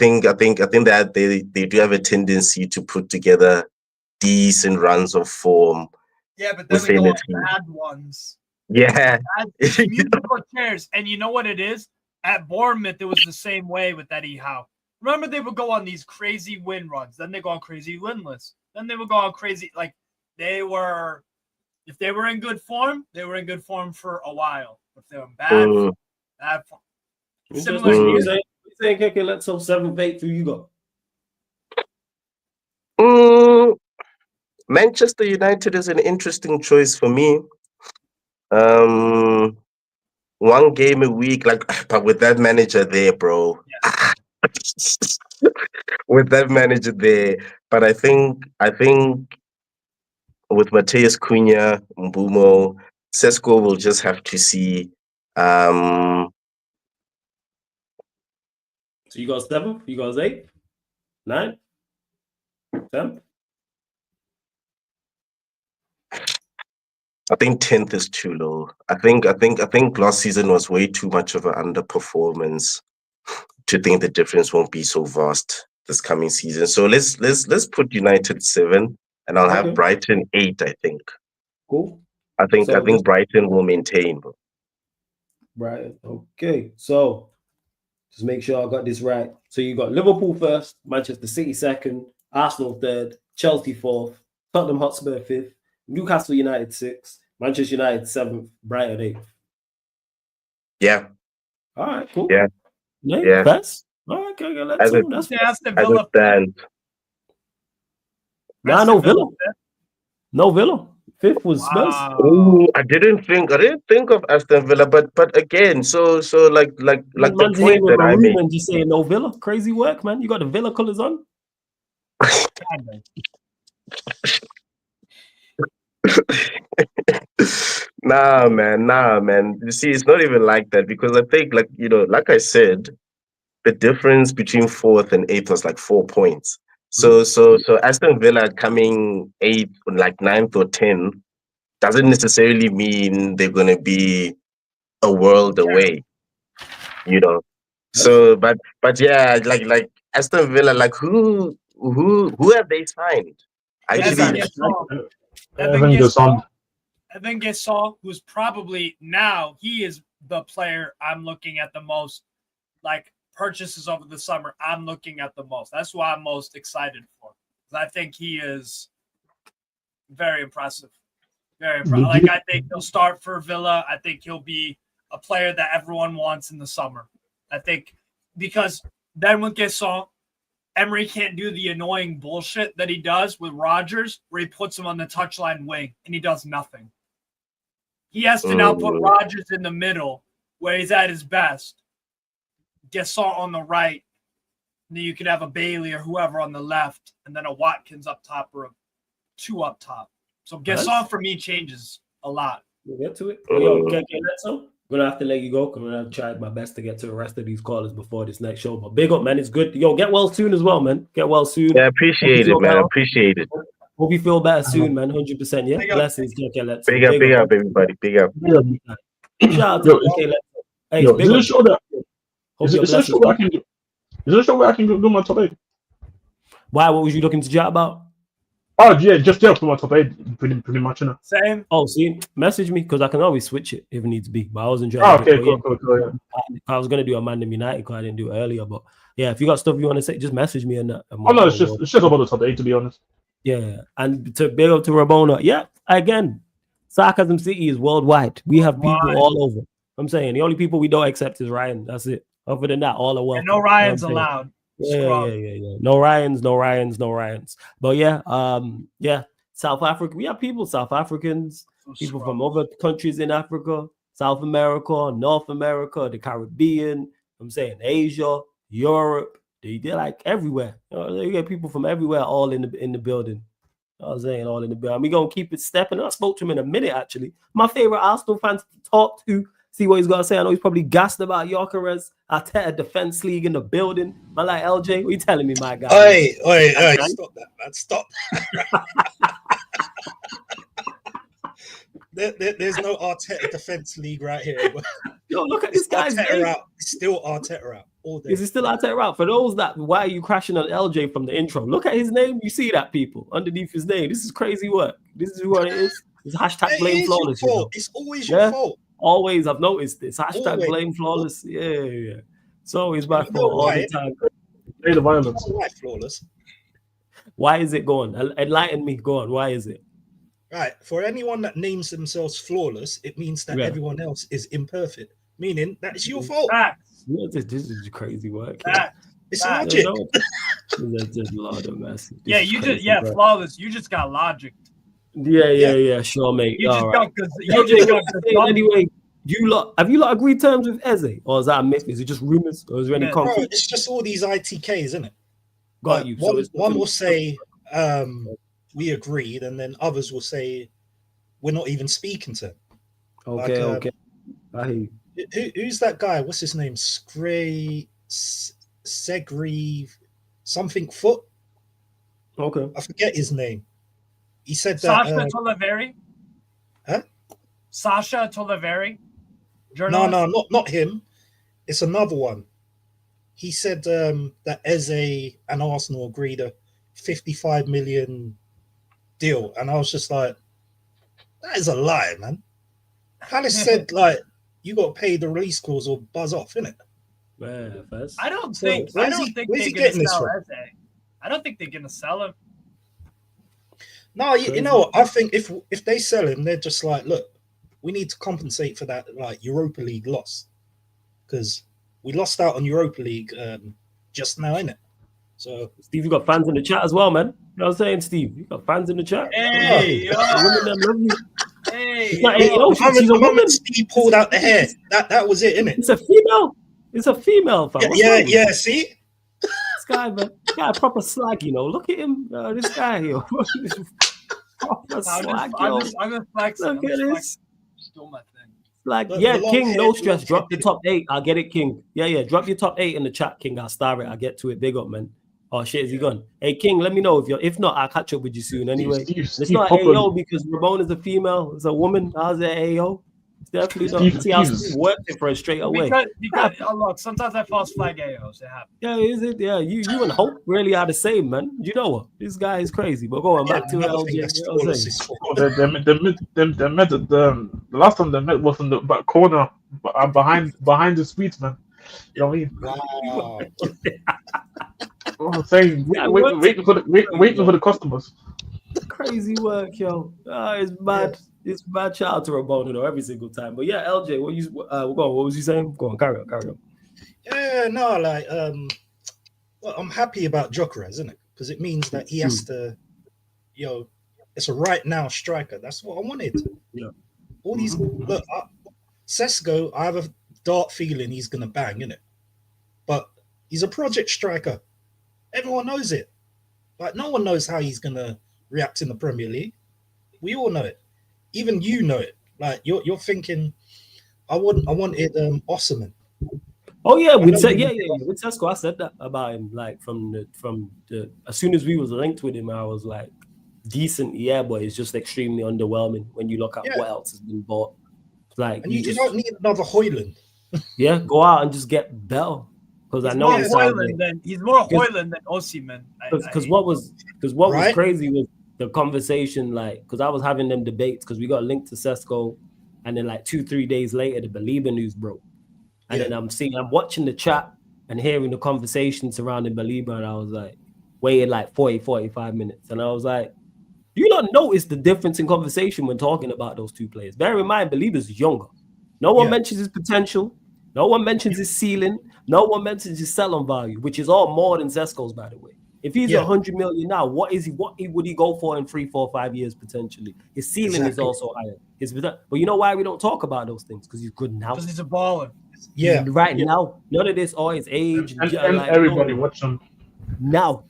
S8: they do have a tendency to put together decent runs of form.
S6: Yeah, but then we go on bad ones.
S8: Yeah.
S6: Musical chairs. And you know what it is? At Bournemouth, it was the same way with Eddie Howe. Remember, they would go on these crazy win runs. Then they go on crazy win lists. Then they would go on crazy, like, if they were in good form, they were in good form for a while. If they were in bad form. Similar to
S1: you saying, okay, let's hope 7th, 8th, who you got?
S8: Manchester United is an interesting choice for me. One game a week, but with that manager there, bro. Yeah. With that manager there, but I think with Mateus Cunha, Mbumo, Sesko will just have to see.
S1: So you got 7th, you got 8th, 9th, 10th.
S8: I think 10th is too low. I think last season was way too much of an underperformance to think the difference won't be so vast this coming season. So let's put United 7, and I'll have Brighton 8. I think.
S1: Cool.
S8: I think Brighton will maintain.
S1: Brighton. Okay. So just make sure I got this right. So you got Liverpool first, Manchester City second, Arsenal third, Chelsea fourth, Tottenham Hotspur fifth, Newcastle United 6th, Manchester United 7th, Brighton 8th.
S8: Yeah.
S1: All right, cool.
S8: Yeah.
S1: Yeah. Best. All right, okay, let's see.
S6: That's the Villa.
S1: No Villa. No Villa. 5th was Spurs.
S8: Oh, I didn't think of Aston Villa, but again, so like the point that I made.
S1: And just saying no Villa. Crazy work, man. You got the Villa colors on.
S8: Nah, man. You see, it's not even like that, because I think, like I said, the difference between 4th and 8th was like 4 points. So Aston Villa coming 8th, like 9th or 10th, doesn't necessarily mean they're gonna be a world away, So, but yeah, like Aston Villa, like who have they signed? Actually,
S6: Evan Gasol, who's probably now he is the player I'm looking at the most, like purchases over the summer. I'm looking at the most. That's who I'm most excited for. I think he is very impressive. Very impressive. Like, I think he'll start for Villa. I think he'll be a player that everyone wants in the summer. I think because then with Gasol, Emery can't do the annoying bullshit that he does with Rodgers, where he puts him on the touchline wing and he does nothing. He has to now put Rodgers in the middle where he's at his best. Gasol on the right. And then you could have a Bailey or whoever on the left, and then a Watkins up top or a 2 up top. So Gasol for me changes a lot.
S1: We'll get to it. Yo, I'm gonna have to let you go. I'm gonna try my best to get to the rest of these callers before this next show. But big up, man. It's good. Yo, get well soon as well, man. Get well soon.
S8: Yeah, appreciate it, man. Appreciate it.
S1: Hope you feel better soon, man. 100%. Yeah. Blessings.
S8: Big up, everybody. Big up.
S1: Shout out to Hey,
S3: is this a show that where I can do my top 8?
S1: Why? What was you looking to chat about?
S3: Oh yeah, just for my top 8, pretty much,
S6: Same.
S1: Oh, see, message me because I can always switch it if it needs to be. But I wasn't trying.
S3: Oh, okay, cool. Yeah.
S1: I was gonna do a Man United because I didn't do it earlier. But yeah, if you got stuff you want to say, just message me and that.
S3: Oh no, it's just about the top 8, to be honest.
S1: Yeah, and to big up to Rabona. Yeah, again, Sarcasm City is worldwide. We have people all over. I'm saying the only people we don't accept is Ryan. That's it. Other than that, all are welcome.
S6: And no Ryans allowed.
S1: Yeah. No Ryans. But yeah, South Africa. We have people, South Africans, people from other countries in Africa, South America, North America, the Caribbean. I'm saying Asia, Europe. They're like everywhere. You get people from everywhere, all in the building. I was saying all in the building. We're gonna keep it stepping. I spoke to him in a minute, actually. My favorite Arsenal fans to talk to. See what he's got to say. I know he's probably gassed about Gyökeres, Arteta Defense League in the building. Man, like LJ, what are you telling me, my guy?
S9: Hey, stop that, man. Stop. There's no Arteta Defense League right here.
S1: Yo, look at this guy's name.
S9: Out. Still Arteta out all day.
S1: Is he still Arteta out? For those why are you crashing on LJ from the intro? Look at his name. You see that, people, underneath his name. This is crazy work. This is what it is. It's hashtag blame flawless.
S9: It's always your fault.
S1: Always, I've noticed this. Hashtag blame flawless. Yeah. It's always my fault all the time.
S3: Play the violence.
S9: Why flawless?
S1: Why is it going? Enlighten me. Go on. Why is it?
S9: Right. For anyone that names themselves flawless, it means that everyone else is imperfect, meaning that it's your fault.
S6: Facts.
S1: Yeah, this is crazy work.
S6: Facts.
S9: It's
S6: Facts.
S9: logic.
S1: That's just a lot of mess.
S6: Yeah, you just flawless. You just got logic.
S1: Yeah, sure, mate.
S6: You just
S1: All
S6: got
S1: right.
S6: you just got
S1: Anyway, have you lot agreed terms with Eze, or is that a myth? Is it just rumors, or is there any
S6: Yeah.
S1: concrete?
S9: Bro, it's just all these ITKs, isn't it?
S1: Got you. So
S9: One will say we agreed, and then others will say we're not even speaking to him.
S1: Okay,
S9: Like,
S1: okay. I hear you.
S9: Who's that guy? What's his name? Segri something Foot.
S1: Okay.
S9: I forget his name. He said
S6: Sasha
S9: that.
S6: Toliveri.
S9: Huh?
S6: Sasha Toliveri.
S9: No, not him. It's another one. He said that Eze and Arsenal agreed a 55 million deal, and I was just like, that is a lie, man. Palace said like you got to pay the release clause or buzz off, innit?
S1: Yeah,
S6: I don't think they're gonna sell Eze. I don't think they're gonna sell him.
S9: No, you know what? I think if they sell him, they're just like, look, we need to compensate for that like Europa League loss, because we lost out on Europa League just now, innit? So
S1: Steve, you got fans in the chat as well, man. You know what I'm saying, Steve? You got fans in the chat.
S6: Hey, yo.
S1: The women that love you.
S6: Hey,
S1: she's a woman.
S9: Steve pulled out the hair. That was it, innit?
S1: It's a female. It's a female, fam.
S9: Yeah. See,
S1: this guy, man. This guy, proper slag. You know, look at him. This guy, yo. Proper slag, yo.
S6: I'm gonna flex.
S1: Look at this.
S6: Just doing my thing.
S1: Like, King, no stress. Drop your top 8. I'll get it, King. Yeah. Drop your top 8 in the chat, King. I'll star it. I'll get to it. Big up, man. Oh shit, is he gone? Hey, King, let me know if not, I'll catch up with you soon. Anyway, it's not AO because Ramon is a female. It's a woman. How's it AO? It's definitely not. See how Steve worked it for us straight away.
S6: Because look, sometimes I false flag AOs. It happens.
S1: Yeah, is it? Yeah, you and Hope really are the same, man. You know what? This guy is crazy. But going back to LJ,
S3: the last time they met was in the back corner, behind the sweets, man. You know what I mean?
S9: Wow.
S3: I'm saying, waiting for the customers.
S1: Crazy work, yo. It's bad. Yeah. It's bad. Shout out to Ramon, every single time. But yeah, LJ, what was you saying? Go on, carry on.
S9: Yeah, no, like well, I'm happy about Gyökeres, isn't it? Because it means that he has to, it's a right now striker. That's what I wanted.
S1: Yeah.
S9: All these look, Sesko, I have a dark feeling he's gonna bang, innit? But he's a project striker. Everyone knows it. Like no one knows how he's gonna react in the Premier League. We all know it. Even you know it. Like you're thinking, I wanted Osimhen.
S1: Oh yeah, with Sesko, I said that about him. Like from the as soon as we was linked with him, I was like, decent, yeah, but it's just extremely underwhelming when you look at what else has been bought. Like
S9: and you don't need another Højlund.
S1: Yeah, go out and just get Bell. Because I know
S6: he's more Højlund than Osimhen.
S1: Because what was crazy was the conversation, like, because I was having them debates because we got linked to Sesko, and then like 2-3 days later the Belieber news broke, and then I'm watching the chat and hearing the conversation surrounding Belieber, and I was like, waited like 40-45 minutes, and I was like, do you not notice the difference in conversation when talking about those two players? Bear in mind, Belieber's younger. No one mentions his potential. No one mentions his ceiling. No one mentions his sell-on value, which is all more than Sesko's, by the way. If he's 100 million now, what would he go for in 3, 4, 5 years potentially? His ceiling is also higher. But you know why we don't talk about those things? Because he's good now.
S6: Because he's a baller.
S9: Yeah.
S1: Right now. None of this, his age.
S3: And everybody watch him.
S1: Now.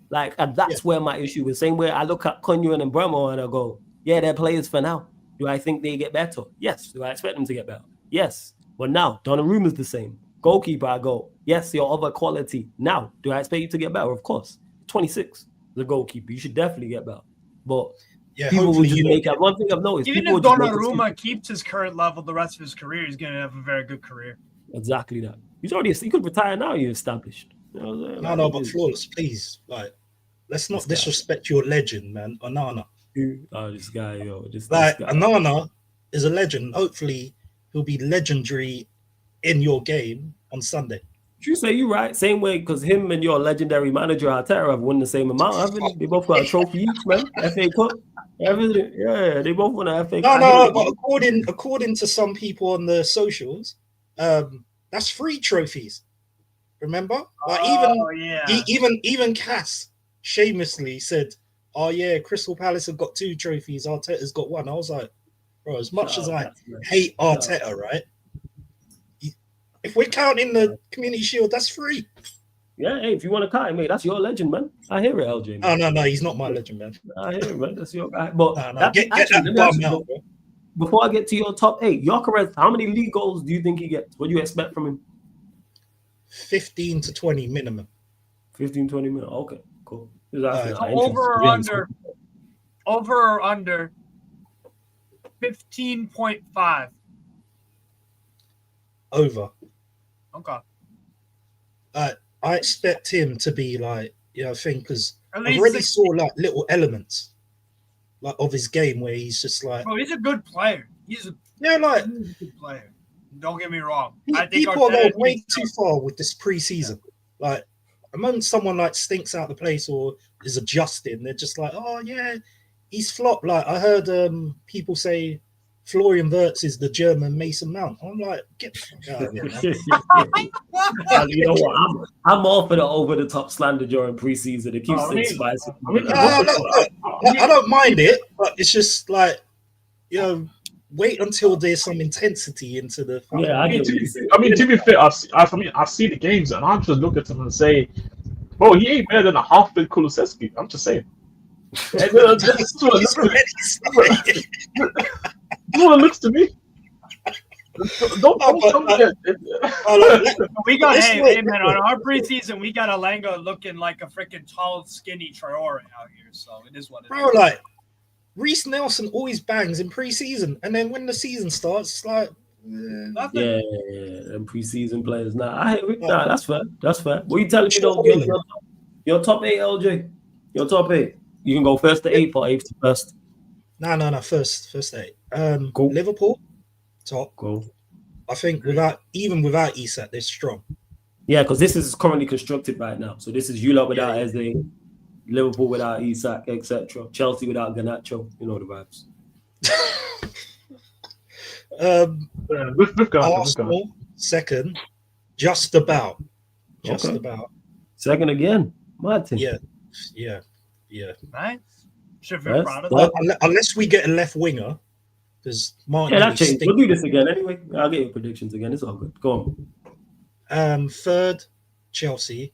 S1: Like, and that's where my issue is. Same way I look at Cunha and Bremo and I go, yeah, they're players for now. Do I think they get better? Yes. Do I expect them to get better? Yes. But now, Donnarumma's the same. Goalkeeper, I go, yes, your other quality. Now, do I expect you to get better? Of course. 26, the goalkeeper. You should definitely get better. But people will just make that. One thing I've noticed.
S6: Even if Donnarumma keeps his current level the rest of his career, he's going to have a very good career.
S1: Exactly that. He could retire now, you're established. You know what I'm saying?
S9: No, but flawless, please. Like, let's not disrespect your legend, man. Onana.
S1: Oh, this guy, yo. This
S9: guy.
S1: guy.
S9: Onana is a legend. Hopefully, he'll be legendary in your game on Sunday.
S1: You say you're right. Same way, because him and your legendary manager Arteta have won the same amount, haven't they? They both got a trophy each, man. FA Cup. Everything, yeah, they both won the FA.
S9: No, but according to some people on the socials, that's 3 trophies. Remember? Like even Cass shamelessly said, "Oh yeah, Crystal Palace have got 2 trophies. Arteta's got 1." I was like, bro, as much as I hate Arteta, right? If we're counting the Community Shield, that's 3.
S1: Yeah, hey, if you want to count it, mate, that's your legend, man. I hear it, LJ. Man.
S9: No, he's not my legend, man.
S1: I hear it, man. That's your guy. But
S9: get that bum out, bro.
S1: Before I get to your top 8, Gyökeres, how many league goals do you think he gets? What do you expect from him?
S9: 15 to 20 minimum.
S1: 15, 20 minutes. Okay, cool.
S6: Over or under 15.5.
S9: Over.
S6: Okay.
S9: I expect him to be like, I think because I already saw like little elements like of his game where he's just like,
S6: he's a good player. He's a good player. Don't get me wrong. I think
S9: people are going way too far with this preseason. Like, among someone like stinks out the place or is adjusting, they're just like, oh yeah, he's flopped. Like I heard people say Florian Wirtz is the German Mason Mount. I'm like, get the fuck out of here, man.
S1: You know what? I'm all for the over-the-top slander during preseason. It keeps things spicy.
S9: I don't mind it, but it's just like, wait until there's some intensity into the.
S3: Yeah, I mean, to be fair, I see the games and I just look at him and say, bro, he ain't better than a half-big Kulusevski. I'm just saying. What it looks to me. Don't
S6: we got hey man, on our preseason we got Alanga looking like a freaking tall, skinny Traore out here. So it is what it is.
S9: Like Reece Nelson always bangs in preseason, and then when the season starts, it's like
S6: nothing.
S1: Yeah, and preseason players. That's fair. That's fair. What are you telling me though? Your top 8, LJ. Your top 8. You can go first to 8 or 8 to first.
S9: No. First 8.
S1: Cool.
S9: Liverpool, top.
S1: Cool.
S9: I think without Isak, they're strong.
S1: Yeah, because this is currently constructed right now. So this is you lot without Eze, Liverpool without Isak, etc. Chelsea without Garnacho. You know the vibes.
S9: Arsenal second, just about.
S1: Second again, Martin.
S9: Yeah.
S6: Nice. Should feel proud of
S9: that. Unless we get a left winger, because Martin.
S1: Yeah, that changed. We'll do this again anyway. I'll get your predictions again. It's all good. Go
S9: on. Third, Chelsea,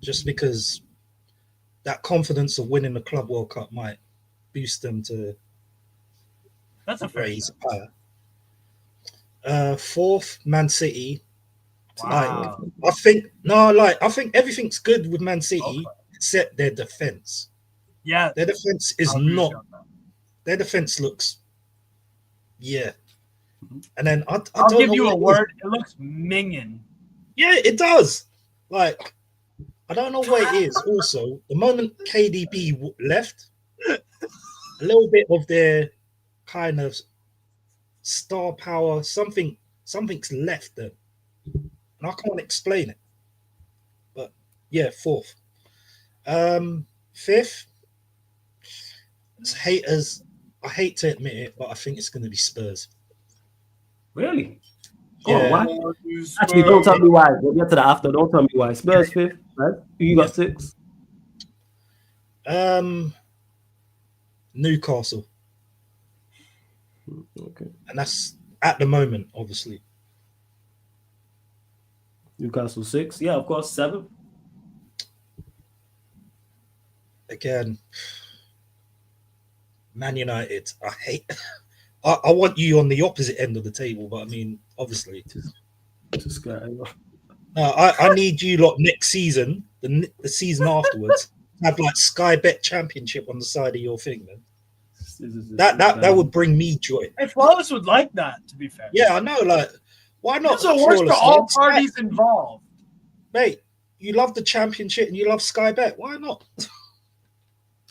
S9: just because that confidence of winning the Club World Cup might boost them to.
S6: That's a
S9: raise higher. Fourth, Man City.
S6: Wow.
S9: I think everything's good with Man City except their defense.
S6: Yeah,
S9: their defense is not. Their defense looks. Yeah, and then I'll
S6: give you a word. It looks minging.
S9: Yeah, it does. Like I don't know what it is. Also, the moment KDB left, a little bit of their kind of star power, something's left them, and I can't explain it. But yeah, fourth, fifth. Haters, I hate to admit it, but I think it's going to be Spurs.
S1: Really?
S9: Yeah.
S1: Why? Actually, don't tell me why. We'll get to the after. Don't tell me why. Spurs fifth, right? You got 6.
S9: Newcastle.
S1: Okay.
S9: And that's at the moment, obviously.
S1: Newcastle 6. Yeah, of course, 7.
S9: Again. Man United, I hate. I want you on the opposite end of the table, but I mean, obviously,
S1: just
S9: I need you lot next season, the season afterwards, have like Sky Bet Championship on the side of your thing, man. That would bring me joy.
S6: Hey, Flawless would like that. To be fair,
S9: yeah, I know. Like, why not?
S6: It's the worst for all parties involved,
S9: mate. You love the championship and you love Sky Bet. Why not?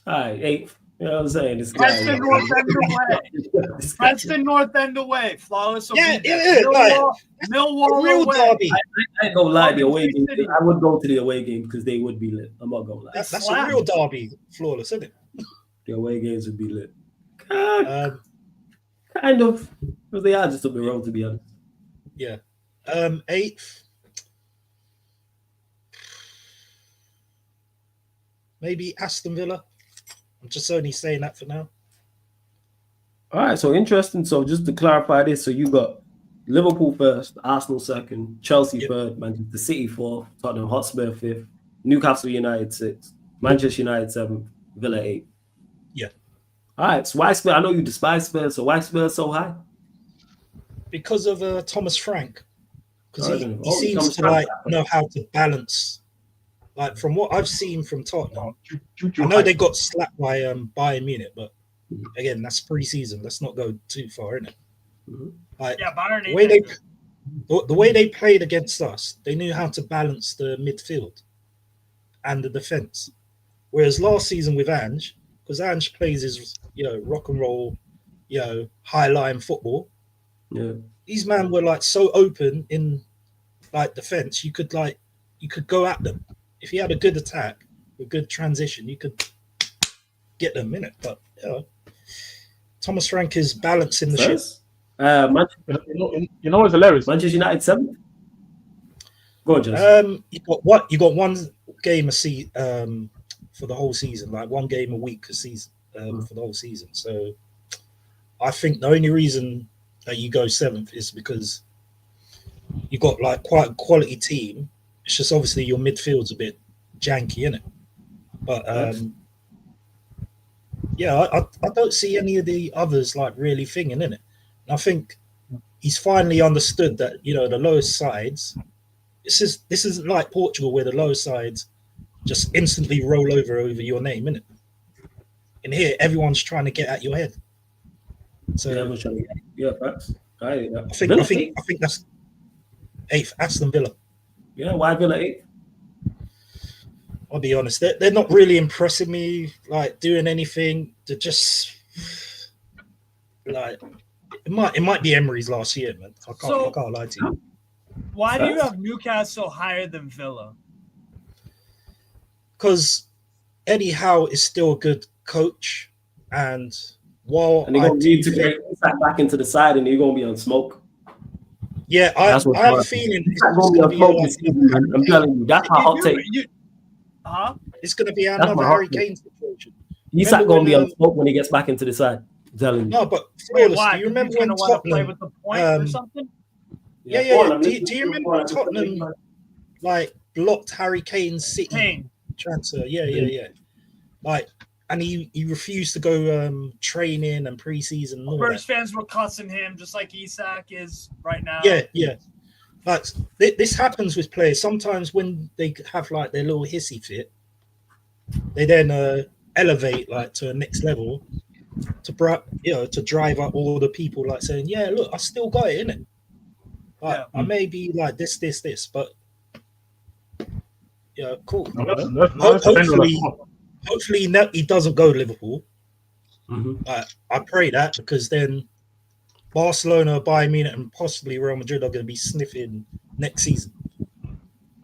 S1: All right, 8th. You know what I'm saying? This
S6: Preston North End away. Preston North End away. Flawless.
S9: Yeah.
S6: Millwall
S9: real
S6: away.
S9: derby.
S1: I ain't gonna lie. The away game. I would go to the away game because they would be lit. I'm not gonna lie.
S9: That's a real derby. Flawless, isn't it?
S1: The away games would be lit. Kind of. Because they are just up the road, to be honest.
S9: Yeah. 8th. Maybe Aston Villa. I'm just only saying that for now.
S1: All right, so interesting. So just to clarify this, so you got Liverpool first, Arsenal second, Chelsea third, Manchester City fourth, Tottenham Hotspur fifth, Newcastle United sixth, Manchester United seventh, Villa eighth.
S9: Yeah.
S1: All right, so why Spurs? I know you despise Spurs, so why Spurs so high?
S9: Because of Thomas Frank. Because he seems
S1: Thomas
S9: to
S1: Frank.
S9: know how to balance. Like from what I've seen from Tottenham, I know they got slapped by Bayern Munich, but again, that's pre-season. Let's not go too far in it. Like
S6: Bayern.
S9: The way they played against us, they knew how to balance the midfield and the defense. Whereas last season with Ange, because Ange plays his rock and roll, high line football.
S1: Yeah,
S9: these men were like so open in like defense. You could go at them. If you had a good attack, a good transition, you could get them in it. But Thomas Frank is balancing the ship.
S3: You know what's hilarious?
S1: Manchester United 7th. Go on, Jess.
S9: You got one game for the whole season, like one game a week a season for the whole season. So I think the only reason that you go 7th is because you got like quite a quality team. It's just obviously your midfield's a bit janky, innit? But I don't see any of the others like really thinging in it. I think he's finally understood that the lowest sides. This isn't like Portugal where the lowest sides just instantly roll over your name, innit? And here everyone's trying to get at your head. So
S1: facts.
S9: I think that's 8th, Aston Villa.
S1: Yeah, why Villa 8th?
S9: I'll be honest, they're not really impressing me, like doing anything. They're just like it might be Emery's last year, man. I can't lie to you.
S6: Why do you have Newcastle higher than Villa?
S9: Because Eddie Howe is still a good coach, and while
S1: they're going to need to get back into the side, and you're going to be on smoke.
S9: Yeah, I have a feeling it's going to be
S1: this season, man. I'm telling you, that's my hot take.
S9: It's going to be another Harry Kane situation.
S1: He's not going to be on smoke when he gets back into the side. I'm telling you.
S9: No, but Flawless, do you remember when Tottenham
S6: with the point or something?
S9: Yeah. Do you remember when Tottenham like blocked Harry Kane's City transfer? Yeah. Like, and he refused to go training and preseason. And all
S6: Spurs fans were cussing him just like Isak is right now.
S9: Yeah. Like this happens with players. Sometimes when they have like their little hissy fit, they then elevate like to a next level to drive up all the people like saying, yeah, look, I still got it, innit? Like, I may be like this, but yeah, cool. Hopefully he doesn't go to Liverpool. I pray that, because then Barcelona, Bayern Munich, and possibly Real Madrid are going to be sniffing next season.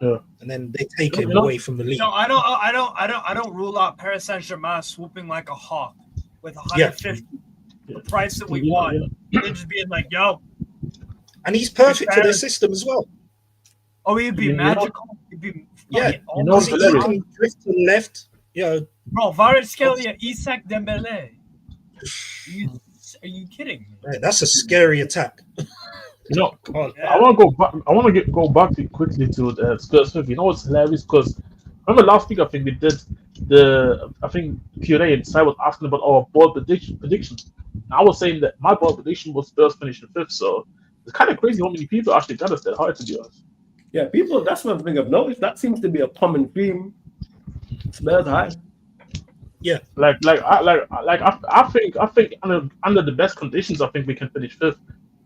S3: Yeah,
S9: and then they take him away from the league.
S6: No, I don't rule out Paris Saint-Germain swooping like a hawk with 150, the price that we want. They're just being like, yo.
S9: And he's perfect for their system as well.
S6: Oh, he'd be magical. He'd be
S9: he can drift to the left.
S6: Bro, Kvaratskhelia, Isak, Dembele. Are you kidding me?
S9: Man, that's a scary attack.
S3: I want to go back. I want to go back quickly to Spurs. You know what's hilarious? Because remember last week, I think we did I think Q&A and Sai was asking about our bold predictions. And I was saying that my bold prediction was Spurs finishing 5th. So it's kind of crazy how many people actually got us that high, to be honest.
S1: Yeah, people. That's one thing I've noticed. That seems to be a common theme. Spurs high.
S9: Yeah,
S3: I think under the best conditions, I think we can finish 5th,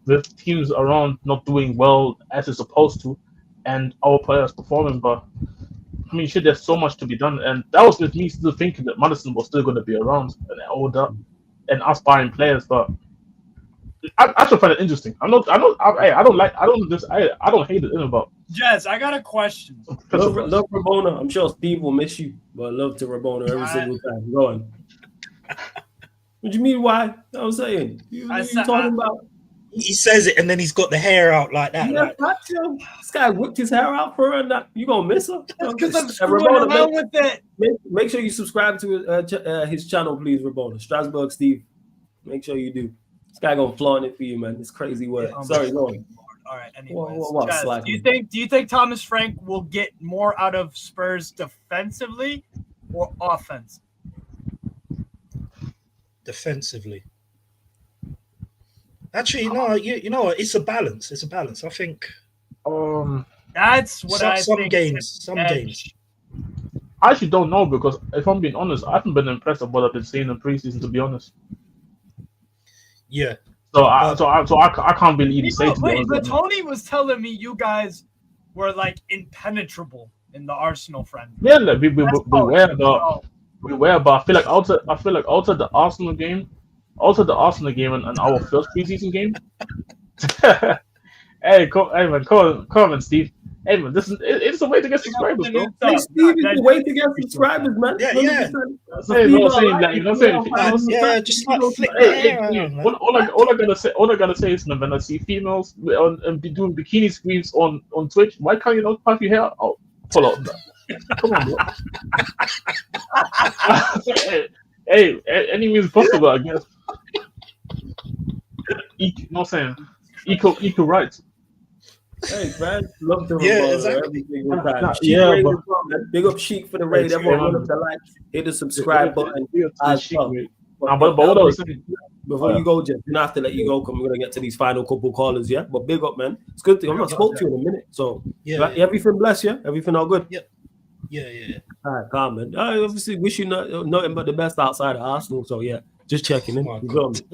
S3: with teams around not doing well as it's supposed to, and our players performing. But I mean, shit, there's so much to be done, and that was with me still thinking that Madison was still going to be around and all that, and us buying players. But I still find it interesting. I don't hate it about.
S6: Jez, I got a question.
S1: Love Rabona. I'm sure Steve will miss you, but love to Rabona every single time. Go on. What do you mean? Why? I was saying. You talking about?
S9: He says it, and then he's got the hair out like that.
S1: Yeah, this guy whipped his hair out for her, and you gonna miss her?
S6: Because I'm screwing around with it.
S1: Make sure you subscribe to his channel, please, Ramona. Strasbourg Steve. Make sure you do. This guy gonna flaunt it for you, man. It's crazy work. Sorry, go on.
S6: All right. Anyways, Chaz, do you think Thomas Frank will get more out of Spurs defensively or offense?
S9: Defensively. Actually, no. You know what? It's a balance. It's a balance. I think.
S6: That's what I
S9: some
S6: think.
S9: games.
S3: I actually don't know because if I'm being honest, I haven't been impressed with what I've been seeing in preseason. To be honest.
S9: Yeah.
S3: So I can't really even say.
S6: Wait, but Tony was telling me you guys were like impenetrable in the Arsenal friend.
S3: Yeah, like, we were, but I feel like out of the Arsenal game, and our first preseason game. Hey, man, come on, Steve. Hey, man, it's a way to get subscribers, bro.
S1: Hey, Steve, it's a way to get subscribers, man.
S9: Yeah.
S1: Just
S9: like flick
S3: all I gotta say is, when I see females and be doing bikini streams on Twitch, why can't you not puff your hair out? Pull out that. Come on, bro. hey, any means possible, I guess. Equal rights.
S1: Hey, man, love to
S9: exactly.
S1: Big up Sheik for the raid. Everyone run up the like, hit the subscribe button.
S3: But what I was saying,
S1: before you go, Jeff, you have to let you go because we're gonna get to these final couple callers, yeah. But big up, man. It's good. I'm not spoke to you in a minute, so everything blessed, yeah. Everything all good.
S9: Yeah.
S1: All right, calm, man. I obviously wish you nothing but the best outside of Arsenal. So yeah, just checking in. You got me.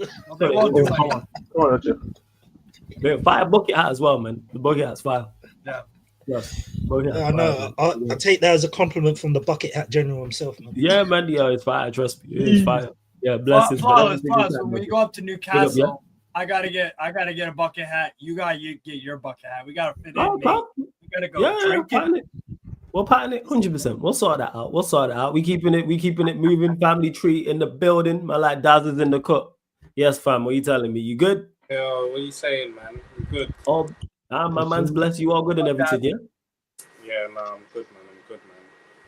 S1: Fire bucket hat as well, man. The bucket hat's fire.
S6: Yeah.
S1: Yes.
S9: I know. I take that as a compliment from the bucket hat general himself, man.
S1: Yeah, man. Yeah, it's fire. Trust me, it's fire. Yeah, blessings.
S6: Flawless. When you go up to Newcastle, I gotta get a bucket hat. You gotta get your bucket hat. We gotta fit in. We gotta go drink it.
S1: We'll pattern it 100%. We'll sort that out. We keeping it moving. Family tree in the building. My like Daz in the cut. Yes, fam. What are you telling me? You good?
S10: Yo, what are you saying, man? I'm good.
S1: Oh, my man's blessed. You all good and everything, yeah?
S10: Yeah, no, I'm good, man.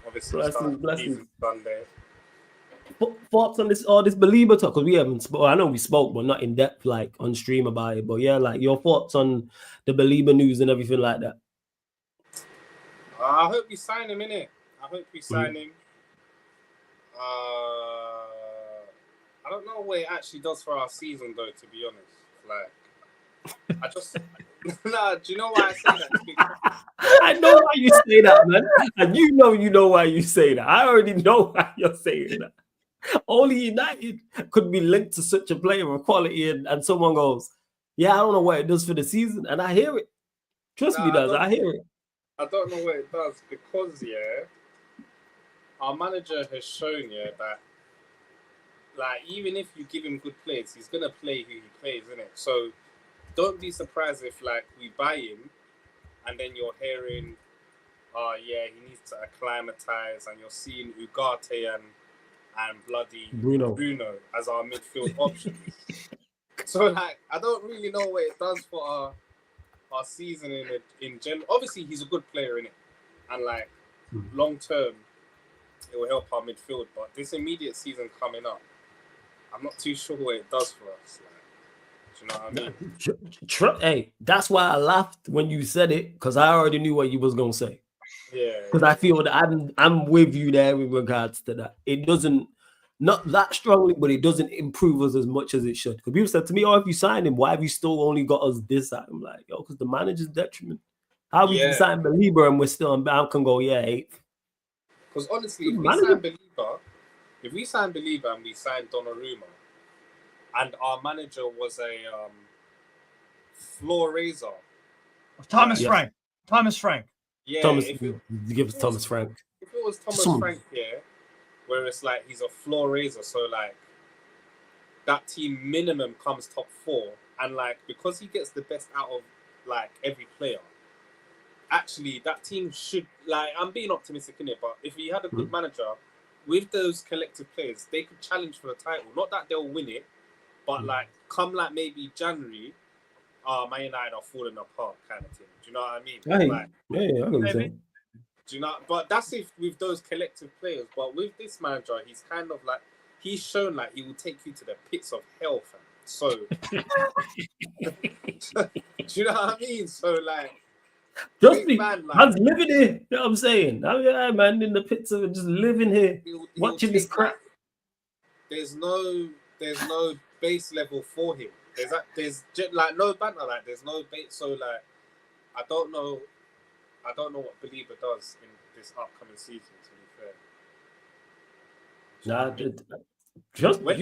S10: Obviously, blessings. Sunday.
S1: Thoughts on this Belieber talk? Because we haven't spoke. I know we spoke, but not in depth, like on stream about it. But yeah, like your thoughts on the Belieber news and everything like that.
S10: I hope we sign him, innit? I hope we sign him. I don't know what it actually does for our season, though, to be honest. Like, I just... Nah, do you know why I say that?
S1: I know why you say that, man. And you know why you say that. I already know why you're saying that. Only United could be linked to such a player of quality and someone goes, yeah, I don't know what it does for the season. And I hear it. Trust me, does. I hear it.
S10: I don't know what it does because, our manager has shown, that, like, even if you give him good plays, he's going to play who he plays, innit? So don't be surprised if, like, we buy him and then you're hearing, he needs to acclimatize, and you're seeing Ugarte and bloody Bruno as our midfield options. So, like, I don't really know what it does for our season in general. Obviously, he's a good player, innit? And, like, long term, it will help our midfield. But this immediate season coming up, I'm not too sure what it does for us. Like, do you know what I mean?
S1: Hey, that's why I laughed when you said it, because I already knew what you was going to say.
S10: Yeah.
S1: Because I feel that I'm with you there with regards to that. It doesn't, not that strongly, but it doesn't improve us as much as it should. Because people said to me, if you sign him, why have you still only got us this side? I'm like, because the manager's detriment. How we can sign Belieber and we're still on bound can go, 8th.
S10: Because honestly, if we sign Belieber and we sign Donnarumma, and our manager was a floor raiser.
S6: Thomas Frank.
S10: Yeah.
S1: Give us Thomas Frank.
S10: If it was Thomas Frank, where it's like he's a floor raiser, so like that team minimum comes top 4, and like because he gets the best out of like every player, actually that team should, like, I'm being optimistic in it, but if he had a good manager, with those collective players, they could challenge for the title. Not that they'll win it, but like come like maybe January, Man United are falling apart kind of thing. Do you know what I mean?
S1: Hey,
S10: Like,
S1: yeah, I get what you're saying.
S10: do you know? But that's if with those collective players. But with this manager, he's kind of like he's shown like he will take you to the pits of hell, fam. So, do you know what I mean? So like.
S1: Just me, man's living here. You know what I'm saying? I mean, yeah, man, in the pits of it, just living here, watching this crap.
S10: There's no base level for him. There's like no banter. Like there's no base. So like, I don't know what Believer does in this upcoming season. To be fair,
S1: just
S10: when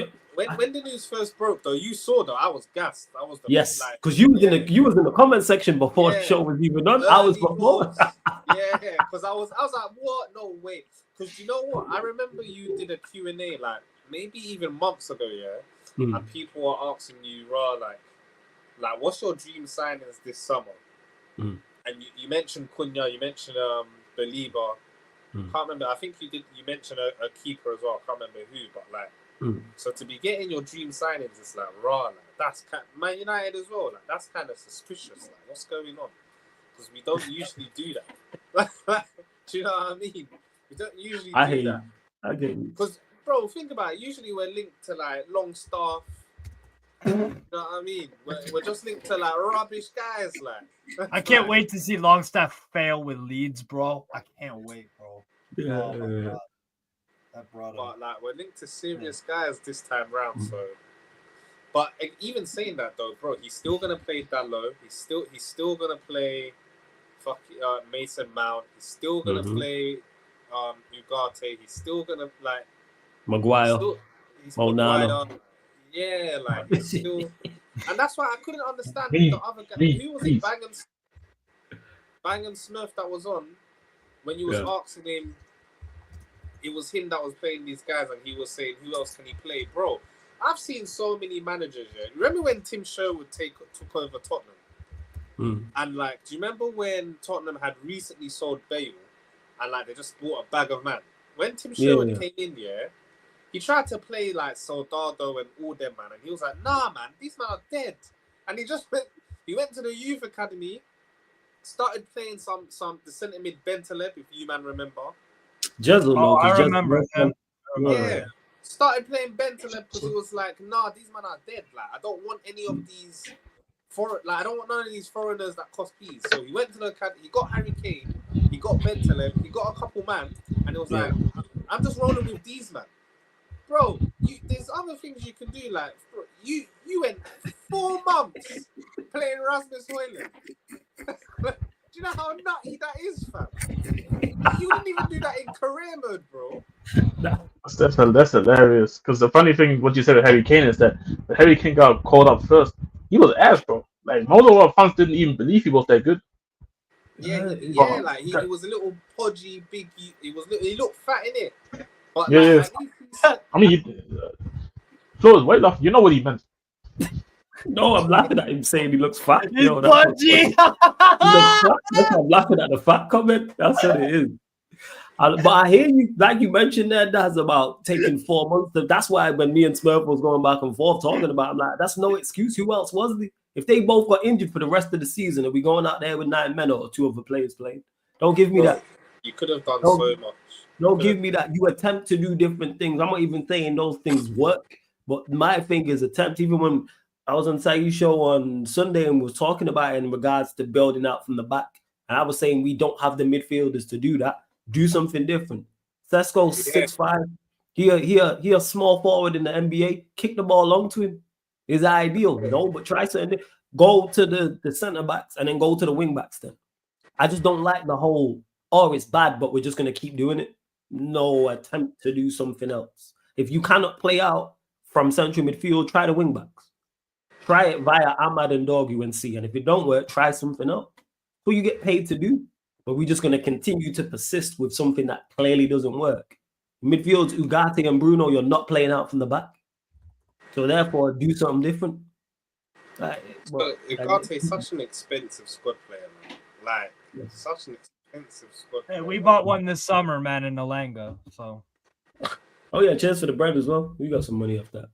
S10: the news first broke, though, you saw though, I was gassed. I was
S1: because you was in the comment section before the show was even done. I was before.
S10: Because I was like, what? No, wait. Because you know what? I remember you did a Q&A like maybe even months ago, and people were asking you, raw, like, what's your dream signings this summer? And you mentioned Cunha, you mentioned Believer. Can't remember. I think you mentioned a keeper as well. I can't remember who, but like. So to be getting your dream signings, it's like raw. Like, that's Man United as well. Like that's kind of suspicious. Like what's going on? Because we don't usually do that. Do you know what I mean? We don't usually do that.
S1: I get you.
S10: Because bro, think about it. Usually we're linked to like Longstaff. You know what I mean? We're just linked to like rubbish guys. Like
S6: I can't wait to see Longstaff fail with Leeds, bro. I can't wait, bro.
S1: Yeah.
S6: Oh my God.
S10: But like we're linked to serious guys this time round, so. But even saying that though, bro, he's still gonna play Dalot. He's still gonna play, Mason Mount. He's still gonna play, Ugarte. He's still gonna like
S1: Maguire.
S10: Maguire. Yeah, like he's still, and that's why I couldn't understand the other guy. Who was it? Bang & Smurf that was on when you was asking him. It was him that was playing these guys, and he was saying, "Who else can he play, bro?" I've seen so many managers. Yeah, remember when Tim Sherwood took over Tottenham, and like, do you remember when Tottenham had recently sold Bale, and like they just bought a bag of man? When Tim Sherwood came in, he tried to play like Soldado and all them, man, and he was like, "Nah, man, these men are dead," and he went to the youth academy, started playing the centre mid Bentaleb, if you man remember.
S6: I remember him.
S10: Yeah. Started playing Bentaleb because it was like, nah, these men are dead. Like, I don't want any of these I don't want none of these foreigners that cost peas. So he went to the academy, he got Harry Kane, he got Bentaleb, he got a couple man, and it was like, I'm just rolling with these man. Bro, there's other things you can do. Like, bro, you went 4 months playing Rasmus Højlund. Do you know how nutty that is, fam? You didn't even do that in career mode, bro.
S3: That's hilarious. Because the funny thing, what you said with Harry Kane is that when Harry Kane got called up first, he was ass, bro. Like most of our fans didn't even believe he was that good.
S10: Yeah, like he was a little podgy, big. He looked fat in it. But
S3: I mean, Flo is way off. You know what he meant.
S1: No, I'm laughing at him saying he looks fat.
S6: He's podgy.
S1: I'm laughing at the fat comment. That's what it is. But I hear you, like you mentioned that's about taking 4 months. That's why when me and Smurf was going back and forth talking about, I'm like, that's no excuse. Who else was there? If they both got injured for the rest of the season, are we going out there with 9 men or 2 other players playing? Don't give me that.
S10: You could have done so much.
S1: Don't give me that. You attempt to do different things. I'm not even saying those things work, but my thing is attempt. Even when I was on Saeed's show on Sunday and was talking about it in regards to building out from the back, and I was saying we don't have the midfielders to do that. Do something different. Sesko's 6'5". He a small forward in the NBA. Kick the ball long to him. Is ideal, you know. But try something. Go to the center backs and then go to the wing backs. Then I just don't like the whole. Oh, it's bad, but we're just gonna keep doing it. No attempt to do something else. If you cannot play out from central midfield, try the wing backs. Try it via Ahmad and Dorgu and see. And if it don't work, try something else. Who you get paid to do. But we're just going to continue to persist with something that clearly doesn't work. Midfield, Ugarte and Bruno, you're not playing out from the back. So therefore, do something different.
S10: Ugarte is such an expensive squad player, man. Like, such an expensive squad player.
S6: We bought one this summer, man, in Nalanga. So
S1: Oh yeah, cheers for the bread as well. We got some money off that.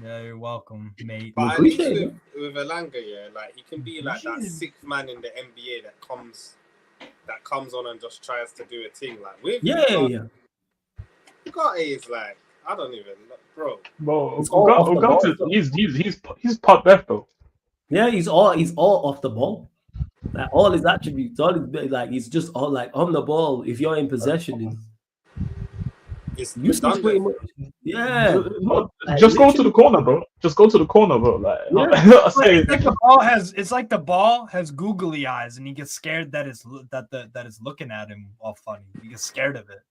S6: Yeah, you're welcome, mate.
S10: But at
S1: Appreciate
S10: least
S1: it.
S10: with Elanga, yeah, like he can be like that sixth man in the NBA that comes on and just tries to do a thing. Like with
S1: Yeah.
S10: Ugarte is like, I don't even, bro.
S3: Bro,
S1: It's all off the ball, though.
S3: he's top left though.
S1: Yeah, he's all off the ball. Like all his attributes, all his like he's just all like on the ball. If you're in possession,
S10: It's
S1: useless pretty much. Yeah.
S3: Just go to the corner, bro. Just go to the corner, bro. Like,
S6: It's like the ball has googly eyes, and he gets scared that it's looking at him all funny. He gets scared of it.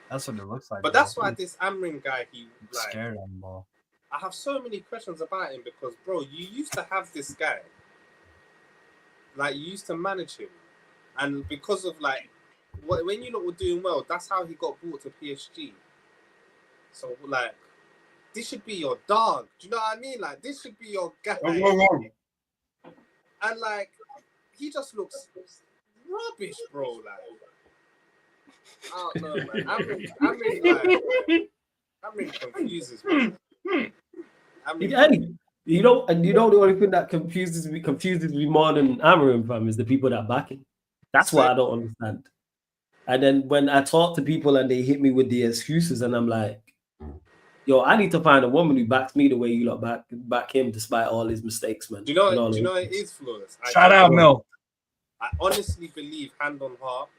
S6: That's what it looks like.
S10: But that's why this Amrin guy, he like
S6: scared on the ball.
S10: I have so many questions about him because, bro, you used to have this guy. Like, you used to manage him. And because of, like, when you lot were doing well, that's how he got brought to PSG. So, like, this should be your dog. Do you know what I mean? Like, this should be your guy. And, like, he just looks rubbish, bro. Like, I don't know, man. Amrin confuses me.
S1: Hey, you know the only thing that confuses me more than Amarin, fam, is the people that back him. That's what I don't understand. And then when I talk to people and they hit me with the excuses, and I'm like, yo, I need to find a woman who backs me the way you lot back him, despite all his mistakes, man.
S10: Do you know it is flawless?
S6: Shout out, Mil.
S10: I honestly believe, hand on heart,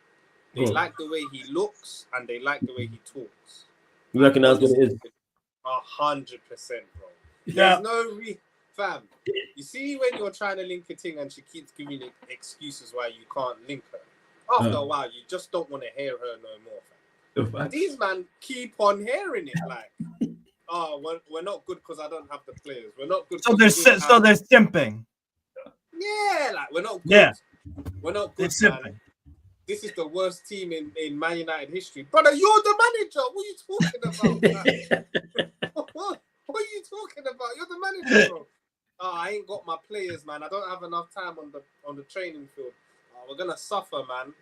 S10: they like the way he looks and they like the way he talks.
S1: You reckon that's what it is?
S10: 100%, bro.
S6: Yeah.
S10: There's no fam. You see when you're trying to link a thing and she keeps giving you excuses why you can't link her. After a while, you just don't want to hear her no more, fam. And these man keep on hearing it like, oh, we're not good because I don't have the players. We're not good.
S6: So they're simping.
S10: Yeah, like we're not good.
S6: Yeah.
S10: We're not good, man. This is the worst team in Man United history. Brother, you're the manager. What are you talking about, man? What are you talking about? You're the manager, bro. Oh, I ain't got my players, man. I don't have enough time on the training field. Oh, we're gonna suffer, man.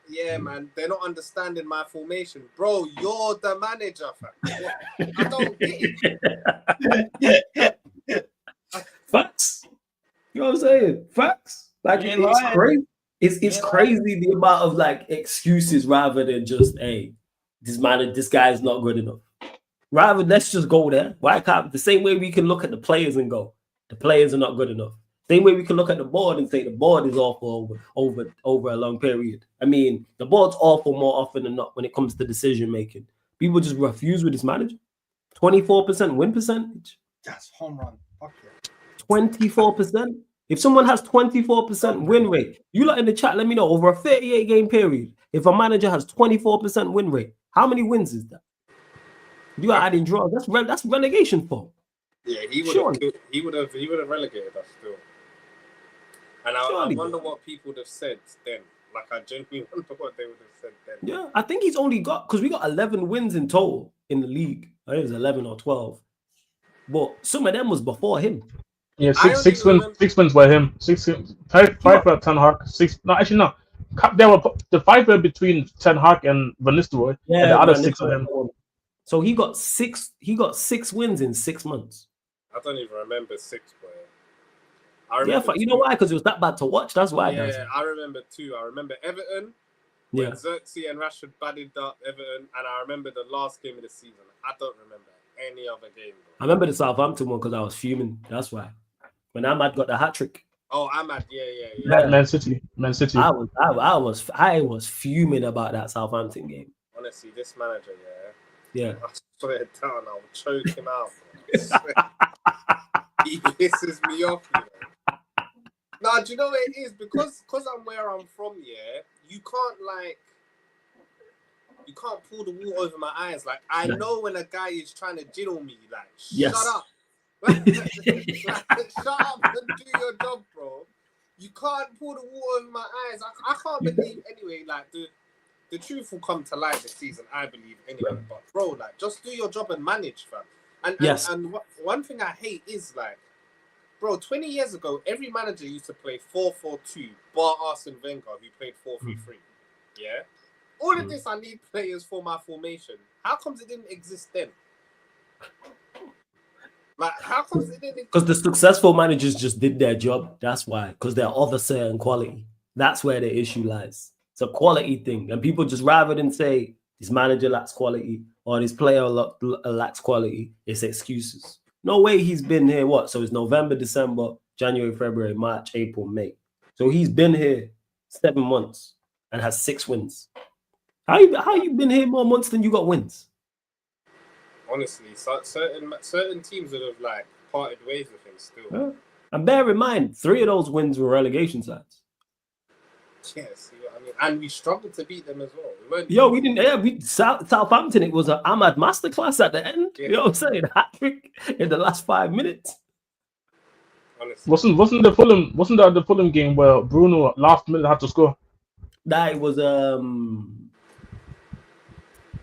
S10: Yeah, man. They're not understanding my formation. Bro, you're the manager, fam. I don't get it.
S1: Facts. You know what I'm saying? Facts. Like it's crazy. It's crazy the amount of like excuses rather than just, hey, this guy is not good enough. Rather, let's just go there. Why can't the same way we can look at the players and go, the players are not good enough. Same way we can look at the board and say the board is awful over a long period. I mean, the board's awful more often than not when it comes to decision making. People just refuse with this manager. 24% win percentage.
S6: That's home run. Fuck yeah.
S1: 24%. If someone has 24% win rate, you lot in the chat, let me know over a 38 game period. If a manager has 24% win rate, how many wins is that? You are adding draws. That's relegation form.
S10: Yeah, he would have relegated us still. And I wonder what people would have said then. Like I genuinely wonder what they would have said then.
S1: Yeah, I think he's only got because we got 11 wins in total in the league. I think it was 11 or 12. But some of them was before him.
S3: Yeah, six wins by him. Five by Ten Hag. There were the 5 were between Ten Hag and Van Nistelrooy. Yeah, and the other 6 of them.
S1: So he got 6 wins in 6 months.
S10: I don't even remember 6, boy.
S1: You know why? Because it was that bad to watch. That's why.
S10: Yeah, I remember 2. I remember Everton. When Xerxes and Rashford batted up Everton, and I remember the last game of the season. I don't remember any other game. Bro.
S1: I remember the Southampton one because I was fuming. That's why. When Ahmad got the hat trick.
S10: Oh, Ahmad, yeah.
S3: Man City.
S1: I was fuming about that Southampton game.
S10: Honestly, this manager,
S1: yeah.
S10: I swear down, I'll choke him out. He pisses me off, you know. Now, do you know what it is? Because I'm where I'm from, you can't pull the wool over my eyes. Like, I know when a guy is trying to jiddle me, like, shut up. Shut up and do your job, bro. You can't pull the wool over my eyes. I can't believe, anyway, like, the truth will come to light this season, I believe, anyway. But, bro, like, just do your job and manage, fam. And one thing I hate is, like, bro, 20 years ago, every manager used to play 4-4-2, bar Arsene Wenger, who played 4-3-3. Yeah? all of this, I need players for my formation. How comes it didn't exist then? Like, how comes it didn't?
S1: Because the successful managers just did their job. That's why. Because they're of a certain quality. That's where the issue lies. It's a quality thing, and people just rather than say this manager lacks quality or this player lacks quality, it's excuses. No way he's been here. What? So it's November, December, January, February, March, April, May. So he's been here 7 months and has 6 wins. How you been here more months than you got wins?
S10: Honestly, certain teams would have like parted ways with him still.
S1: Huh? And bear in mind, 3 of those wins were relegation sides.
S10: Yes, I mean, and we struggled to beat them as well.
S1: We didn't. Yeah, we Southampton. It was an Ahmad masterclass at the end. Yeah. You know what I'm saying? Hat trick in the last 5 minutes.
S10: Honestly.
S3: Wasn't that the Fulham game where Bruno last minute had to score?
S1: That was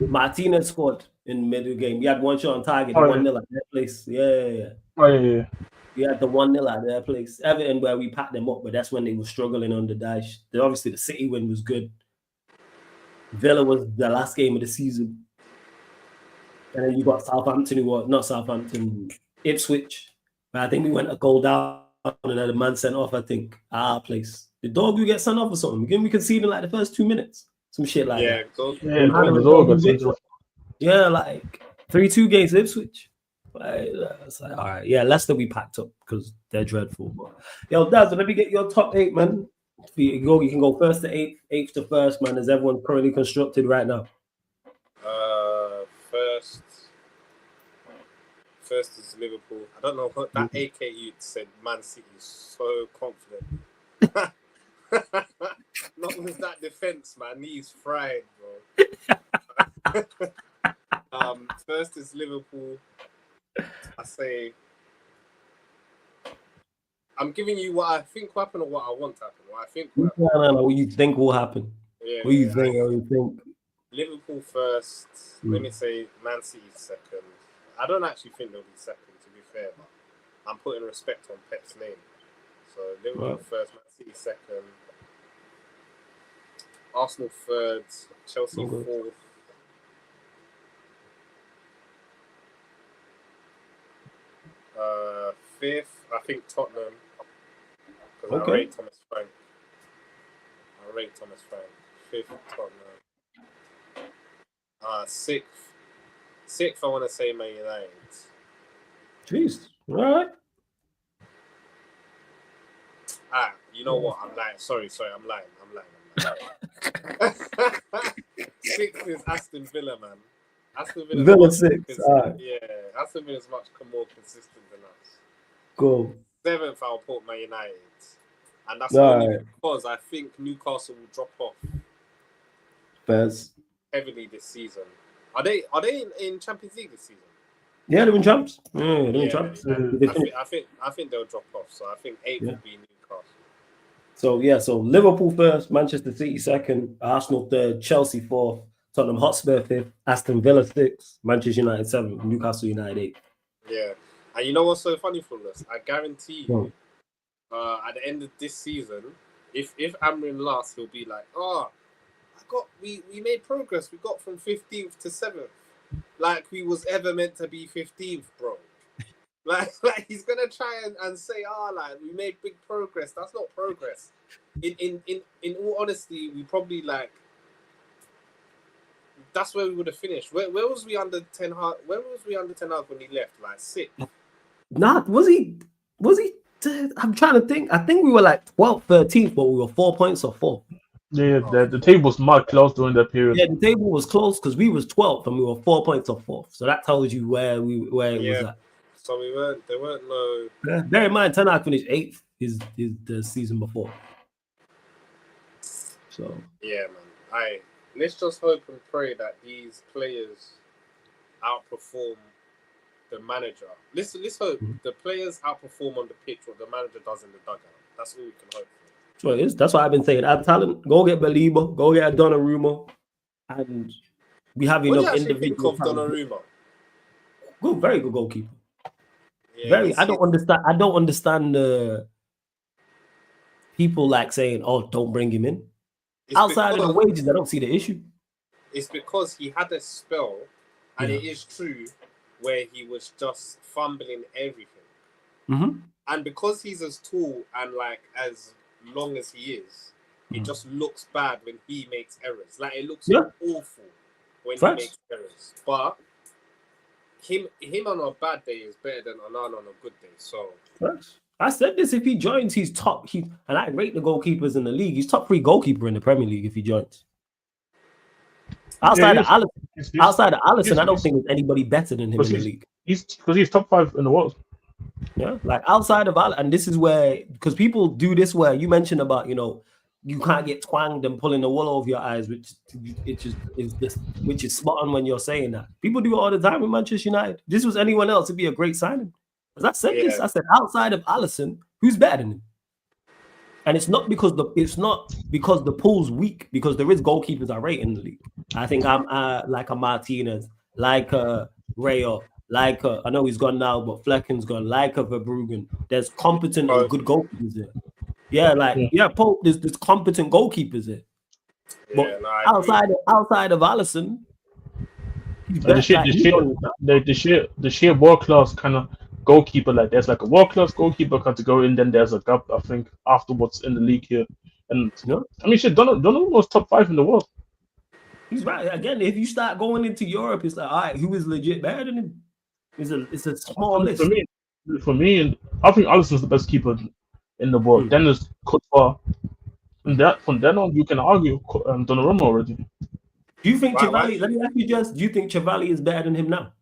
S1: Martinez scored in the middle game. We had one shot on target, 1-0 at their place. Yeah.
S3: Oh yeah.
S1: We had the 1-0 at their place. Everton, where we packed them up, but that's when they were struggling on the dash. Obviously, the City win was good. Villa was the last game of the season. And then you got Southampton, Ipswich. But I think we went a goal down and then the man sent off, I think, at our place. The dog will get sent off or something. We conceded like the first 2 minutes. Some shit like that. Yeah, like 3-2 against Ipswich. It's like, all right, yeah, Leicester we packed up because they're dreadful. But yo, Daz, let me get your top 8, man. You can go first to 8th, 8th to 1st, man. Is everyone currently constructed right now?
S10: First is Liverpool. I don't know what that AK youth said. Man City is so confident. Not with that defense, man. He's fried, bro. First is Liverpool. I say I'm giving you what I think will happen or what I want to happen. What I think will happen.
S1: No. What you think will happen?
S10: Yeah.
S1: What you think?
S10: Liverpool first. Let me say Man City second. I don't actually think they'll be second, to be fair, but I'm putting respect on Pep's name. So Liverpool first, Man City second, Arsenal third, Chelsea fourth. Fifth, I think Tottenham, because I rate Thomas Frank. Fifth, Tottenham. Sixth, I want to say Man United.
S1: Jeez, all right.
S10: You know what? I'm lying. Sorry, I'm lying. Sixth is Aston Villa, man. Aston
S1: Villa 6.
S10: Yeah, Aston Villa is much more consistent than us.
S1: Go.
S10: Seventh, I'll put Man United, and that's only because I think Newcastle will drop off.
S1: First.
S10: Heavily this season. Are they in Champions League this season?
S1: Yeah, they're in champs. Champs.
S10: I think they'll drop off. So I think 8th will be Newcastle.
S1: So Liverpool first, Manchester City second, Arsenal third, Chelsea fourth, Tottenham Hotspur fifth, Aston Villa sixth, Manchester United seventh, Newcastle United eighth.
S10: Yeah, and you know what's so funny from this? I guarantee you, at the end of this season, if Amrin lasts, he'll be like, we made progress. We got from 15th to 7th. Like we was ever meant to be 15th, bro. like he's gonna try and say, like we made big progress. That's not progress. In all honesty, we probably that's where we would have finished. Where was we under 10 Hag? Where was we under 10 Hag when he left? Like 6th.
S1: Nah, was he? I'm trying to think. I think we were like 12th, 13th, but we were 4 points off 4.
S3: Yeah, the table was much close during that period.
S1: Yeah, the table was close because we was 12th and we were 4 points off 4th. So that tells you where it was at.
S10: So there weren't no.
S1: Yeah, bear in mind, Ten Hag finished 8th is the season before. So
S10: yeah, man. Let's just hope and pray that these players outperform the manager. Let's hope the players outperform on the pitch what the manager does in the dugout. That's all we can hope for.
S1: So it is. That's what I've been saying. Add talent. Go get Belieber. Go get a Donnarumma, and we have enough individual talent. Good, very good goalkeeper. Yeah, I don't understand the people saying, "Oh, don't bring him in." Outside of the wages, I don't see the issue.
S10: it's because he had a spell, and it is true, where he was just fumbling everything.
S1: Mm-hmm.
S10: And because he's as tall and like as long as he is, it just looks bad when he makes errors. Like it looks awful when he makes errors. But him on a bad day is better than Onana on a good day. So
S1: I said this: if he joins, he's top. And I rate the goalkeepers in the league. He's top 3 goalkeeper in the Premier League if he joins. Outside of Alisson, I don't think there's anybody better than him in the league.
S3: He's top 5 in the world.
S1: Yeah, like outside of Alisson, and this is where, because people do this where you mentioned about, you can't get twanged and pulling the wool over your eyes, which is spot on when you're saying that. People do it all the time with Manchester United. If this was anyone else, it'd be a great signing. As I said this, I said outside of Alisson, who's better than him? And it's not because the pool's weak, because there is goalkeepers I rate in the league. I think I'm like a Martinez, like a Rayo, like I know he's gone now, but Flecken's gone, like a Verbruggen. There's competent and good goalkeepers there. Yeah, Pope, there's competent goalkeepers there. But outside of Alisson,
S3: the sheer world class kind of goalkeeper, like there's like a world class goalkeeper category, and then there's a gap, I think, afterwards in the league here. And I mean, shit, Donnarumma was top 5 in the world.
S1: He's right. Again, if you start going into Europe, it's like, all right, who is legit better than him? It's a small list.
S3: For me, and I think Alisson's the best keeper in the world. Then there's Courtois. And from then on, you can argue Donnarumma already.
S1: Do you think Chevalier? Let me ask you just: do you think Chevalier is better than him now?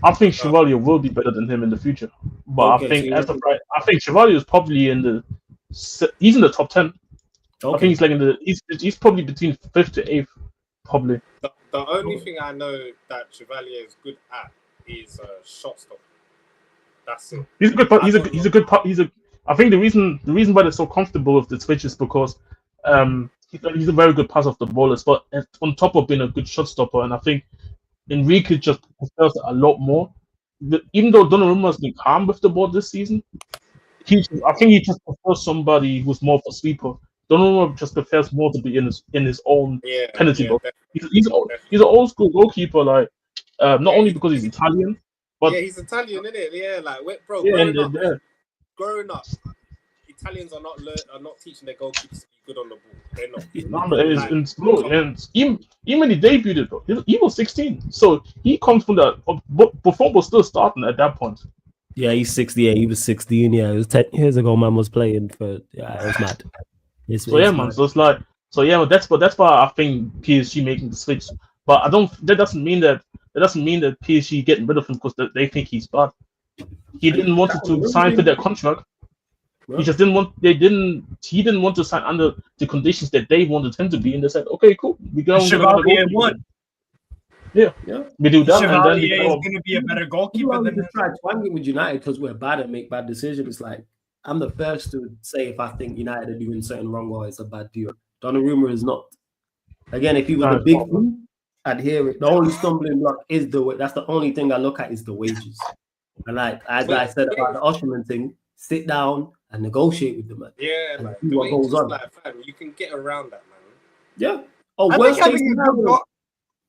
S3: I think Chevalier will be better than him in the future, but I think Chevalier is probably he's in the top 10. I think he's like he's probably between 5th to 8th, probably.
S10: The only thing I know that Chevalier is good at is shot stop. That's it.
S3: He's a good. I think the reason why they're so comfortable with the switch is because he's a very good pass off the ball, but on top of being a good shot stopper, and I think Enrique just prefers it a lot more. Even though Donnarumma's been calm with the ball this season, I think he just prefers somebody who's more of a sweeper. Donnarumma just prefers more to be in his own penalty box. He's an old school goalkeeper, like not only because he's Italian, but
S10: he's Italian, isn't it? Yeah, like bro, growing up, Italians are not teaching their goalkeepers to be good on the ball. They're not. Even when he debuted, bro, he was 16, so he comes from that. Buffon was still starting at that point.
S1: Yeah, he's 68. He was 16. Yeah, it was 10 years ago. Man was playing for. Yeah, it was mad.
S3: Man. So it's like, that's why I think PSG making the switch. But that doesn't mean that PSG getting rid of him because they think he's bad. He didn't want to sign for that contract. He just didn't want. He didn't want to sign under the conditions that they wanted him to be, and they said, "Okay, cool, we go."
S6: Chevalier would.
S3: Yeah, we do that,
S6: Chevalier
S3: and then
S6: is going to be a better goalkeeper than him.
S1: Try twanging with United because we're bad at make bad decisions. It's like I'm the first to say if I think United are doing something wrong or it's a bad deal. Donnarumma is not. Again, if he was a big thing, I'd hear it. The only stumbling block is the way. That's the only thing I look at is the wages. And like as I said about the Osherman thing, sit down and negotiate with the man.
S10: Yeah,
S1: and
S10: like
S1: see what goes on.
S10: Like, fam, you can get around that, man.
S1: Yeah. Oh,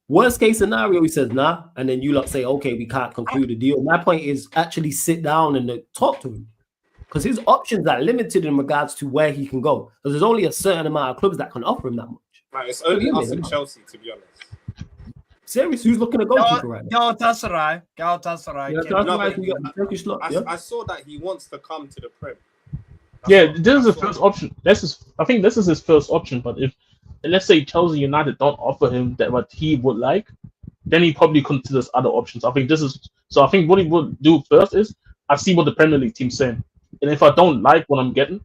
S1: worst case scenario, he says nah, and then you lot say, okay, we can't conclude the deal. My point is actually sit down and talk to him. Because his options are limited in regards to where he can go. Because there's only a certain amount of clubs that can offer him that much.
S10: Like, it's only us and Chelsea, to be honest.
S1: Serious? Who's looking to goalkeeper right now?
S6: Galatasaray.
S10: I saw that he wants to come to the Prem.
S3: This is his first option. I think this is his first option. But if let's say Chelsea United don't offer him that what he would like, then he probably considers other options. I think what he would do first is I see what the Premier League team's saying, and if I don't like what I'm getting,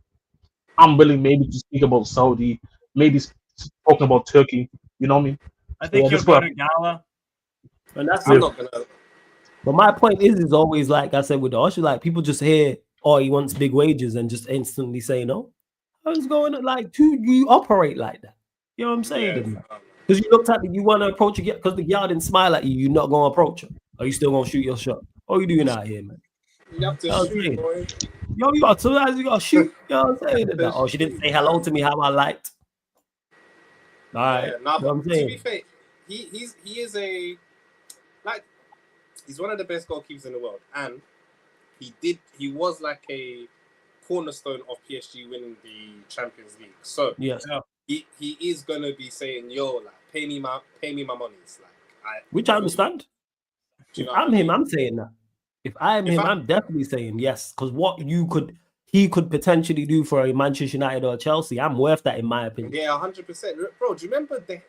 S3: I'm willing maybe to speak about Saudi, maybe talking about Turkey. You know what I mean?
S6: I think he'll go to Gala.
S1: And that's I'm not gonna. But my point is always like I said with the Usher, like people just hear, oh, he wants big wages and just instantly say no. How's going on? Like, do you operate like that? You know what I'm saying? Because you looked at you want to approach it because the guy didn't smile at you. You're not gonna approach him. Are you still gonna shoot your shot? What are you doing out here, man?
S10: You have to shoot, boy.
S1: Yo, you gotta shoot. You know what I'm saying? Oh, she didn't say hello to me how I liked. All right.
S10: Now,
S1: What I'm
S10: to
S1: saying.
S10: be fair, he is a he's one of the best goalkeepers in the world, and he was like a cornerstone of PSG winning the Champions League. So
S1: Yes.
S10: he is gonna be saying, "Yo, like pay me my monies." Like
S1: Which I understand. If I'm him, I'm saying that. If I'm him, I'm definitely saying yes. Because what he could potentially do for a Manchester United or Chelsea, I'm worth that in my opinion.
S10: Yeah, 100%. Bro, do you remember there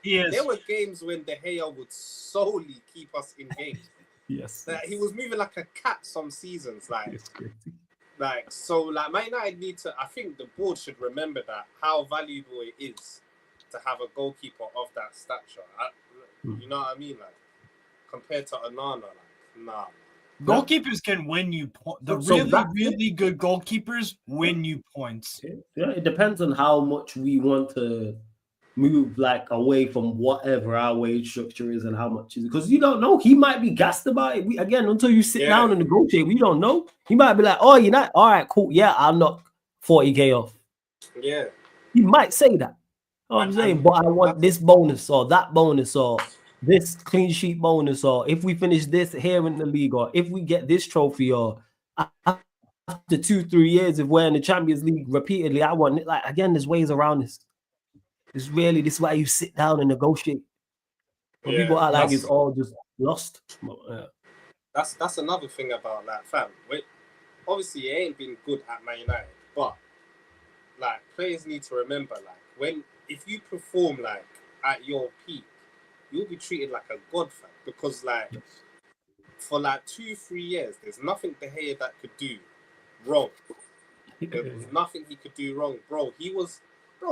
S10: were games when De Gea would solely keep us in games?
S1: Yes.
S10: He was moving like a cat some seasons.
S1: It's crazy.
S10: Man United need to, I think the board should remember that, how valuable it is to have a goalkeeper of that stature. You know what I mean? Like, compared to Onana, nah.
S6: Goalkeepers can win you points. The really good goalkeepers win you points.
S1: Yeah, it depends on how much we want to move like away from whatever our wage structure is and how much is it. Because you don't know. He might be gassed about it. Again, until you sit down and negotiate, we don't know. He might be like, "Oh, you're not all right, cool. Yeah, I'll knock 40K off."
S10: Yeah.
S1: He might say that. You know what I'm saying? But I want this bonus or that bonus or this clean sheet bonus, or if we finish this here in the league, or if we get this trophy, or after 2-3 years if we're in the Champions League repeatedly, I want it. Like, again, there's ways around this. This is why you sit down and negotiate. But people act like it's all just lost.
S10: That's another thing about that, fam. Obviously, it ain't been good at Man United, but like players need to remember, like if you perform like at your peak, you'll be treated like a god, fam. Because like for like 2-3 years, there's nothing De Gea that could do wrong. There was nothing he could do wrong, bro. He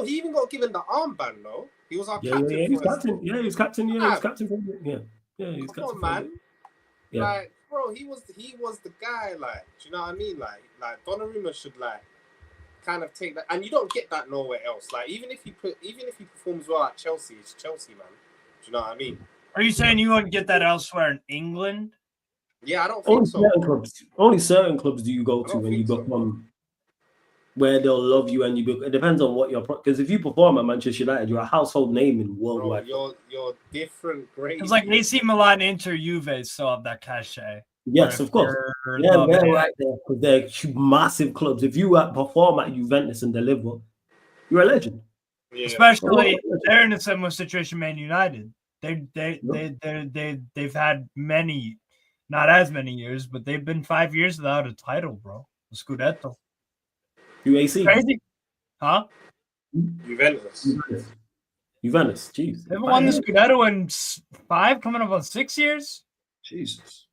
S10: even got given the armband, no? He was our captain.
S1: Yeah, he's captain. Yeah, he's captain. Yeah, he's captain. Yeah, he's captain.
S10: Come on, man.
S1: Yeah.
S10: Like, bro, he was the guy. Like, do you know what I mean? Like Donnarumma should like kind of take that, and you don't get that nowhere else. Like, even if he performs well at Chelsea, it's Chelsea, man. Do you know what I mean?
S6: Are you saying you wouldn't get that elsewhere in England?
S10: Yeah, I don't think so.
S1: Only certain clubs do you go to when you become where they'll love you, and it depends on what because if you perform at Manchester United, you're a household name in worldwide.
S10: Bro, you're different grades.
S6: It's like AC Milan, Inter, Juve still have that cachet.
S1: Yes, of course. Yeah, they're right there because they're massive clubs. If you perform at Juventus and deliver, you're a legend.
S6: Yeah. Especially they're in a similar situation. Man United, they've had many, not as many years, but they've been 5 years without a title, bro. A Scudetto.
S1: UAC.
S6: Crazy. Huh?
S10: Juventus.
S1: Jeez.
S6: They haven't won the Scudetto in 5, coming up on 6 years.
S1: Jesus.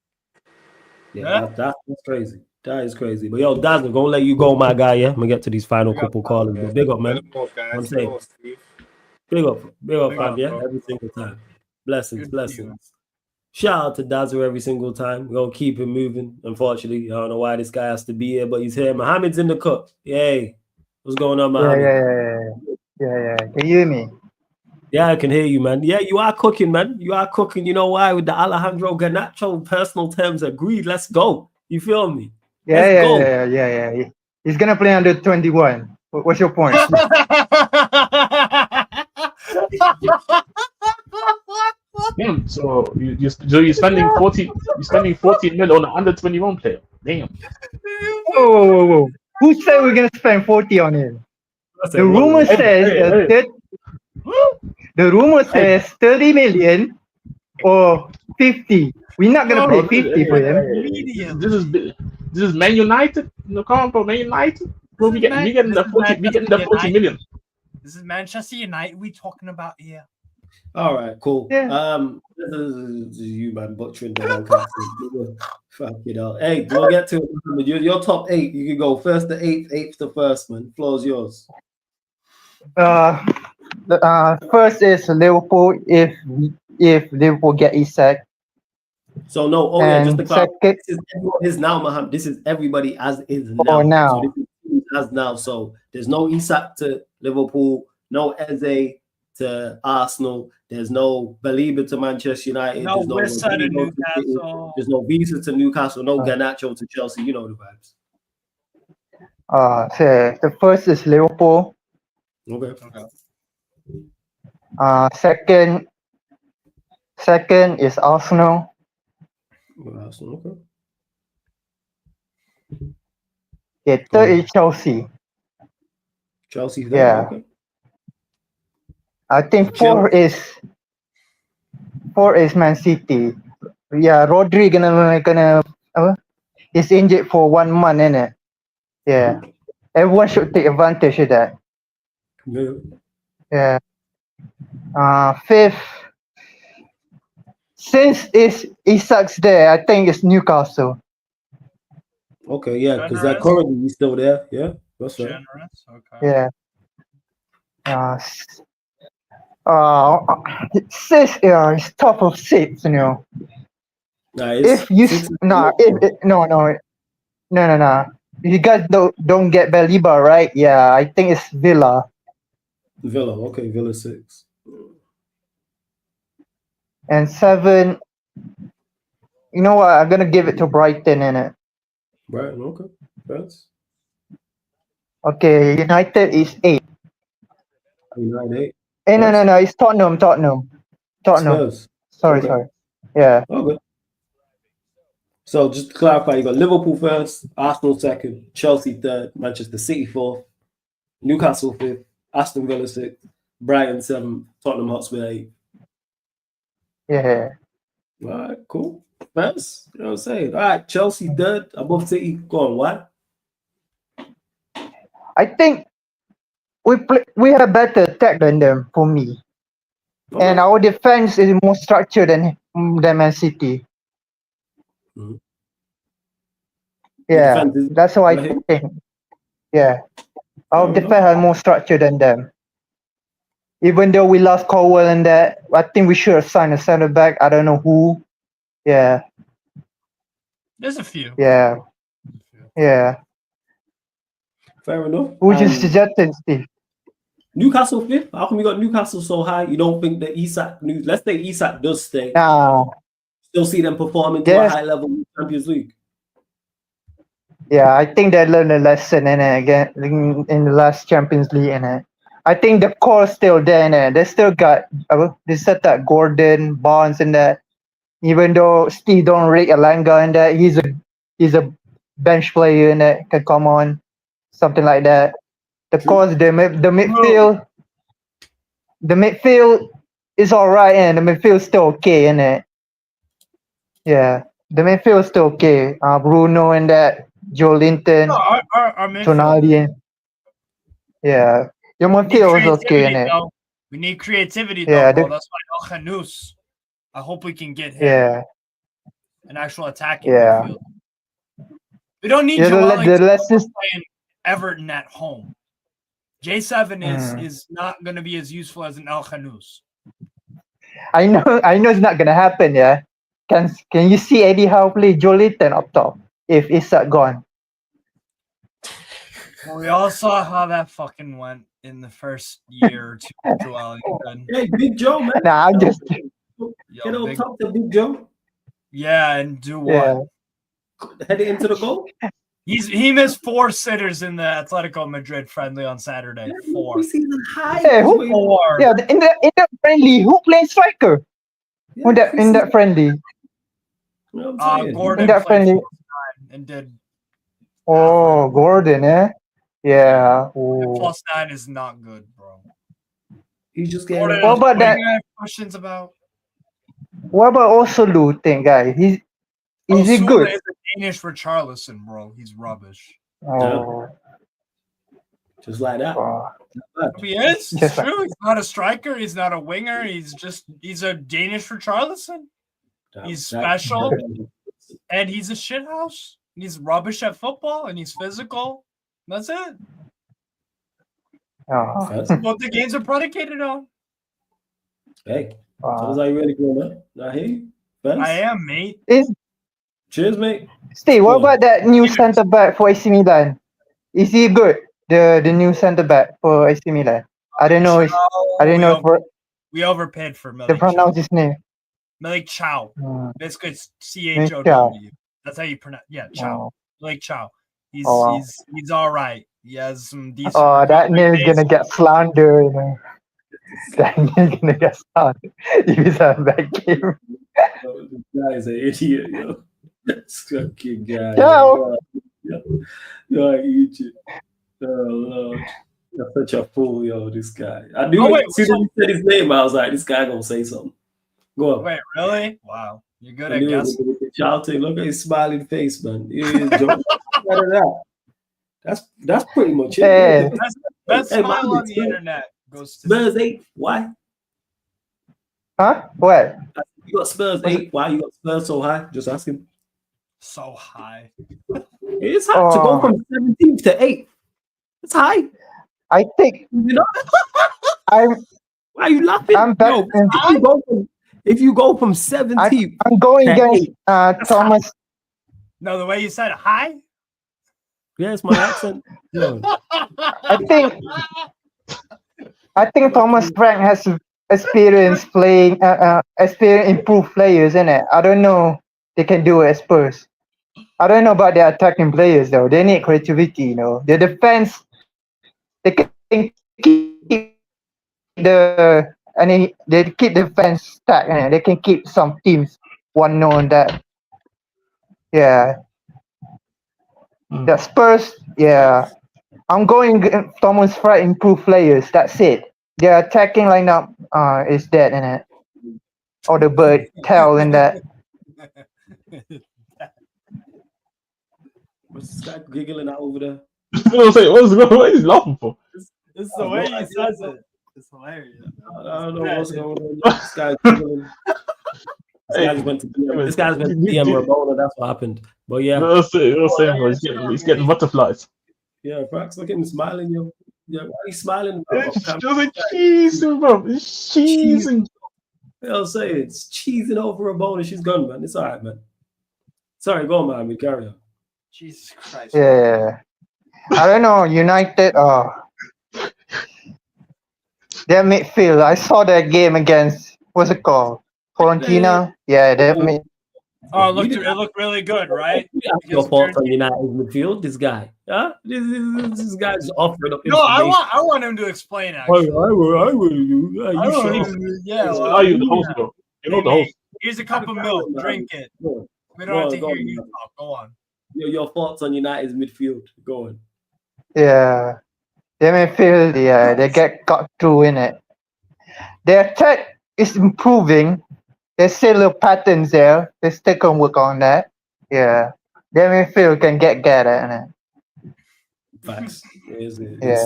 S1: Yeah. That's crazy. That is crazy. But yo, Daz, I'm gonna let you go, my guy. Yeah, I'm gonna get to these final couple callers. But big up, man. I'm saying, big up, fam. Yeah, every single time. Blessings. Shout out to Dazzle every single time. We're gonna keep it moving. Unfortunately, I don't know why this guy has to be here, but he's here. Mohammed's in the cup. Yay. What's going on, Mohammed?
S11: Yeah. Can you hear me?
S1: Yeah, I can hear you, man. Yeah, you are cooking, man. You are cooking. You know why? With the Alejandro Garnacho personal terms agreed. Let's go. You feel me?
S11: Yeah. He's gonna play under 21. What's your point?
S3: Damn, so you're spending 40 mil on an under 21 player. Damn.
S11: Whoa. Who said we're gonna spend 40 on him? The rumor says the rumor says 30 million or 50. We're not gonna pay 50 for him.
S3: This is Man United. No, come on, bro, Man United. Bro, we getting the 40 million.
S6: This is Manchester United we talking about here.
S1: All right, cool.
S11: Yeah.
S1: This is you, man, butchering the whole casting. Fuck it up. Hey, we'll get to it. Your top 8. You can go first to 8th, 8th to first, man. Floor's yours.
S11: First is Liverpool. If Liverpool get Isak.
S1: So no, just to clarify, this is everyone is now, Mohammed. This is everybody as is now.
S11: Oh, now.
S1: So this is as now. So there's no Isak to Liverpool, no Eze to Arsenal. There's no Belieber to Manchester United.
S6: No
S1: there's
S6: Wissa to Newcastle.
S1: There's no Visa to Newcastle. No Garnacho to Chelsea. You know the vibes.
S11: So the first is Liverpool.
S1: Okay.
S11: Second is Arsenal.
S1: Arsenal, okay.
S11: Okay, third is Chelsea.
S1: Chelsea's there.
S11: Yeah.
S1: Okay.
S11: I think fourth is Man City. Yeah, Rodri gonna he's injured for 1 month, innit? Yeah. Everyone should take advantage of that.
S1: Yeah.
S11: Yeah. Fifth, since Isak's there, I think it's Newcastle.
S1: Okay, yeah, because that currently he's still there. Yeah, that's right.
S6: Generous. Okay.
S11: Yeah. It's top of six, you know.
S1: Nah,
S11: If you no. If you guys don't get Baliba right, yeah, I think it's Villa.
S1: Villa, okay, Villa 6.
S11: And 7, you know what? I'm gonna give it to Brighton, innit?
S1: Brighton, okay. That's
S11: Okay, United is 8.
S1: United
S11: 8. No, it's Tottenham.
S1: Spurs.
S11: Sorry. Yeah.
S1: Okay. So just to clarify, you got Liverpool first, Arsenal second, Chelsea third, Manchester City fourth, Newcastle fifth, Aston Villa sixth, Brighton seventh, Tottenham Hotspur eighth.
S11: Yeah.
S1: All right, cool. First, you know what I'm saying? All right, Chelsea third, above City. Go on, why?
S11: I think we have better attack than them, for me.
S1: Okay.
S11: And our defense is more structured than Man City.
S1: Mhm.
S11: Yeah, that's how I think. Yeah, our defense has more structure than them. Even though we lost Cowell and that, I think we should have signed a center back. I don't know who. Yeah.
S6: There's a few.
S11: Yeah.
S1: Fair enough.
S11: Who's your suggestion, Steve?
S1: Newcastle fifth. How come you got Newcastle so high? You don't think that let's say Isak does stay.
S11: Nah.
S1: Still see them performing to a high level in the Champions League.
S11: Yeah, I think they learned a lesson in it again in the last Champions League in it. I think the core is still there in it. They still got they said that Gordon, Barnes in that. Even though Steve don't rate Alanga in that, he's a bench player in that, can come on, something like that. The core, the midfield is alright, and the midfield is still okay in it. Yeah, the midfield is still okay. Bruno and that, Joe Linton, Tonali. Yeah, your midfield is okay in it.
S6: We need creativity, though, bro. That's why El Khanous. I hope we can get him.
S11: Yeah.
S6: An actual attacking midfield. We don't need playing Everton at home. J7 is not going to be as useful as an El Khanous.
S11: I know it's not going to happen, yeah. Can you see Eddie Howe play Joe Linton up top if Isak gone?
S6: Well, we all saw how that fucking went in the first year or two of Joe Linton.
S1: Hey, Big Joe, man.
S11: Nah, I'm just
S1: get on top to Big Joe.
S6: Yeah, and do what?
S1: Head it into the goal.
S6: He missed 4 sitters in the Atletico Madrid friendly on Saturday. 4.
S11: Hey, who? Yeah, in that friendly, who plays striker? In that friendly.
S6: Gordon
S11: in that friendly
S6: and did.
S11: Oh, Gordon, eh? Yeah.
S6: +9 is not good, bro.
S1: He just
S6: getting.
S11: What about that?
S6: Questions about?
S11: What about Osulu thing, guy? Is he good?
S6: Is a Danish Richarlison, bro. He's rubbish.
S11: Oh.
S1: Just like that.
S6: He is. It's true. He's not a striker. He's not a winger. He's a Danish Richarlison. He's special. And he's a shithouse. He's rubbish at football and he's physical. That's it. That's what the games are predicated on.
S1: Hey, tell us how you really feel, man. I hear you.
S6: I am, mate.
S1: Cheers, mate.
S11: Steve, what about that new centre back for AC Milan? Is he good? The new centre back for AC Milan. I don't know.
S6: We overpaid for Milik.
S11: To pronounce his name.
S6: Milik Chow. Basically, it's CHOW. That's how you pronounce. Yeah, Chow. Milik Chow. He's all right. He has some decent.
S11: Oh, that name is gonna get slandered. Daniel gonna get started. He's a bad game.
S1: This guy is an idiot, yo. This fucking guy.
S11: Ciao.
S1: Yo, I eat you. Oh, Lord. You're such a fool, yo, this guy. I knew
S6: wait,
S1: as soon as he said his name, I was like, this guy gonna say something. Go on.
S6: Wait, really? Wow. You're good
S1: I
S6: at
S1: knew it was
S6: guessing.
S1: gonna be shouting. Look at his smiling face, man. He is joking. Better than that. That's pretty much it.
S11: Hey.
S6: Best
S1: Hey,
S6: smile
S1: man,
S6: on the internet goes to
S1: Spurs 8. Why?
S11: Huh? What?
S1: You got Spurs 8. Why you got Spurs so high? Just asking.
S6: so high.
S1: It's hard to go from 17th to 8th. It's high.
S11: I think
S1: You know?
S11: I'm
S1: Why are you laughing?
S11: I'm back.
S1: Yo, if you go from 17th,
S11: I'm going
S1: to
S11: against
S1: 8th,
S11: Thomas.
S6: No, the way you said high.
S1: yes, my accent. Yo.
S11: I think Thomas Frank has experience playing experience improved players, isn't it? I don't know they can do it at Spurs. I don't know about their attacking players though. They need creativity, you know. Their defense, they can keep they keep the defense stacked, and they can keep some teams 1-0 on that. Yeah. The Spurs, yeah. I'm going Thomas Frank improved players. That's it. Their attacking lineup is dead in it. Or the bird tail in that.
S1: What's this guy giggling out over there?
S3: What's going on? What is he laughing for?
S6: It's the way he says it. It's hilarious.
S1: I don't know what's going on. This guy's giggling. This guy's went to DM Ramona. That's what happened. But yeah.
S3: He's getting butterflies.
S1: Yeah, Frax, look at him smiling, yo. Yeah, why are you smiling?
S3: It's just cheesing, bro. It's cheesing.
S1: I'll say it's cheesing over a bone and she's gone, man. It's all right, man. Sorry, go on, man. We carry on.
S6: Jesus Christ.
S11: Yeah. I don't know, United, their midfield. I saw that game against, what's it called? Fiorentina? Yeah, that mid.
S6: Oh, it looked really good, right?
S1: Your fault on United midfield, this guy. Huh? This guy's offering up
S6: No, I want him to explain. Actually,
S1: I will.
S6: Yeah,
S3: well, you the host, bro. You know the host.
S6: Here's a cup of milk. Drink it. We don't have to hear you talk. Go on.
S1: Your thoughts on United's midfield. Go on.
S11: Yeah. Their midfield, yeah, they got through in it. Their attack is improving. There's still little patterns there. They still can work on that. Yeah. Their midfield can get at it.
S1: Facts. It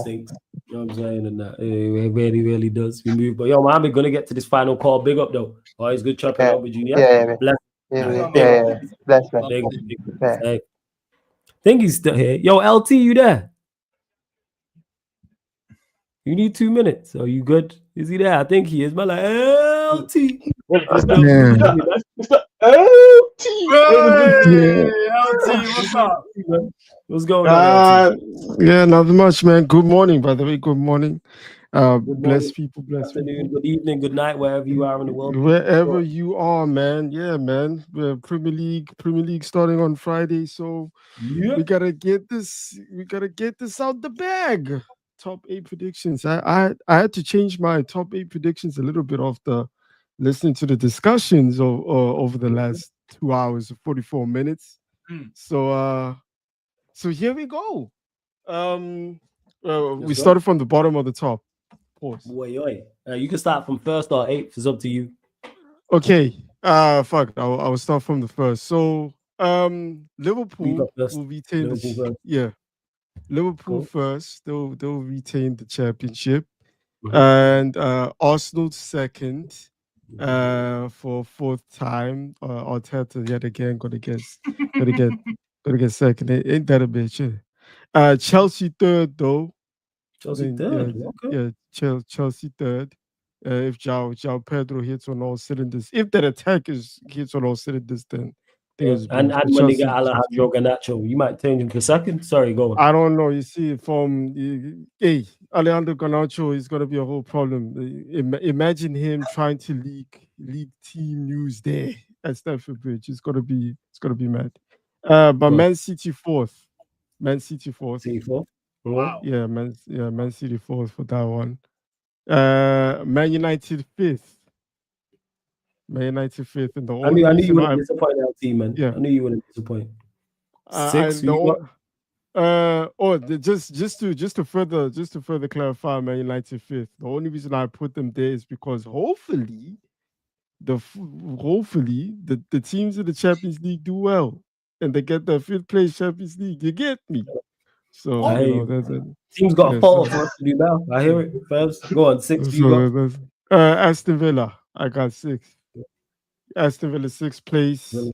S1: stinks. You know what I'm saying? And it really, really does. We move. But yo, man, we're gonna get to this final call. Big up though. Always good chopping up with you.
S11: Yeah. Bless.
S1: Hey. Think he's still here. Yo, LT, you there? You need 2 minutes. Are you good? Is he there? I think he is. Man, like LT.
S6: LT, what's up?
S1: What's going on?
S12: Yeah, nothing much, man. Good morning, by the way. Good morning. Bless people, bless
S1: afternoon, good evening, good night, wherever you are in the world.
S12: Wherever you are, man. Yeah, man. Premier League starting on Friday, so we gotta get this. We gotta get this out the bag. Top 8 predictions. I had to change my top 8 predictions a little bit after listening to the discussions over the last 2 hours and 44 minutes. So here we go. We started from the bottom or the top. Pause.
S1: You can start from first or 8th. It's up to you.
S12: Okay. Fuck. I'll start from the first. So Liverpool will retain Liverpool first. They'll retain the championship. And Arsenal second. For 4th time. Arteta yet again gonna get second. Ain't that a bitch? Chelsea third though.
S1: Chelsea third.
S12: Chelsea third. If João Pedro hits on all cylinders, if that attack hits on all cylinders, then
S1: and when they get Alejandro Garnacho, you might change him to second. Sorry, go on.
S12: I don't know. You see, Alejandro Garnacho is gonna be a whole problem. Imagine him trying to leak team news there at Stamford Bridge. It's gonna be mad. But Man City fourth.
S1: City fourth.
S6: Wow.
S12: Yeah, Man City fourth for that one. Man United 5th. Man United 5th, and the
S1: I
S12: only
S1: knew you
S12: reason
S1: wouldn't disappoint LT, man.
S12: Yeah.
S1: I knew you wouldn't disappoint.
S12: I
S1: 6, you got?
S12: Just to further clarify, Man United 5th. The only reason I put them there is because hopefully the teams in the Champions League do well and they get the 5th place Champions League. You get me? So
S1: team's got a fault for us to do now. I hear it. First, go on 6. You got
S12: Aston Villa. I got 6. Aston Villa 6th place.
S1: Cool.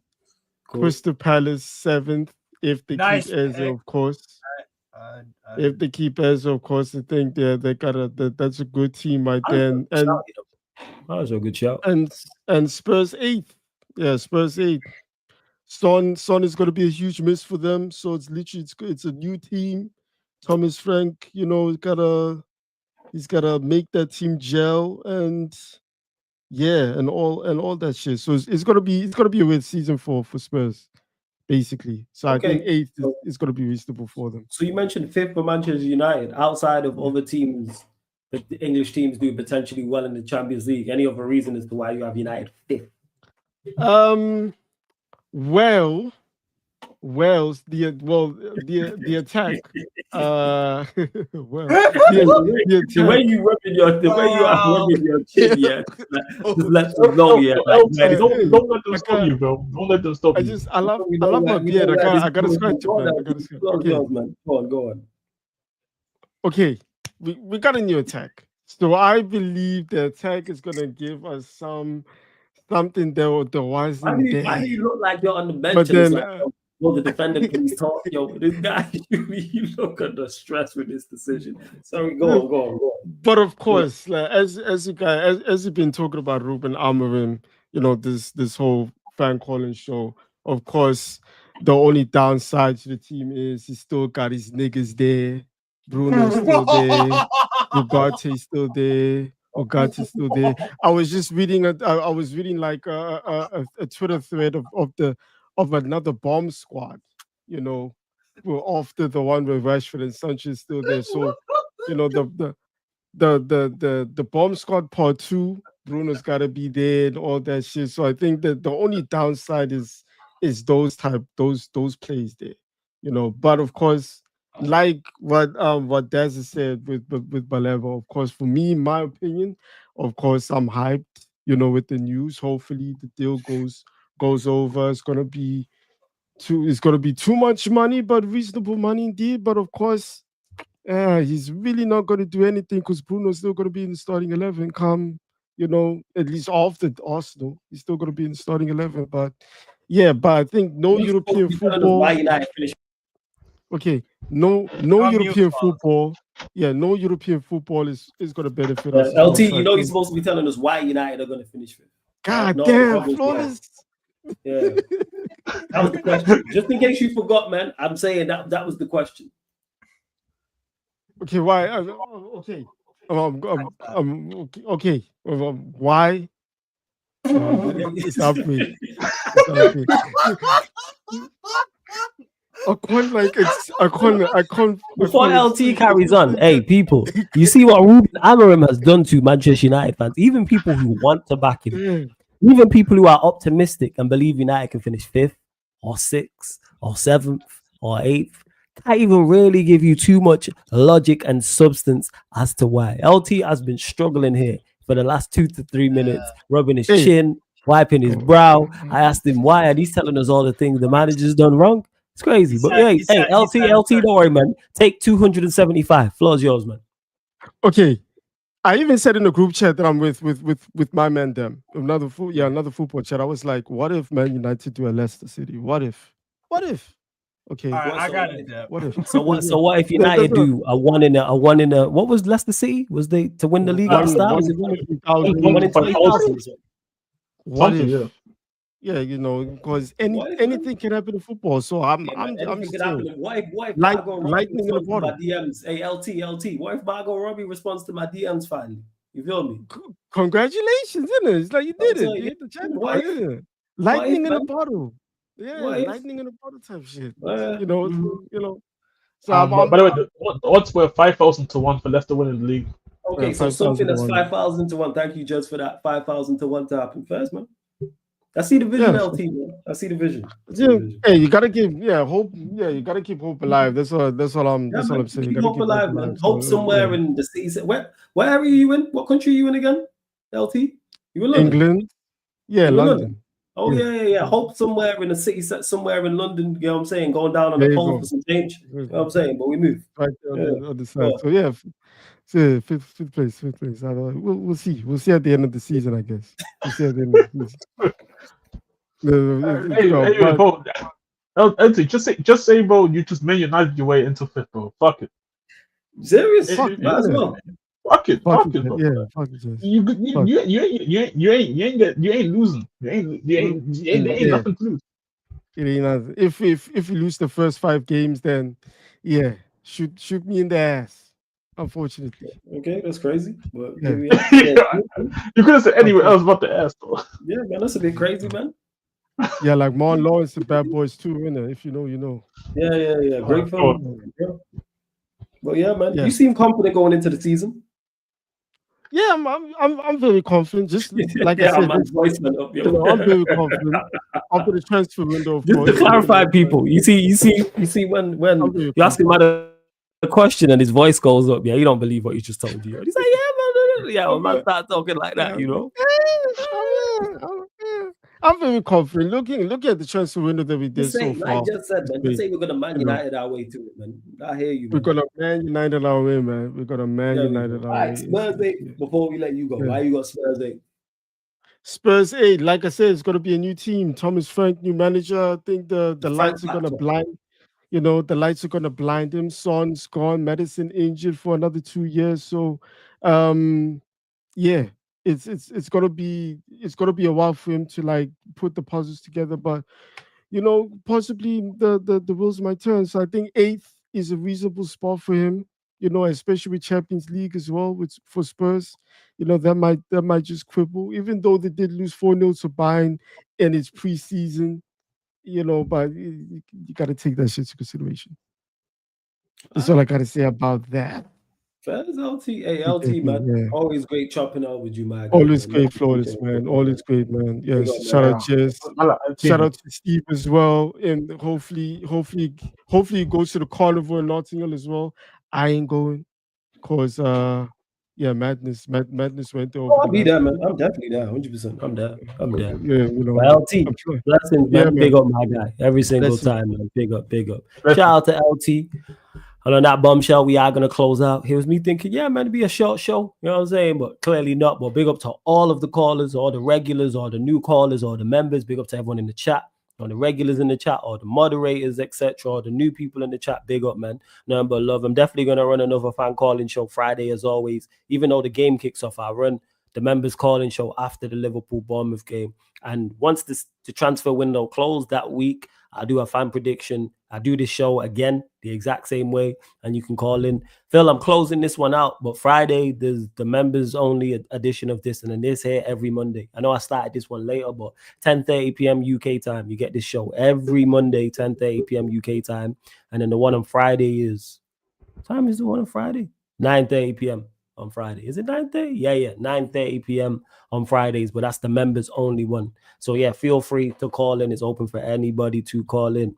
S12: Crystal Palace 7th. If they
S6: Nice
S12: keep Eze, of course. If they keep Eze, of course, I think they got that's a good team right there. And
S1: that was a good shout.
S12: And Spurs 8th. Yeah, Spurs 8th. Son is going to be a huge miss for them. So it's literally it's a new team. Thomas Frank, you know, he's gotta make that team gel and and all that shit. So it's gonna be a weird season for Spurs, basically. So I think 8th is gonna be reasonable for them.
S1: So you mentioned 5th for Manchester United. Outside of other teams, that the English teams do potentially well in the Champions League. Any other reason as to why you have United 5th?
S12: Well, the attack.
S1: The way you rubbing your chin, yeah, just let them know, yeah.
S3: Don't let them stop you, bro. Don't let them stop you.
S12: I love my beard. I gotta scratch it, man.
S1: Go on.
S12: Okay, we got a new attack. So I believe the attack is gonna give us something that wasn't there.
S1: Why do you look like you're on the bench?
S12: But then,
S1: will the defender please talk? Yo, this guy, you look under stress with this decision. Sorry, go on.
S12: But of course, like, as you've been talking about Ruben Amorim, you know, this whole fan calling show. Of course, the only downside to the team is he still got his niggas there. Bruno's still there. Ugarte's still there. Ugarte's still there. I was just reading like a Twitter thread of another bomb squad, you know, after the one with Rashford and Sanchez still there. So, you know, the bomb squad part 2, Bruno's gotta be there and all that shit. So I think that the only downside is those plays there, you know. But of course, like what Daz has said with Baleva, of course, for me, my opinion, of course, I'm hyped, you know, with the news. Hopefully the deal goes over. It's gonna be too much money, but reasonable money indeed. But of course, he's really not gonna do anything because Bruno's still gonna be in the starting 11. Come, you know, at least after Arsenal, he's still gonna be in the starting 11. But I think no European football. Okay, no European football. Yeah, no European football is going to benefit us.
S1: LT, you know, you're supposed to be telling us why United are going to finish 5th.
S12: God damn, flawless.
S1: Yeah, that was the question. Just in case you forgot, man, I'm saying that was the question.
S12: Okay, why? Okay. Okay. Why? It's not me.
S1: Before LT carries on, hey people, you see what Ruben Amorim has done to Manchester United fans, even people who want to back him, even people who are optimistic and believe United can finish 5th or 6th or 7th or 8th, can't even really give you too much logic and substance as to why. LT has been struggling here for the last 2 to 3 minutes, rubbing his chin, wiping his brow. I asked him why, and he's telling us all the things the manager's done wrong. It's crazy. But LT, don't worry, man. Take 275. Floor's yours, man.
S12: Okay. I even said in the group chat that I'm with my man them. Another football chat. I was like, what if Man United do a Leicester City? What if? Okay.
S6: All right, I got it.
S12: What if?
S1: So what if United do a one in a what was Leicester City? Was they to win the league at the start? Was it 1 in 20,000?
S12: What if? Yeah, you know, because anything can happen in football. So I'm still.
S1: What if
S12: lightning in the bottle?
S1: My DMs? Hey, LT. What if Margot Robbie responds to my DMs finally? You feel me?
S12: Congratulations, isn't it? It's like you did it. You hit the jackpot. Yeah. Lightning in the bottle. Yeah, lightning in the bottle type shit. You know. So
S3: by the way, the odds were 5,000 to 1 for Leicester winning the league.
S1: Okay, so something that's 5,000 to 1. Thank you, Judge, for that. 5,000 to 1 to happen first, man. I see the vision, LT, man. I see the vision.
S12: Hey, you gotta keep hope. Yeah, you gotta keep hope alive. That's all I'm saying.
S1: Keep hope alive, man. Hope somewhere in the city. Where area are you in? What country are you in again? LT? You in London?
S12: England? Yeah, London.
S1: Oh yeah. Hope somewhere in the city, somewhere in London. You know what I'm saying? Going down on the pole for some change. You know what I'm saying? But we move.
S12: Right there on the other side. So yeah. So fifth place. We'll see. We'll see at the end of the season, I guess. We'll see at the end of the season.
S13: Just say, bro, you just Man United your way into fifth, bro. Fuck it.
S1: Serious? Might as well.
S13: Fuck it, bro.
S12: Yeah, fuck it.
S13: You ain't losing. There ain't nothing to lose.
S12: It ain't nothing. If you lose the first 5 games, then yeah, shoot me in the ass. Unfortunately.
S1: Okay, that's crazy. But
S13: you could have said anywhere else but the ass, though.
S1: Yeah, man, that's a bit crazy, man.
S12: Yeah, like Marlon Lawrence, the Bad Boys too, innit? If you know, you know.
S1: Yeah. Great film. But yeah, man, you seem confident going into the season.
S12: Yeah, I'm very confident. Just like I said,
S1: my voice went up,
S12: I'm very confident after the transfer window. Of
S1: just
S12: course.
S1: To clarify, people, you see when you ask him about a question and his voice goes up, you don't believe what he just told you. He's like, man, start talking like that, you know.
S12: I'm very confident. Looking at the transfer window that we did so far.
S1: Like I just said, man, just say we're gonna Man United our way to it, man. I hear you. Man.
S12: We're gonna Man United our way, man. We're gonna Man United our way.
S1: Spurs 8. Before we let you go, why you got Spurs 8?
S12: Spurs 8, like I said, it's gonna be a new team. Thomas Frank, new manager. I think the lights are gonna blind. You know, the lights are gonna blind him. Son's gone. Madison injured for another 2 years. So, yeah. It's gonna be a while for him to like put the puzzles together, but you know, possibly the wheels might turn. So I think 8th is a reasonable spot for him, you know, especially with Champions League as well, for Spurs. You know, that might just quibble, even though they did lose 4-0 to Bayern in its preseason, you know, but you gotta take that shit into consideration. That's all I gotta say about that.
S1: Fans, LT, man. Yeah. Always great chopping out with you, man.
S12: Always great, Flawless, man. Always great, man. Yes, shout out, cheers. Shout out to Steve as well, and hopefully he goes to the carnival in Nottingham as well. I ain't going, cause Madness went there.
S1: I'll be there, man. I'm definitely there, 100%. I'm there.
S12: Yeah, you know.
S1: LT, blessings, man. Big up my guy every single time, man. Big up. Shout out to LT. And on that bombshell, we are going to close out. Here was me thinking, man, it'd be a short show. You know what I'm saying? But clearly not. But big up to all of the callers, all the regulars, all the new callers, all the members. Big up to everyone in the chat, all the regulars in the chat, all the moderators, etc., all the new people in the chat. Big up, man. Nothing but love. I'm definitely going to run another fan calling show Friday, as always. Even though the game kicks off, I'll run the members calling show after the Liverpool-Bournemouth game. And once the transfer window closed that week, I do a fan prediction. I do this show again the exact same way, and you can call in. Phil, I'm closing this one out, but Friday there's the members only edition of this, and then this here every Monday. I know I started this one later, but 10:30 p.m. UK time. You get this show every Monday, 10:30 p.m. UK time, and then the one on Friday is. What time is the one on Friday? 9:30 p.m. on Friday. Is it 9:30? Yeah, 9:30 p.m. on Fridays, but that's the members only one. So yeah, feel free to call in. It's open for anybody to call in.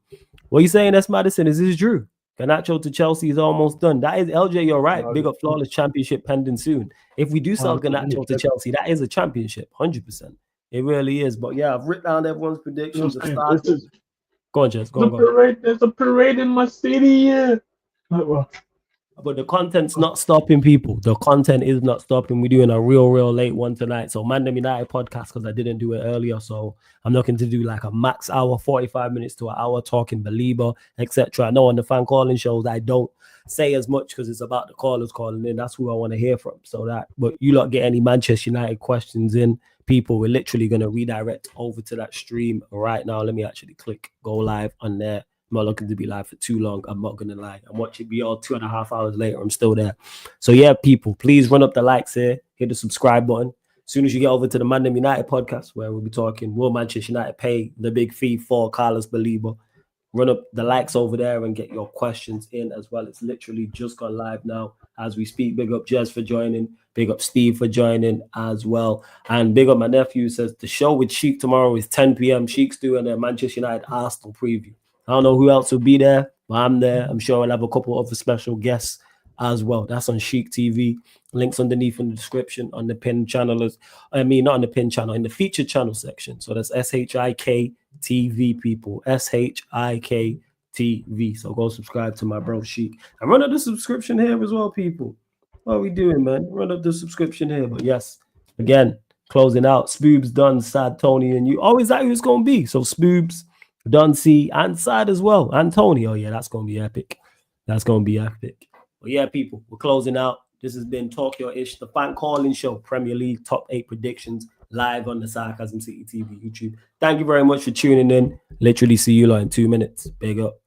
S1: What are you saying, that's Madison? Is this Drew? Garnacho to Chelsea is almost done. That is LJ, you're right. Big up, Flawless championship pending soon. If we do sell Garnacho to Chelsea, that is a championship, 100%. It really is. But yeah, I've written down everyone's predictions. Go on, Jess.
S13: There's a parade in my city.
S1: But the content's not stopping, people. The content is not stopping. We're doing a real late one tonight. So Mandem United podcast, because I didn't do it earlier. So I'm looking to do like a max hour, 45 minutes to an hour talking Belieber, etc. I know on the fan calling shows, I don't say as much because it's about the callers calling in. That's who I want to hear from. But you lot get any Manchester United questions in, people, we're literally going to redirect over to that stream right now. Let me actually click go live on there. I'm not looking to be live for too long. I'm not going to lie. I'm watching be all 2.5 hours later. I'm still there. So yeah, people, please run up the likes here. Hit the subscribe button. As soon as you get over to the Mandem United podcast, where we'll be talking, will Manchester United pay the big fee for Carlos Belieber? Run up the likes over there and get your questions in as well. It's literally just gone live now. as we speak. Big up Jez for joining. Big up Steve for joining as well. And big up my nephew, says the show with Sheik tomorrow is 10 p.m. Sheik's doing a Manchester United Arsenal preview. I don't know who else will be there, but I'm there. I'm sure I'll have a couple of other special guests as well. That's on Sheik TV. Links underneath in the description on the pin channel. Not on the pin channel, in the featured channel section. So that's SHIK TV, people. SHIK TV. So go subscribe to my bro Sheik. And run up the subscription here as well, people. What are we doing, man? Run up the subscription here. But yes, again, closing out. Spoobs, Dunn, Sad, Tony, and you. Always that who it's going to be. So Spoobs, Dunn, C, and Sad as well. And Tony. Oh, yeah, that's going to be epic. That's going to be epic. But yeah, people, we're closing out. This has been Talk Your Ish, the fan calling show, Premier League top 8 predictions, live on the Sarcasm City TV YouTube. Thank you very much for tuning in. Literally see you lot in 2 minutes. Big up.